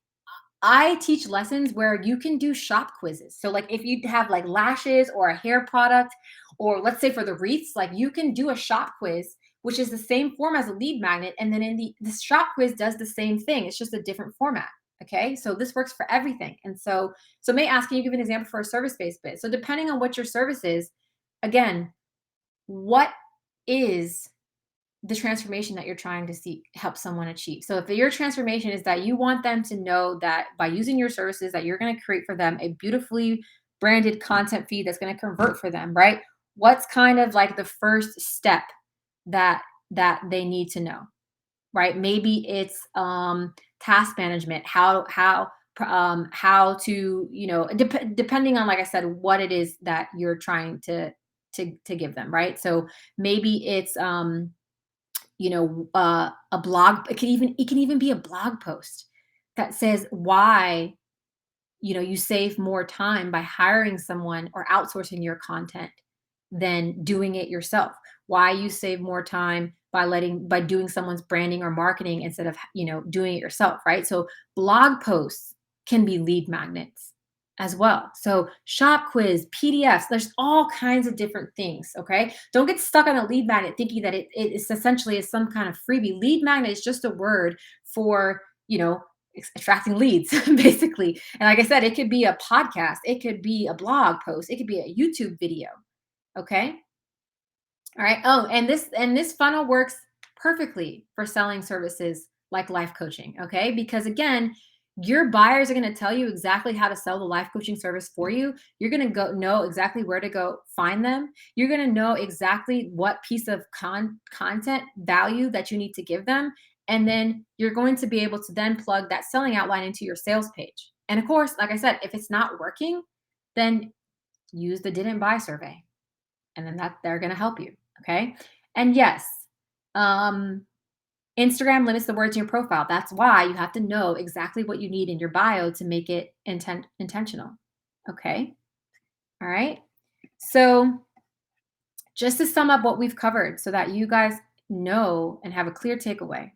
I teach lessons where you can do shop quizzes. So like if you have like lashes or a hair product, or let's say for the wreaths, like you can do a shop quiz, which is the same form as a lead magnet. And then in the shop quiz does the same thing. It's just a different format. Okay. So this works for everything. And so may I ask, can you give an example for a service-based bid? So depending on what your service is, again, what is the transformation that you're trying to see help someone achieve. So if your transformation is that you want them to know that by using your services that you're going to create for them a beautifully branded content feed that's going to convert for them, right? What's kind of like the first step that they need to know, right? Maybe it's task management, how to, depending on, like I said, what it is that you're trying to give them, right? So maybe it's a blog. It can even be a blog post that says why you save more time by hiring someone or outsourcing your content than doing it yourself. Why you save more time by doing someone's branding or marketing instead of doing it yourself, right? So blog posts can be lead magnets as well. So shop quiz, PDFs, there's all kinds of different things. Okay. Don't get stuck on a lead magnet thinking that it is essentially is some kind of freebie. Lead magnet is just a word for, attracting leads, basically. And like I said, it could be a podcast, it could be a blog post, it could be a YouTube video. Okay. All right. Oh, and this funnel works perfectly for selling services like life coaching, okay? Because again, your buyers are going to tell you exactly how to sell the life coaching service for you. You're going to go know exactly where to go find them. You're going to know exactly what piece of content value that you need to give them, and then you're going to be able to then plug that selling outline into your sales page. And of course, like I said, if it's not working, then use the didn't buy survey, and then that they're going to help you. Okay. And yes, um, Instagram limits the words in your profile. That's why you have to know exactly what you need in your bio to make it intentional. Okay. All right. So, just to sum up what we've covered so that you guys know and have a clear takeaway,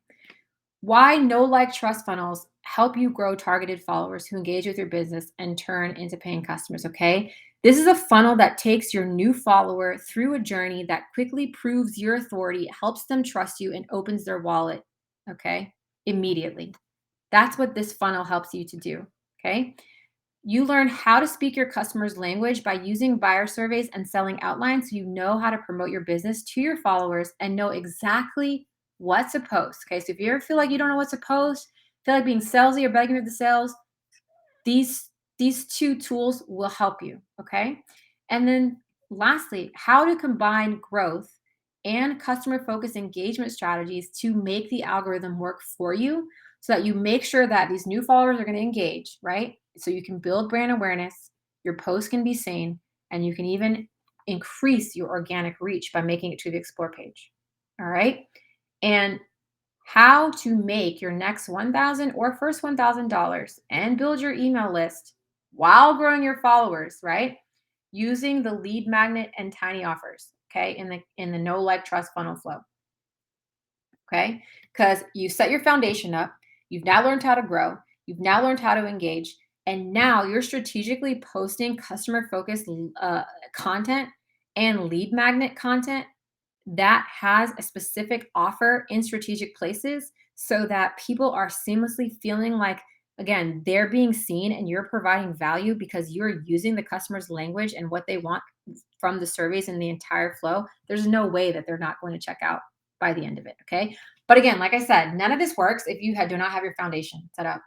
why know, like, trust funnels help you grow targeted followers who engage with your business and turn into paying customers. Okay. This is a funnel that takes your new follower through a journey that quickly proves your authority, helps them trust you, and opens their wallet, okay, immediately. That's what this funnel helps you to do, okay? You learn how to speak your customer's language by using buyer surveys and selling outlines so you know how to promote your business to your followers and know exactly what to post. Okay, so if you ever feel like you don't know what to post, feel like being salesy or begging for the sales, these these two tools will help you, okay? And then lastly, how to combine growth and customer focused engagement strategies to make the algorithm work for you so that you make sure that these new followers are going to engage, right? So you can build brand awareness, your post can be seen, and you can even increase your organic reach by making it to the explore page. All right? And how to make your next 1,000 or first $1,000 and build your email list while growing your followers, right? Using the lead magnet and tiny offers, okay? In the no like trust funnel flow, okay? Cuz you set your foundation up, you've now learned how to grow, you've now learned how to engage, and now you're strategically posting customer focused content and lead magnet content that has a specific offer in strategic places so that people are seamlessly feeling like, again, they're being seen and you're providing value because you're using the customer's language and what they want from the surveys and the entire flow. There's no way that they're not going to check out by the end of it. Okay. But again, like I said, none of this works if you do not have your foundation set up.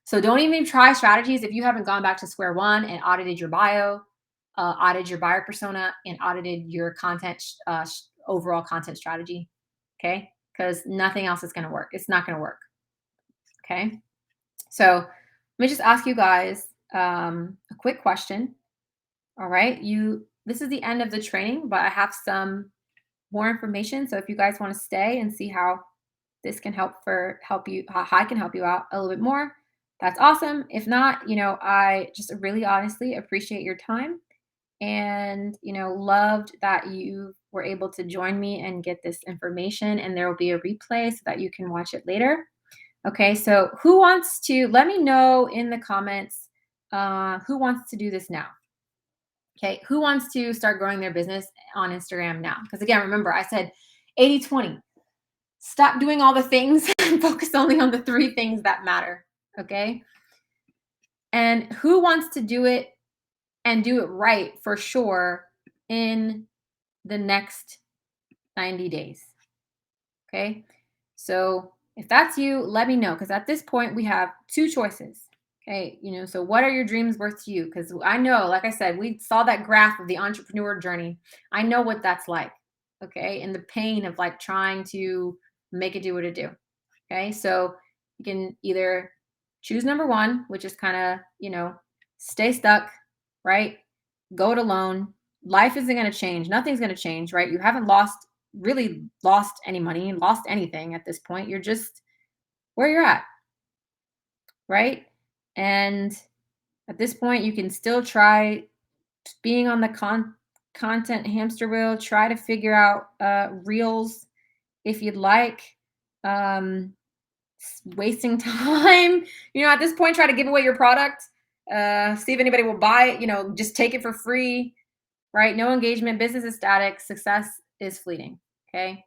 So don't even try strategies if you haven't gone back to square one and audited your bio, audited your buyer persona, and audited your content, overall content strategy. Okay. Because nothing else is going to work. It's not going to work. Okay. So let me just ask you guys a quick question. All right. This is the end of the training, but I have some more information. So if you guys want to stay and see how this can help you, how I can help you out a little bit more, that's awesome. If not, I just really honestly appreciate your time and loved that you were able to join me and get this information, and there will be a replay so that you can watch it later. Okay, so who wants to let me know in the comments who wants to do this now? Okay, who wants to start growing their business on Instagram now? Because again, remember I said 80-20. Stop doing all the things and focus only on the three things that matter. Okay, and who wants to do it and do it right for sure in the next 90 days? Okay. So if that's you, let me know. Because at this point, we have two choices. Okay. So what are your dreams worth to you? Because I know, like I said, we saw that graph of the entrepreneur journey. I know what that's like. Okay. And the pain of like trying to make it do what it do. Okay. So you can either choose number one, which is kind of, stay stuck, right? Go it alone. Life isn't going to change. Nothing's going to change, right? You haven't really lost any money, lost anything at this point. You're just where you're at, right? And at this point, you can still try being on the content hamster wheel, try to figure out reels if you'd like. Wasting time, at this point, try to give away your product, see if anybody will buy it, just take it for free, right? No engagement, business is static, success is fleeting. Okay.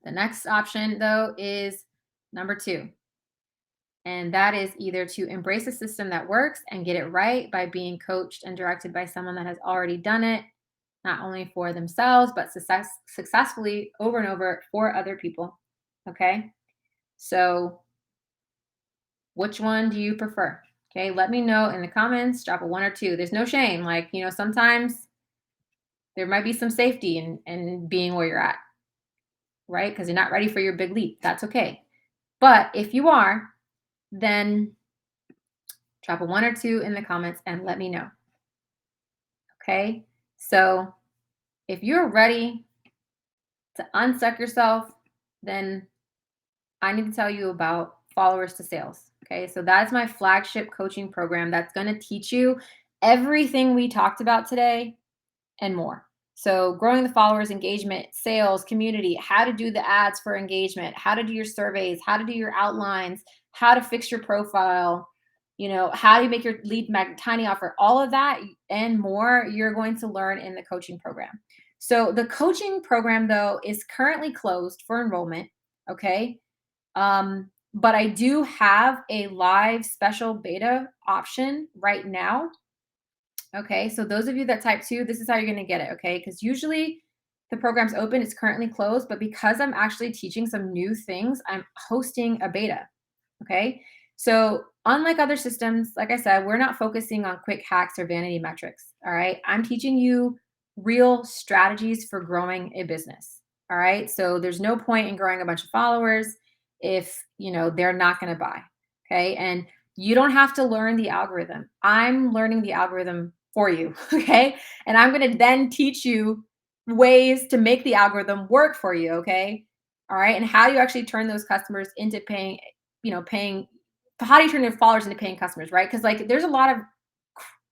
The next option, though, is number two. And that is either to embrace a system that works and get it right by being coached and directed by someone that has already done it, not only for themselves, but successfully over and over for other people. Okay. So, which one do you prefer? Okay. Let me know in the comments. Drop a one or two. There's no shame. Like, sometimes there might be some safety in being where you're at, right? Because you're not ready for your big leap. That's okay. But if you are, then drop a one or two in the comments and let me know. Okay. So if you're ready to unstuck yourself, then I need to tell you about Followers to Sales. Okay. So that's my flagship coaching program that's going to teach you everything we talked about today and more. So growing the followers, engagement, sales, community, how to do the ads for engagement, how to do your surveys, how to do your outlines, how to fix your profile, how do you make your lead magnet tiny offer, all of that and more, you're going to learn in the coaching program. So the coaching program though is currently closed for enrollment. Okay. But I do have a live special beta option right now. Okay, so those of you that type 2, this is how you're gonna get it, okay? Because usually the program's open, it's currently closed, but because I'm actually teaching some new things, I'm hosting a beta, okay? So unlike other systems, like I said, we're not focusing on quick hacks or vanity metrics, all right? I'm teaching you real strategies for growing a business, all right? So there's no point in growing a bunch of followers if, they're not gonna buy, okay? And you don't have to learn the algorithm. I'm learning the algorithm for you. Okay. And I'm going to then teach you ways to make the algorithm work for you. Okay. All right. And how do you actually turn those customers into paying, how do you turn your followers into paying customers? Right. Because like there's a lot of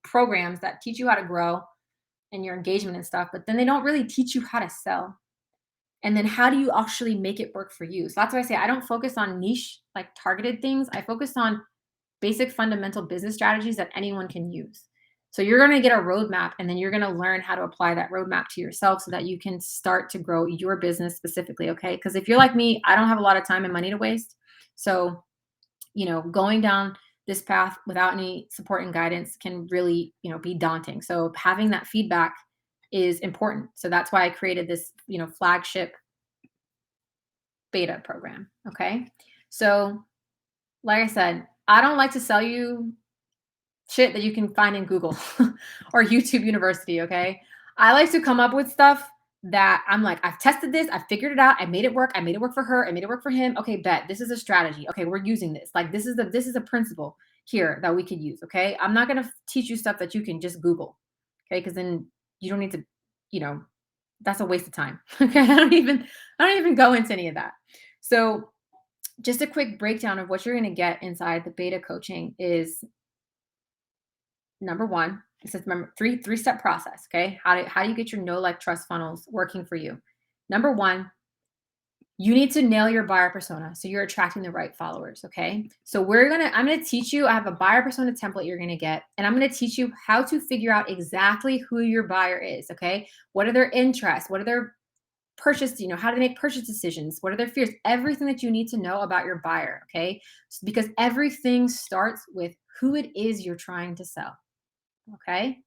programs that teach you how to grow and your engagement and stuff, but then they don't really teach you how to sell. And then how do you actually make it work for you? So that's why I say I don't focus on niche, like targeted things. I focus on basic fundamental business strategies that anyone can use. So you're going to get a roadmap and then you're going to learn how to apply that roadmap to yourself so that you can start to grow your business specifically. Okay. Because if you're like me, I don't have a lot of time and money to waste. So, going down this path without any support and guidance can really, be daunting. So having that feedback is important. So that's why I created this, flagship beta program. Okay. So, like I said, I don't like to sell you shit that you can find in Google or YouTube University, okay? I like to come up with stuff that I'm like, I've tested this, I've figured it out, I made it work, I made it work for her, I made it work for him. Okay, bet this is a strategy. Okay, we're using this. Like this is a principle here that we could use, okay? I'm not gonna teach you stuff that you can just Google, okay? Because then you don't need to, you know, that's a waste of time. Okay. I don't even go into any of that. So just a quick breakdown of what you're gonna get inside the beta coaching is number one, it says remember three-step process. Okay. How do you get your no like trust funnels working for you? Number one, you need to nail your buyer persona so you're attracting the right followers. Okay. So I'm gonna teach you, I have a buyer persona template you're gonna get, and I'm gonna teach you how to figure out exactly who your buyer is. Okay. What are their interests? What are their purchase, how do they make purchase decisions? What are their fears? Everything that you need to know about your buyer. Okay. Because everything starts with who it is you're trying to sell. Okay.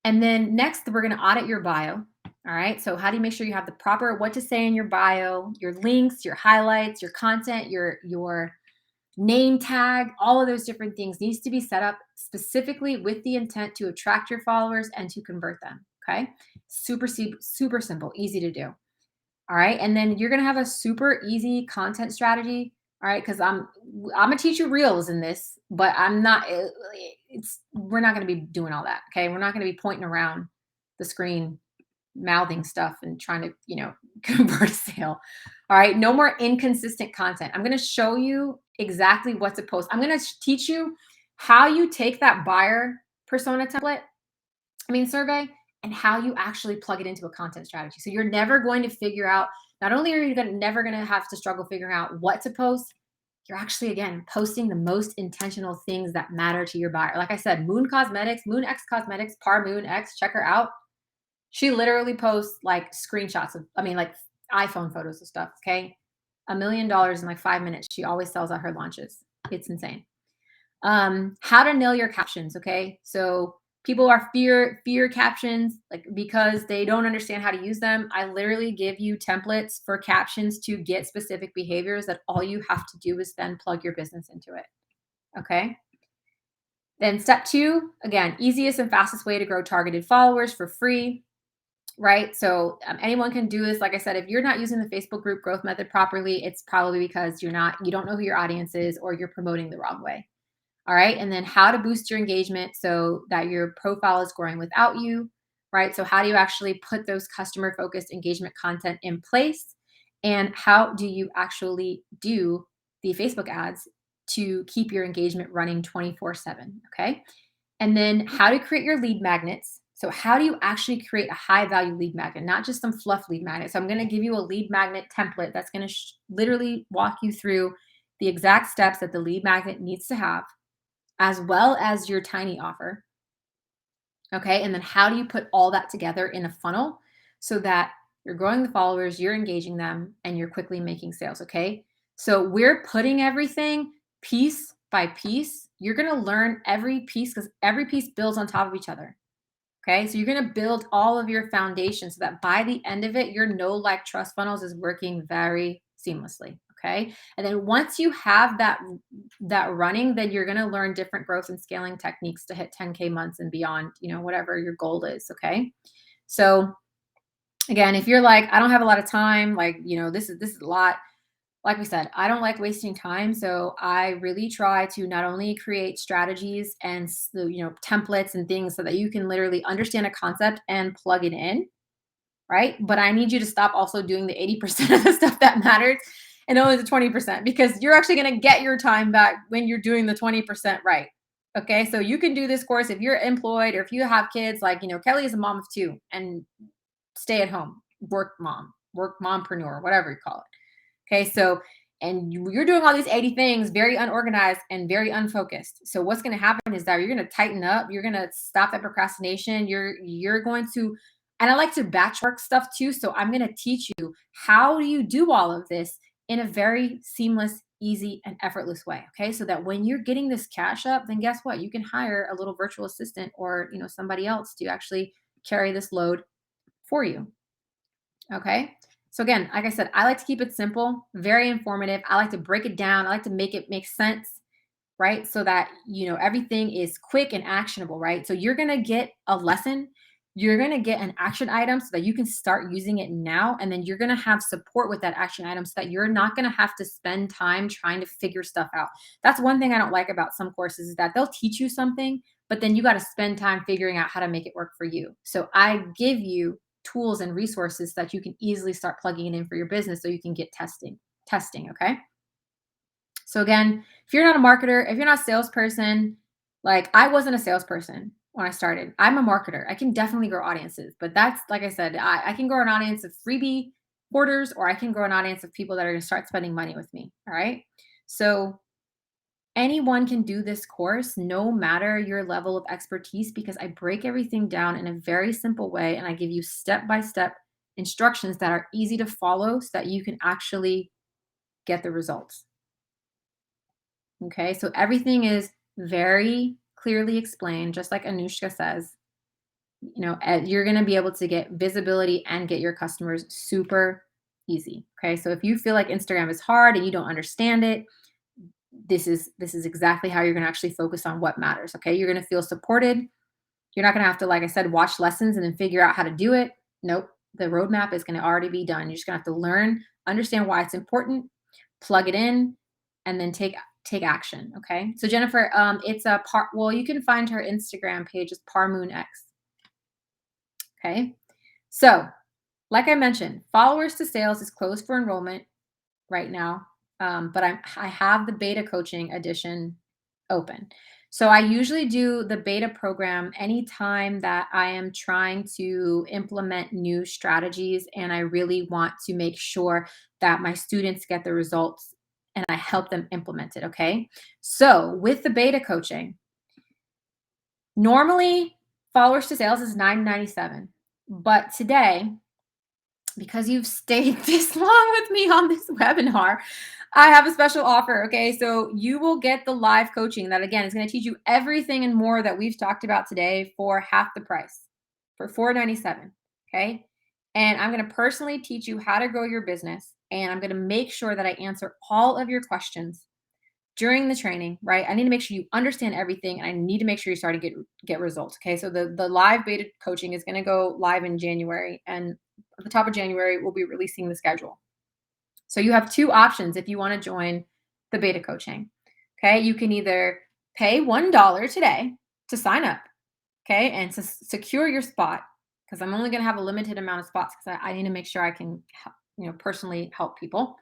And then next, we're going to audit your bio. All right. So, how do you make sure you have the proper what to say in your bio, your links, your highlights, your content, your name tag, all of those different things needs to be set up specifically with the intent to attract your followers and to convert them. Okay. Super simple, easy to do. All right. And then you're going to have a super easy content strategy. All right. Cause I'm going to teach you reels in this, but I'm not, we're not going to be doing all that. Okay. We're not going to be pointing around the screen, mouthing stuff and trying to, convert a sale. All right. No more inconsistent content. I'm going to show you exactly what to post. I'm going to teach you how you take that buyer persona template, survey, and how you actually plug it into a content strategy. So you're never going to figure out, not only are you never going to have to struggle figuring out what to post, you're actually, again, posting the most intentional things that matter to your buyer. Like I said, Moon Cosmetics, Moon X Cosmetics, Par Moon X, check her out. She literally posts like screenshots of, like iPhone photos of stuff. Okay. $1 million in like 5 minutes. She always sells out her launches. It's insane. How to nail your captions. Okay. So people are fear captions, like because they don't understand how to use them. I literally give you templates for captions to get specific behaviors that all you have to do is then plug your business into it. Okay. Then step two, again, easiest and fastest way to grow targeted followers for free. Right. So anyone can do this. Like I said, if you're not using the Facebook group growth method properly, it's probably because you don't know who your audience is or you're promoting the wrong way. All right. And then how to boost your engagement so that your profile is growing without you. Right. So how do you actually put those customer focused engagement content in place? And how do you actually do the Facebook ads to keep your engagement running 24/7? Okay. And then how to create your lead magnets. So how do you actually create a high value lead magnet, not just some fluff lead magnet? So I'm going to give you a lead magnet template that's going to literally walk you through the exact steps that the lead magnet needs to have. as well as your tiny offer. Okay. And then how do you put all that together in a funnel so that you're growing the followers, you're engaging them, and you're quickly making sales? Okay. So we're putting everything piece by piece. You're going to learn every piece because every piece builds on top of each other. Okay. So you're going to build all of your foundation so that by the end of it, your no like trust funnels is working very seamlessly. Okay. And then once you have that running, then you're going to learn different growth and scaling techniques to hit 10K months and beyond, whatever your goal is. Okay. So again, if you're like, I don't have a lot of time, like, this is a lot. Like we said, I don't like wasting time. So I really try to not only create strategies and templates and things so that you can literally understand a concept and plug it in, right? But I need you to stop also doing the 80% of the stuff that matters and only the 20% because you're actually going to get your time back when you're doing the 20% right. Okay. So you can do this course if you're employed or if you have kids, like, Kelly is a mom of two and stay at home, work mompreneur, whatever you call it. Okay. So, and you're doing all these 80 things very unorganized and very unfocused. So what's going to happen is that you're going to tighten up. You're going to stop that procrastination. You're going to, and I like to batch work stuff too. So I'm going to teach you how do you do all of this in a very seamless, easy, and effortless way. Okay. So that when you're getting this cash up, then guess what? You can hire a little virtual assistant or, somebody else to actually carry this load for you. Okay. So again, like I said, I like to keep it simple, very informative. I like to break it down. I like to make it make sense, right? So that, everything is quick and actionable, right? So you're going to get a lesson. You're going to get an action item so that you can start using it now. And then you're going to have support with that action item so that you're not going to have to spend time trying to figure stuff out. That's one thing I don't like about some courses is that they'll teach you something, but then you got to spend time figuring out how to make it work for you. So I give you tools and resources that you can easily start plugging it in for your business so you can get testing. Okay. So again, if you're not a marketer, if you're not a salesperson, like I wasn't a salesperson when I started. I'm a marketer. I can definitely grow audiences, but that's like I said, I can grow an audience of freebie hoarders, or I can grow an audience of people that are going to start spending money with me. All right. So anyone can do this course, no matter your level of expertise, because I break everything down in a very simple way and I give you step by step instructions that are easy to follow so that you can actually get the results. Okay, so everything is very clearly explained, just like Anushka says. You're going to be able to get visibility and get your customers super easy. Okay, so if you feel like Instagram is hard and you don't understand it, this is exactly how you're going to actually focus on what matters. Okay, you're going to feel supported. You're not going to have to, like I said, watch lessons and then figure out how to do it. Nope, the roadmap is going to already be done. You're just going to have to learn, understand why it's important, plug it in, and then take action. Okay. So Jennifer, it's a part. Well, you can find her Instagram page is ParMoonX. Okay. So, like I mentioned, followers to sales is closed for enrollment right now, but I have the beta coaching edition open. So I usually do the beta program anytime that I am trying to implement new strategies and I really want to make sure that my students get the results and I help them implement it. Okay. So with the beta coaching, normally followers to sales is $9.97. But today, because you've stayed this long with me on this webinar, I have a special offer. Okay. So you will get the live coaching that, again, is going to teach you everything and more that we've talked about today for half the price, for $4.97. Okay. And I'm going to personally teach you how to grow your business. And I'm going to make sure that I answer all of your questions during the training, right? I need to make sure you understand everything and I need to make sure you're starting to get results. Okay. So the live beta coaching is going to go live in January. And at the top of January, we'll be releasing the schedule. So you have two options if you want to join the beta coaching. Okay. You can either pay $1 today to sign up. Okay. And to secure your spot, because I'm only going to have a limited amount of spots because I need to make sure I can, personally help people.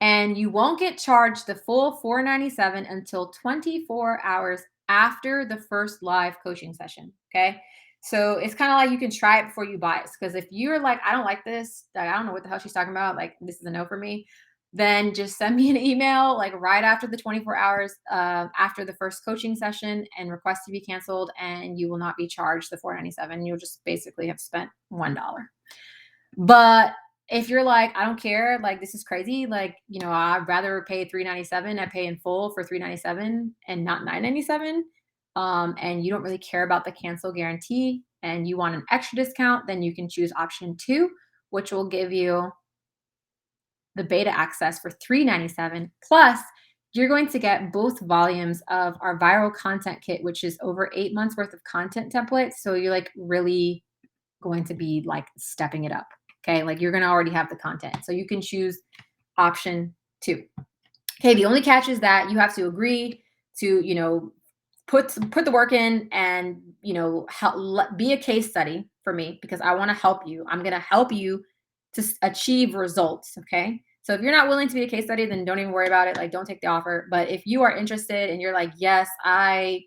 And you won't get charged the full $4.97 until 24 hours after the first live coaching session. Okay. So it's kind of like you can try it before you buy it. Because if you're like, I don't like this, I don't know what the hell she's talking about, like this is a no for me, then just send me an email like right after the 24 hours after the first coaching session and request to be canceled, and you will not be charged the 497. You'll just basically have spent $1. But if you're like, I don't care, like this is crazy, like, I'd rather pay 397. I pay in full for 397 and not 997. And you don't really care about the cancel guarantee and you want an extra discount, then you can choose option 2, which will give you the beta access for 397. Plus, you're going to get both volumes of our viral content kit, which is over 8 months worth of content templates. So you're like really going to be like stepping it up. Okay. Like you're going to already have the content. So you can choose option 2. Okay. The only catch is that you have to agree to, put the work in and, be a case study for me because I want to help you. I'm going to help you to achieve results. Okay. So if you're not willing to be a case study, then don't even worry about it. Like, don't take the offer. But if you are interested and you're like, yes, I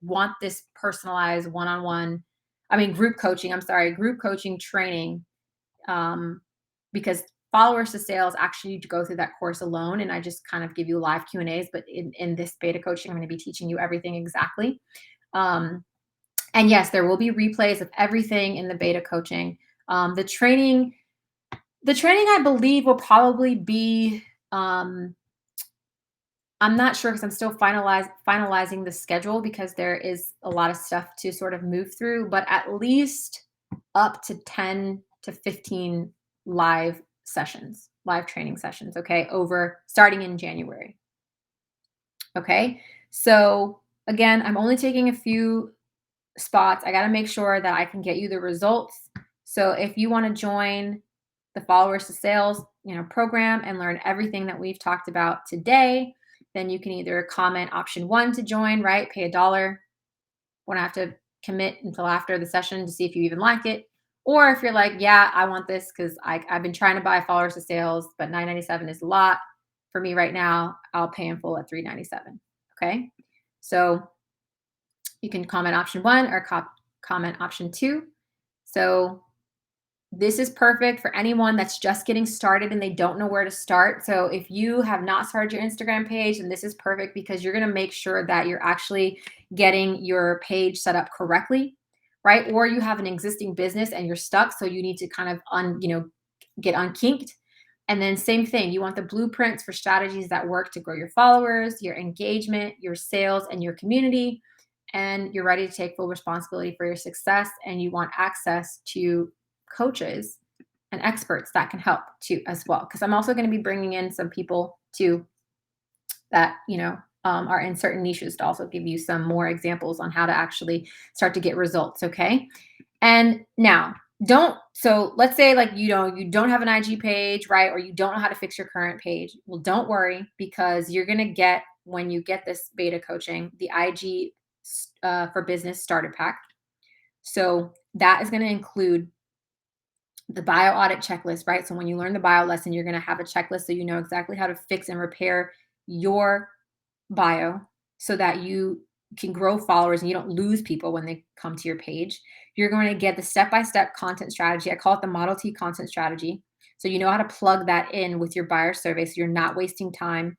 want this personalized one-on-one, group coaching training, because followers to sales actually to go through that course alone. And I just kind of give you live Q&As, but in this beta coaching, I'm going to be teaching you everything exactly. And yes, there will be replays of everything in the beta coaching. The training, I believe, will probably be, I'm not sure because I'm still finalizing the schedule because there is a lot of stuff to sort of move through, but at least up to 10 to 15 live sessions, live training sessions, okay, over starting in January. Okay. So again, I'm only taking a few spots. I got to make sure that I can get you the results. So if you want to join the followers to sales, program and learn everything that we've talked about today, then you can either comment option 1 to join, right? Pay $1. Won't have to commit until after the session to see if you even like it. Or if you're like, yeah, I want this because I've been trying to buy followers to sales, but $997 is a lot for me right now. I'll pay in full at $397. Okay. So you can comment option 1 or comment option 2. So this is perfect for anyone that's just getting started and they don't know where to start. So if you have not started your Instagram page, then this is perfect because you're going to make sure that you're actually getting your page set up correctly, right? Or you have an existing business and you're stuck, so you need to kind of get unkinked. And then same thing, you want the blueprints for strategies that work to grow your followers, your engagement, your sales, and your community. And you're ready to take full responsibility for your success, and you want access to coaches and experts that can help too as well, because I'm also going to be bringing in some people too that are in certain niches to also give you some more examples on how to actually start to get results. Okay. And now so let's say like you don't have an IG page, right? Or you don't know how to fix your current page. Well, don't worry, because you're going to get, when you get this beta coaching, the IG for business starter pack. So that is going to include the bio audit checklist, right? So when you learn the bio lesson, you're going to have a checklist so you know exactly how to fix and repair your bio so that you can grow followers and you don't lose people when they come to your page. You're going to get the step-by-step content strategy. I call it the Model T content strategy. So you know how to plug that in with your buyer survey so you're not wasting time,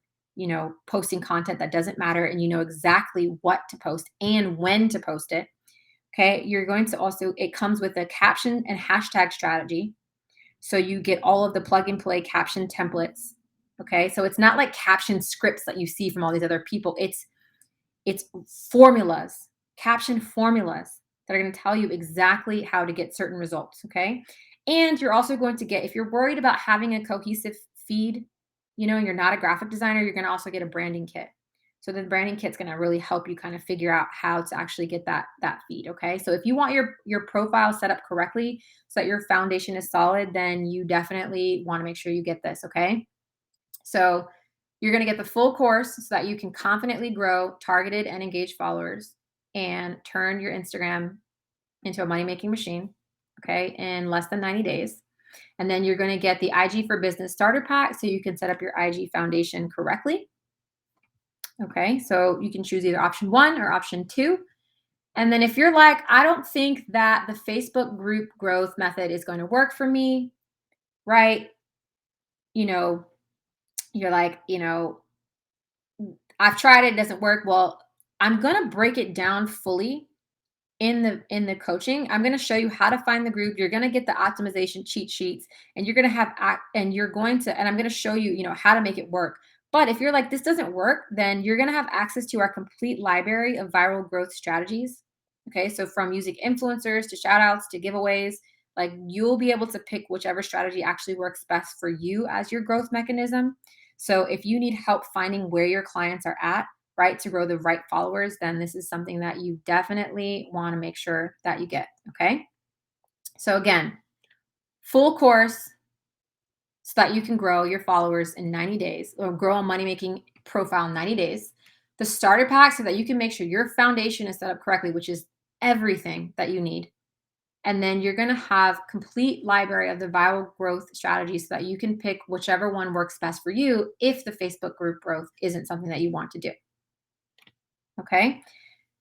posting content that doesn't matter, and you know exactly what to post and when to post it. Okay, you're going to also, it comes with a caption and hashtag strategy. So you get all of the plug and play caption templates. Okay, so it's not like caption scripts that you see from all these other people. It's formulas, caption formulas that are going to tell you exactly how to get certain results. Okay, and you're also going to get, if you're worried about having a cohesive feed, and you're not a graphic designer, you're going to also get a branding kit. So the branding kit's going to really help you kind of figure out how to actually get that feed. Okay. So if you want your profile set up correctly so that your foundation is solid, then you definitely want to make sure you get this. Okay. So you're going to get the full course so that you can confidently grow targeted and engaged followers and turn your Instagram into a money-making machine. Okay. In less than 90 days. And then you're going to get the IG for business starter pack so you can set up your IG foundation correctly. Okay, so you can choose either option 1 or option 2. And then if you're like, I don't think that the Facebook group growth method is going to work for me, right? you're like, I've tried it, it doesn't work. Well, I'm going to break it down fully in the coaching. I'm going to show you how to find the group. You're going to get the optimization cheat sheets, and you're going to have and you're going to and I'm going to show you, how to make it work. But if you're like, this doesn't work, then you're going to have access to our complete library of viral growth strategies. Okay, so from using influencers to shout outs to giveaways, like, you'll be able to pick whichever strategy actually works best for you as your growth mechanism. So if you need help finding where your clients are at, right, to grow the right followers, then this is something that you definitely want to make sure that you get. Okay. So again, full course so that you can grow your followers in 90 days or grow a money making profile in 90 days. The starter pack so that you can make sure your foundation is set up correctly, which is everything that you need. And then you're going to have complete library of the viral growth strategies so that you can pick whichever one works best for you if the Facebook group growth isn't something that you want to do. Okay.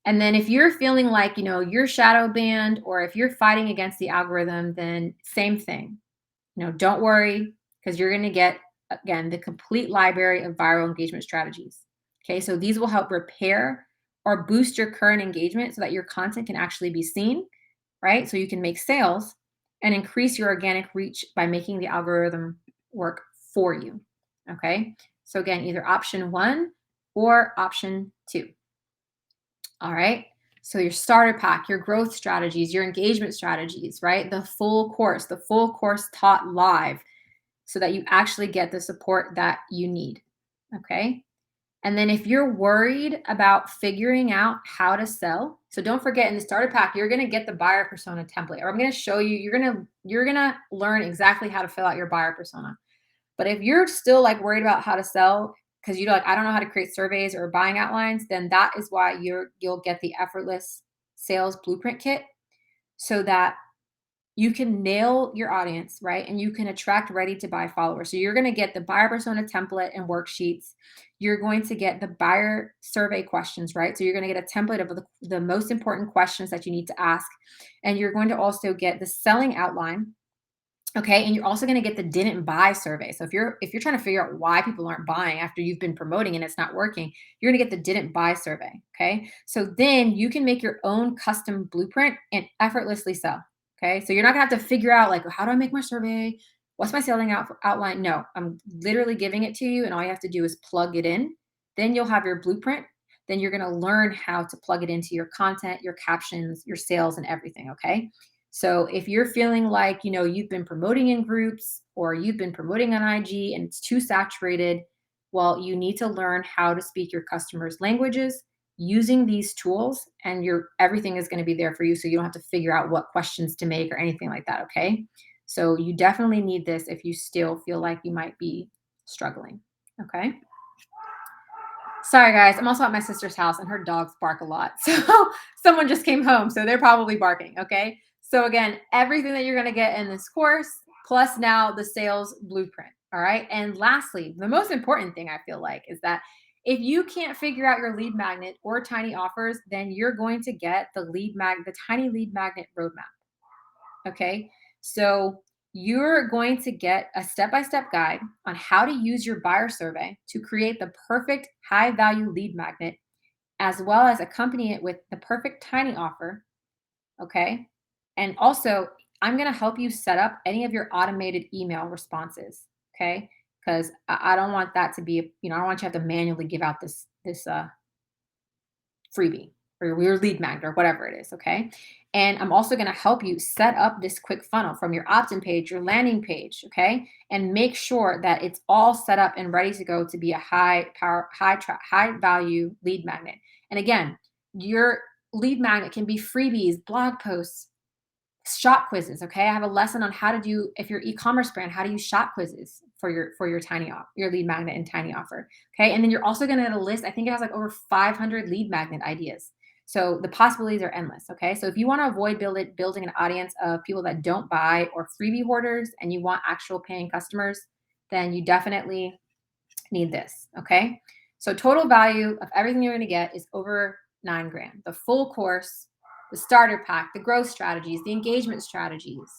And then if you're feeling like, you're shadow banned or if you're fighting against the algorithm, then same thing. Don't worry, because you're going to get, again, the complete library of viral engagement strategies. Okay. So these will help repair or boost your current engagement so that your content can actually be seen, right? So you can make sales and increase your organic reach by making the algorithm work for you. Okay. So again, either option 1 or option 2. All right. So your starter pack, your growth strategies, your engagement strategies, right? The full course taught live so that you actually get the support that you need. Okay. And then if you're worried about figuring out how to sell, so don't forget, in the starter pack, you're going to get the buyer persona template, or I'm going to show you, you're going to learn exactly how to fill out your buyer persona. But if you're still like worried about how to sell because you're like, I don't know how to create surveys or buying outlines, then that is why you'll get the effortless sales blueprint kit so that you can nail your audience, right? And you can attract ready to buy followers. So you're going to get the buyer persona template and worksheets. You're going to get the buyer survey questions, right? So you're going to get a template of the most important questions that you need to ask. And you're going to also get the selling outline. Okay, and you're also going to get the didn't buy survey. So if you're trying to figure out why people aren't buying after you've been promoting and it's not working, you're going to get the didn't buy survey. Okay, so then you can make your own custom blueprint and effortlessly sell. Okay, so you're not going to have to figure out like, how do I make my survey? What's my selling outline? No, I'm literally giving it to you, and all you have to do is plug it in. Then you'll have your blueprint. Then you're going to learn how to plug it into your content, your captions, your sales, and everything. Okay. So if you're feeling like, you've been promoting in groups or you've been promoting on IG and it's too saturated, well, you need to learn how to speak your customers' languages using these tools, and your everything is going to be there for you, so you don't have to figure out what questions to make or anything like that. Okay. So you definitely need this if you still feel like you might be struggling. Okay. Sorry, guys. I'm also at my sister's house and her dogs bark a lot. So someone just came home. So they're probably barking. Okay. So again, everything that you're going to get in this course, plus now the sales blueprint. All right. And lastly, the most important thing I feel like is that if you can't figure out your lead magnet or tiny offers, then you're going to get the tiny lead magnet roadmap. Okay. So you're going to get a step-by-step guide on how to use your buyer survey to create the perfect high value lead magnet, as well as accompany it with the perfect tiny offer. Okay. And also, I'm going to help you set up any of your automated email responses. Okay. Because I don't want that to be, I don't want you to have to manually give out this freebie or your lead magnet or whatever it is. Okay. And I'm also going to help you set up this quick funnel from your opt-in page, your landing page. Okay. And make sure that it's all set up and ready to go to be a high power, high value lead magnet. And again, your lead magnet can be freebies, blog posts, shop quizzes. Okay. I have a lesson on how to do, if you're e-commerce brand, how to use shop quizzes for your your lead magnet and tiny offer. Okay. And then you're also going to get a list. I think it has like over 500 lead magnet ideas. So the possibilities are endless. Okay. So if you want to avoid building an audience of people that don't buy or freebie hoarders and you want actual paying customers, then you definitely need this. Okay. So total value of everything you're going to get is over $9,000. The full course, the starter pack, the growth strategies, the engagement strategies,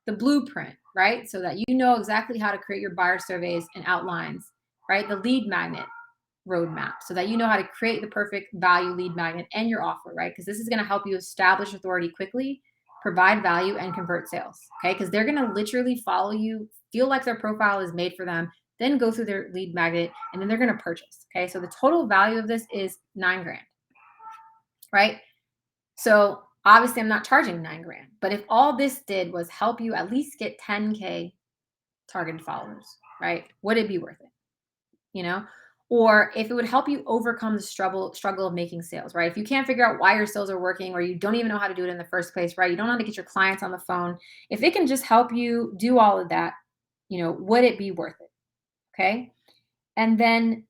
the blueprint, right? So that you know exactly how to create your buyer surveys and outlines. right? The lead magnet roadmap so that you know how to create the perfect value lead magnet and your offer, right? Because this is going to help you establish authority quickly, provide value, and convert sales. Okay. Because they're going to literally follow you, feel like their profile is made for them, then go through their lead magnet, and then they're going to purchase. Okay. So the total value of this is 9 grand, right? So obviously, I'm not charging 9 grand, but if all this did was help you at least get 10K targeted followers, right? Would it be worth it? You know, or if it would help you overcome the struggle of making sales, right? If you can't figure out why your sales are working, or you don't even know how to do it in the first place, right? You don't know how to get your clients on the phone. If it can just help you do all of that, would it be worth it? Okay. And then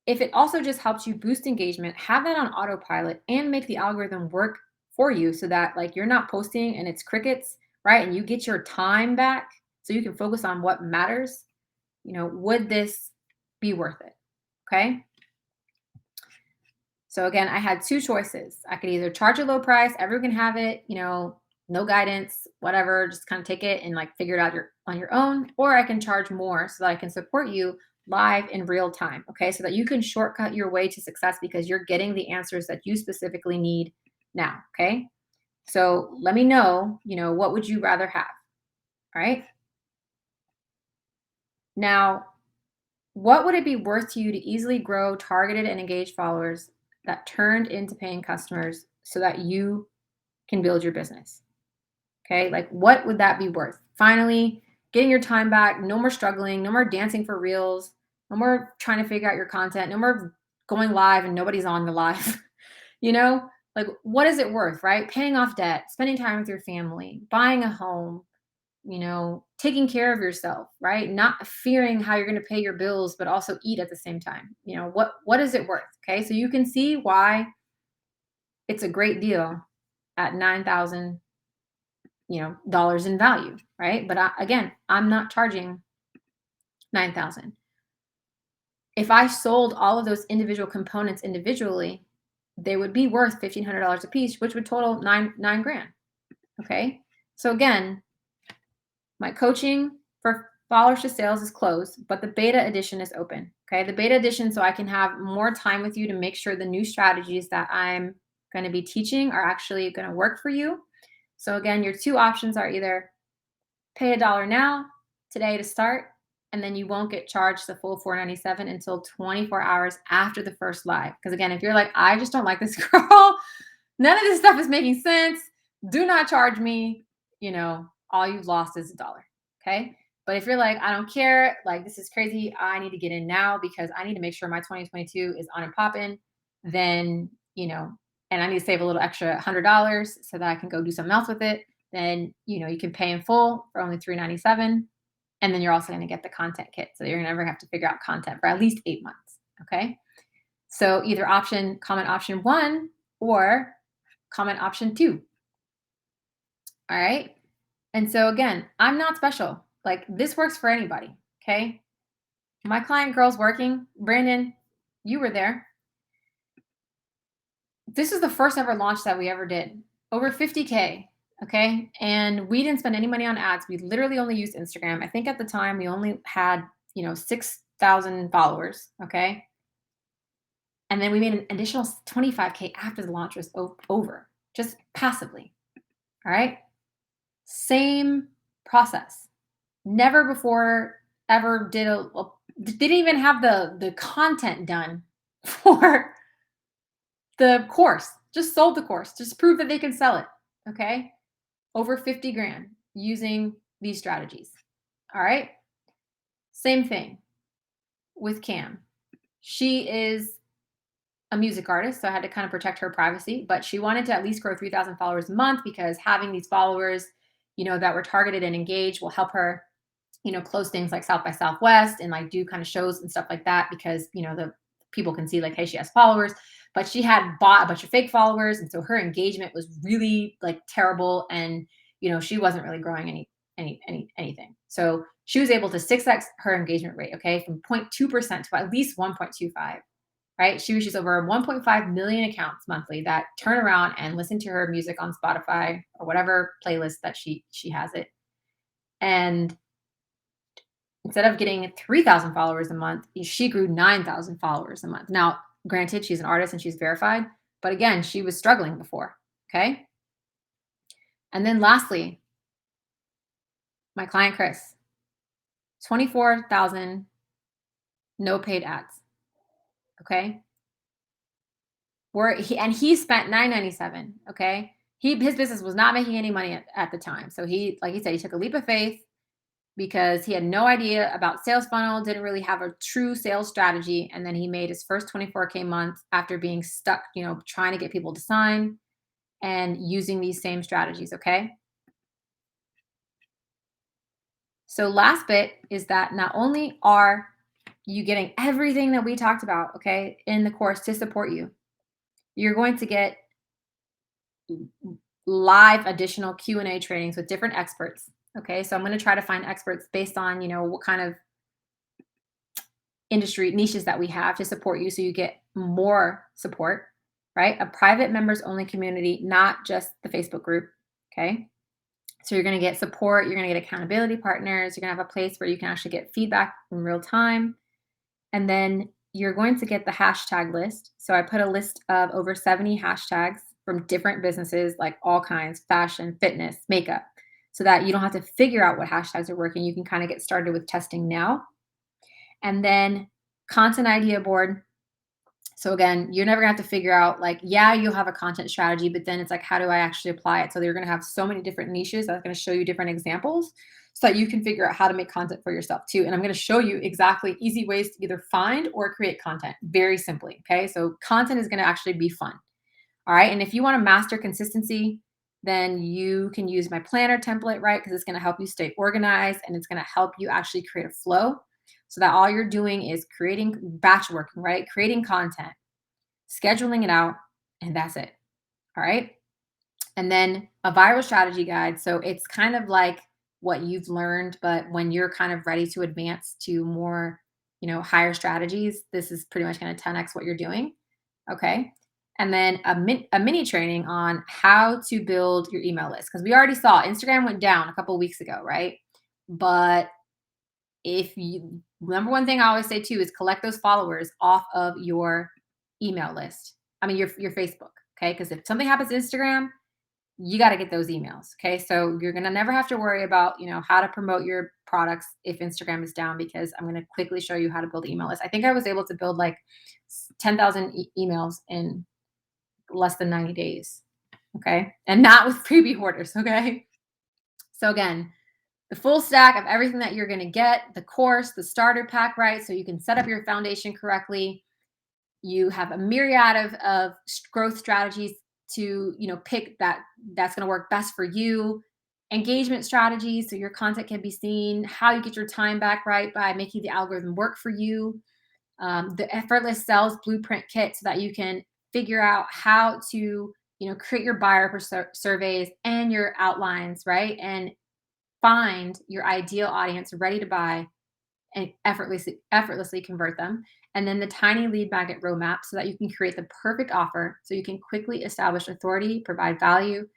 if it also just helps you boost engagement, have that on autopilot and make the algorithm work for you so that like you're not posting and it's crickets, right? And you get your time back so you can focus on what matters. Would this be worth it? Okay. So again, I had two choices. I could either charge a low price, everyone can have it, no guidance, whatever, just kind of take it and like figure it out on your own, or I can charge more so that I can support you live in real time. Okay. So that you can shortcut your way to success because you're getting the answers that you specifically need now. Okay. So let me know, what would you rather have? All right. Now, what would it be worth to you to easily grow targeted and engaged followers that turned into paying customers so that you can build your business? Okay, like what would that be worth? Finally, getting your time back, no more struggling, no more dancing for reels, no more trying to figure out your content, no more going live and nobody's on the live. you know, like what is it worth, right? Paying off debt, spending time with your family, buying a home, taking care of yourself, right? Not fearing how you're going to pay your bills, but also eat at the same time. What is it worth? Okay. So you can see why it's a great deal at 9,000, dollars in value, right? But again, I'm not charging 9,000. If I sold all of those individual components individually, they would be worth $1,500 a piece, which would total nine grand. Okay. So again, my coaching for followers to sales is closed, but the beta edition is open. Okay. The beta edition, so I can have more time with you to make sure the new strategies that I'm going to be teaching are actually going to work for you. So again, your two options are either pay $1 now today to start, and then you won't get charged the full $497 until 24 hours after the first live. Because again, if you're like, I just don't like this girl, none of this stuff is making sense, do not charge me. All you've lost is $1. Okay. But if you're like, I don't care, like this is crazy, I need to get in now because I need to make sure my 2022 is on and popping, then, and I need to save a little extra $100 so that I can go do something else with it, then, you can pay in full for only $397. And then you're also going to get the content kit. So you're never have to figure out content for at least 8 months. Okay. So either comment option 1 or comment option 2. All right. And so again, I'm not special. Like this works for anybody. Okay. My client girl's working. Brandon, you were there. This is the first ever launch that we ever did. Over 50K. Okay. And we didn't spend any money on ads. We literally only used Instagram. I think at the time we only had, 6,000 followers. Okay. And then we made an additional 25K after the launch was over, just passively. All right. Same process. Never before ever didn't even have the content done for the course. Just sold the course. Just prove that they can sell it. Okay. Over 50 grand using these strategies. All right. Same thing with Cam. She is a music artist, so I had to kind of protect her privacy, but she wanted to at least grow 3,000 followers a month because having these followers, that were targeted and engaged will help her, close things like South by Southwest and like do kind of shows and stuff like that because, the people can see like, hey, she has followers, but she had bought a bunch of fake followers. And so her engagement was really like terrible. And, she wasn't really growing anything. So she was able to 6x her engagement rate, okay, from 0.2% to at least 1.25. Right? She reaches over 1.5 million accounts monthly that turn around and listen to her music on Spotify or whatever playlist that she has it. And Instead of getting 3,000 followers a month, she grew 9,000 followers a month. Now, granted, she's an artist and she's verified, but again, she was struggling before. Okay. And then lastly, my client Chris, 24,000 no paid ads. Okay. He spent 997. Okay. His business was not making any money at the time. So he, like he said, he took a leap of faith because he had no idea about sales funnel, didn't really have a true sales strategy. And then he made his first 24K month after being stuck, trying to get people to sign and using these same strategies. Okay. So last bit is that not only are you getting everything that we talked about, okay, in the course to support you, you're going to get live additional Q&A trainings with different experts. Okay. So I'm going to try to find experts based on, what kind of industry niches that we have to support you so you get more support, right? A private members only community, not just the Facebook group. Okay. So you're going to get support, you're going to get accountability partners, you're going to have a place where you can actually get feedback in real time. And then you're going to get the hashtag list. So I put a list of over 70 hashtags from different businesses, like all kinds, fashion, fitness, makeup, so that you don't have to figure out what hashtags are working. You can kind of get started with testing now. And then content idea board. So again, you're never gonna have to figure out, like, yeah, you'll have a content strategy, but then it's like, how do I actually apply it? So you're gonna have so many different niches. I'm gonna show you different examples so that you can figure out how to make content for yourself too. And I'm gonna show you exactly easy ways to either find or create content very simply. Okay. So content is gonna actually be fun. All right. And if you want to master consistency, then you can use my planner template, right? Because it's going to help you stay organized and it's going to help you actually create a flow so that all you're doing is creating batch working, right? Creating content, scheduling it out, and that's it. All right. And then a viral strategy guide. So it's kind of like what you've learned, but when you're kind of ready to advance to more, higher strategies, this is pretty much going to 10x what you're doing. Okay. And then a mini training on how to build your email list. Because we already saw Instagram went down a couple of weeks ago, right? But if you, number one thing I always say too is collect those followers off of your email list. I mean, your Facebook. Okay. Because if something happens to Instagram, you got to get those emails. Okay. So you're going to never have to worry about, how to promote your products if Instagram is down, because I'm going to quickly show you how to build email lists. I think I was able to build like 10,000 emails in less than 90 days. Okay. And not with freebie hoarders. Okay. So again, the full stack of everything that you're going to get, the course, the starter pack, right? So you can set up your foundation correctly. You have a myriad of growth strategies to, pick that's going to work best for you. Engagement strategies, so your content can be seen. How you get your time back, right, by making the algorithm work for you. The effortless sales blueprint kit, so that you can figure out how to, create your buyer surveys and your outlines, right, and find your ideal audience ready to buy and effortlessly convert them. And then the tiny lead magnet roadmap, so that you can create the perfect offer, so you can quickly establish authority, provide value,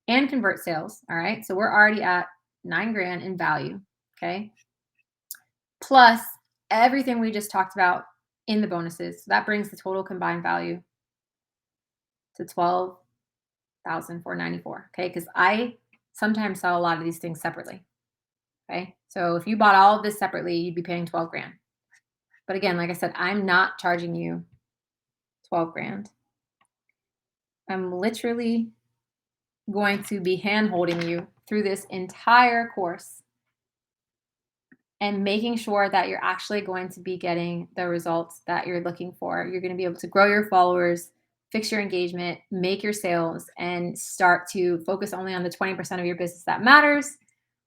and convert sales. All right. So we're already at $9,000 in value. Okay. Plus everything we just talked about in the bonuses. So that brings the total combined value to 12,494. Okay. Because I sometimes sell a lot of these things separately. Okay. So if you bought all of this separately, you'd be paying 12,000. But again, like I said, I'm not charging you 12,000. I'm literally going to be hand holding you through this entire course and making sure that you're actually going to be getting the results that you're looking for. You're going to be able to grow your followers, fix your engagement, make your sales, and start to focus only on the 20% of your business that matters,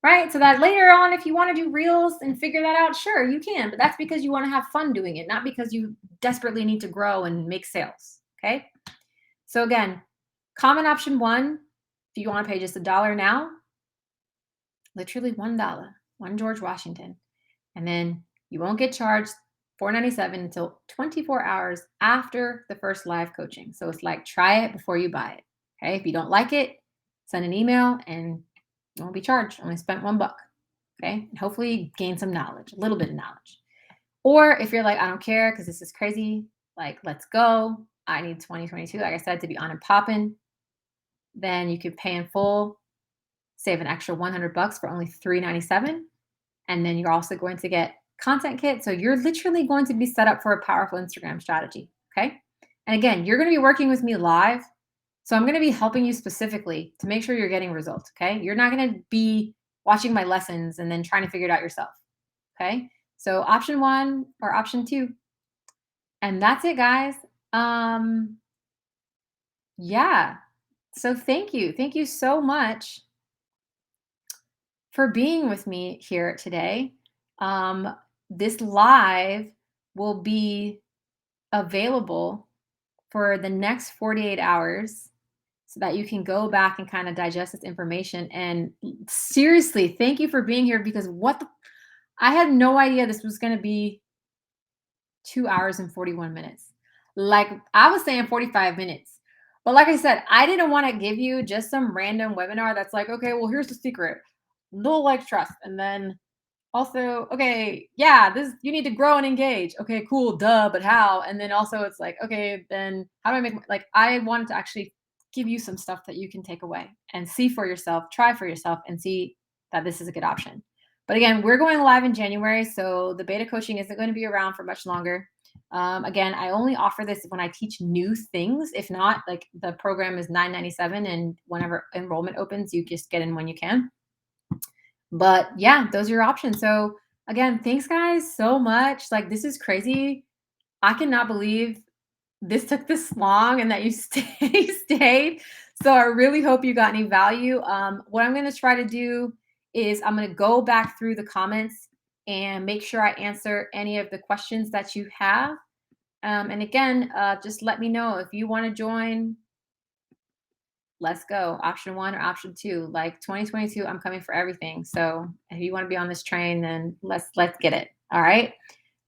right? So that later on, if you want to do reels and figure that out, sure, you can. But that's because you want to have fun doing it, not because you desperately need to grow and make sales, okay? So again, common option one, if you want to pay just $1 now, literally $1, one George Washington. And then you won't get charged $497 until 24 hours after the first live coaching. So it's like, try it before you buy it. Okay. If you don't like it, send an email and you won't be charged. Only spent $1. Okay. And hopefully gain some knowledge, a little bit of knowledge. Or if you're like, I don't care because this is crazy, like, let's go. I need 2022, like I said, to be on and popping. Then you could pay in full, save an extra 100 bucks for only 397. And then you're also going to get content kit. So you're literally going to be set up for a powerful Instagram strategy. Okay. And again, you're going to be working with me live. So I'm going to be helping you specifically to make sure you're getting results. Okay. You're not going to be watching my lessons and then trying to figure it out yourself. Okay. So option one or option two. And that's it, guys. Um, yeah. So thank you. Thank you so much for being with me here today. Um, this live will be available for the next 48 hours so that you can go back and kind of digest this information. And seriously, thank you for being here because I had no idea this was going to be 2 hours and 41 minutes. Like I was saying 45 minutes. But like I said, I didn't want to give you just some random webinar that's like, okay, well, here's the secret. No like trust. And then also, okay, yeah, this you need to grow and engage. Okay, cool, duh, but how? And then also it's like, okay, then how do I make like I wanted to actually give you some stuff that you can take away and see for yourself, try for yourself and see that this is a good option. But again, we're going live in January, so the beta coaching isn't going to be around for much longer. Again, I only offer this when I teach new things. If not, like the program is $997, and whenever enrollment opens, you just get in when you can. But yeah, those are your options. So again, thanks guys so much. Like this is crazy. I cannot believe this took this long and that you stayed. So I really hope you got any value. What I'm going to try to do is I'm going to go back through the comments and make sure I answer any of the questions that you have. And again, just let me know if you want to join. Let's go. Option one or option two. Like 2022, I'm coming for everything. So if you want to be on this train, then let's get it. All right.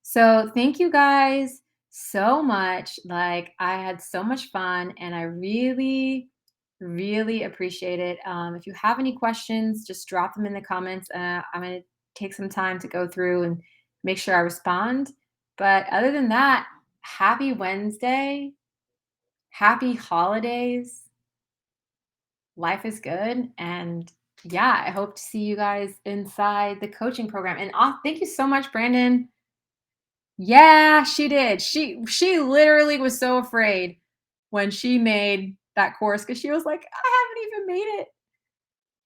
So thank you guys so much. Like I had so much fun and I really, really appreciate it. If you have any questions, just drop them in the comments. I'm gonna take some time to go through and make sure I respond. But other than that, happy Wednesday, happy holidays, life is good. And yeah, I hope to see you guys inside the coaching program. And thank you so much, Brandon. Yeah, she did. She literally was so afraid when she made that course because she was like, I haven't even made it.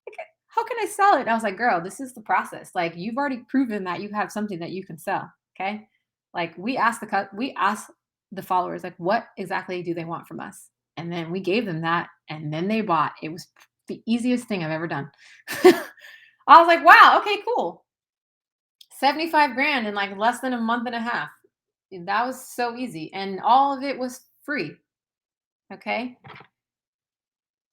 Like, how can I sell it? And I was like, girl, this is the process. Like you've already proven that you have something that you can sell. Okay. Like we asked the followers, like, what exactly do they want from us? And then we gave them that and then they bought. It was the easiest thing I've ever done. I was like, wow, okay, cool. 75 grand in like less than a month and a half. That was so easy. And all of it was free. Okay.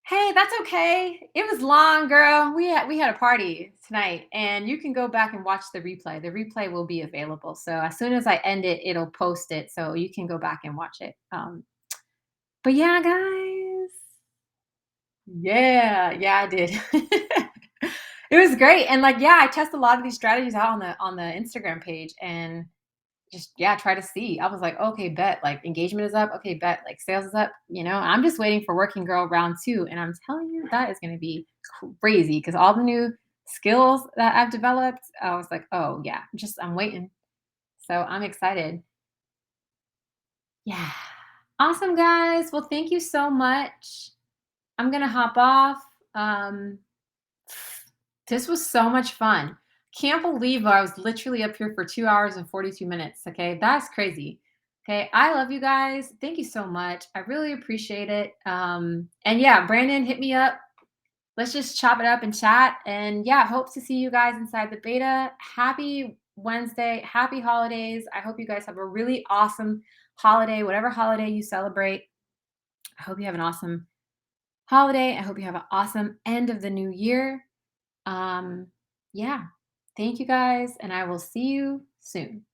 Hey, that's okay. It was long, girl. We had a party tonight, and you can go back and watch the replay. The replay will be available. So as soon as I end it, it'll post it, so you can go back and watch it. But yeah, guys. Yeah, I did. It was great, and like, yeah, I test a lot of these strategies out on the Instagram page, and just yeah, try to see. I was like, okay, bet like engagement is up. Okay, bet like sales is up. I'm just waiting for working girl round two, and I'm telling you that is going to be crazy because all the new skills that I've developed, I was like, oh yeah, just I'm waiting. So I'm excited. Yeah, awesome guys. Well, thank you so much. I'm gonna hop off. Um, This was so much fun. Can't believe I was literally up here for 2 hours and 42 minutes. Okay. That's crazy. Okay. I love you guys. Thank you so much. I really appreciate it. And yeah, Brandon, hit me up. Let's just chop it up and chat. And yeah, hope to see you guys inside the beta. Happy Wednesday. Happy holidays. I hope you guys have a really awesome holiday, whatever holiday you celebrate. I hope you have an awesome holiday. I hope you have an awesome end of the new year. Um, yeah. Thank you guys, and I will see you soon.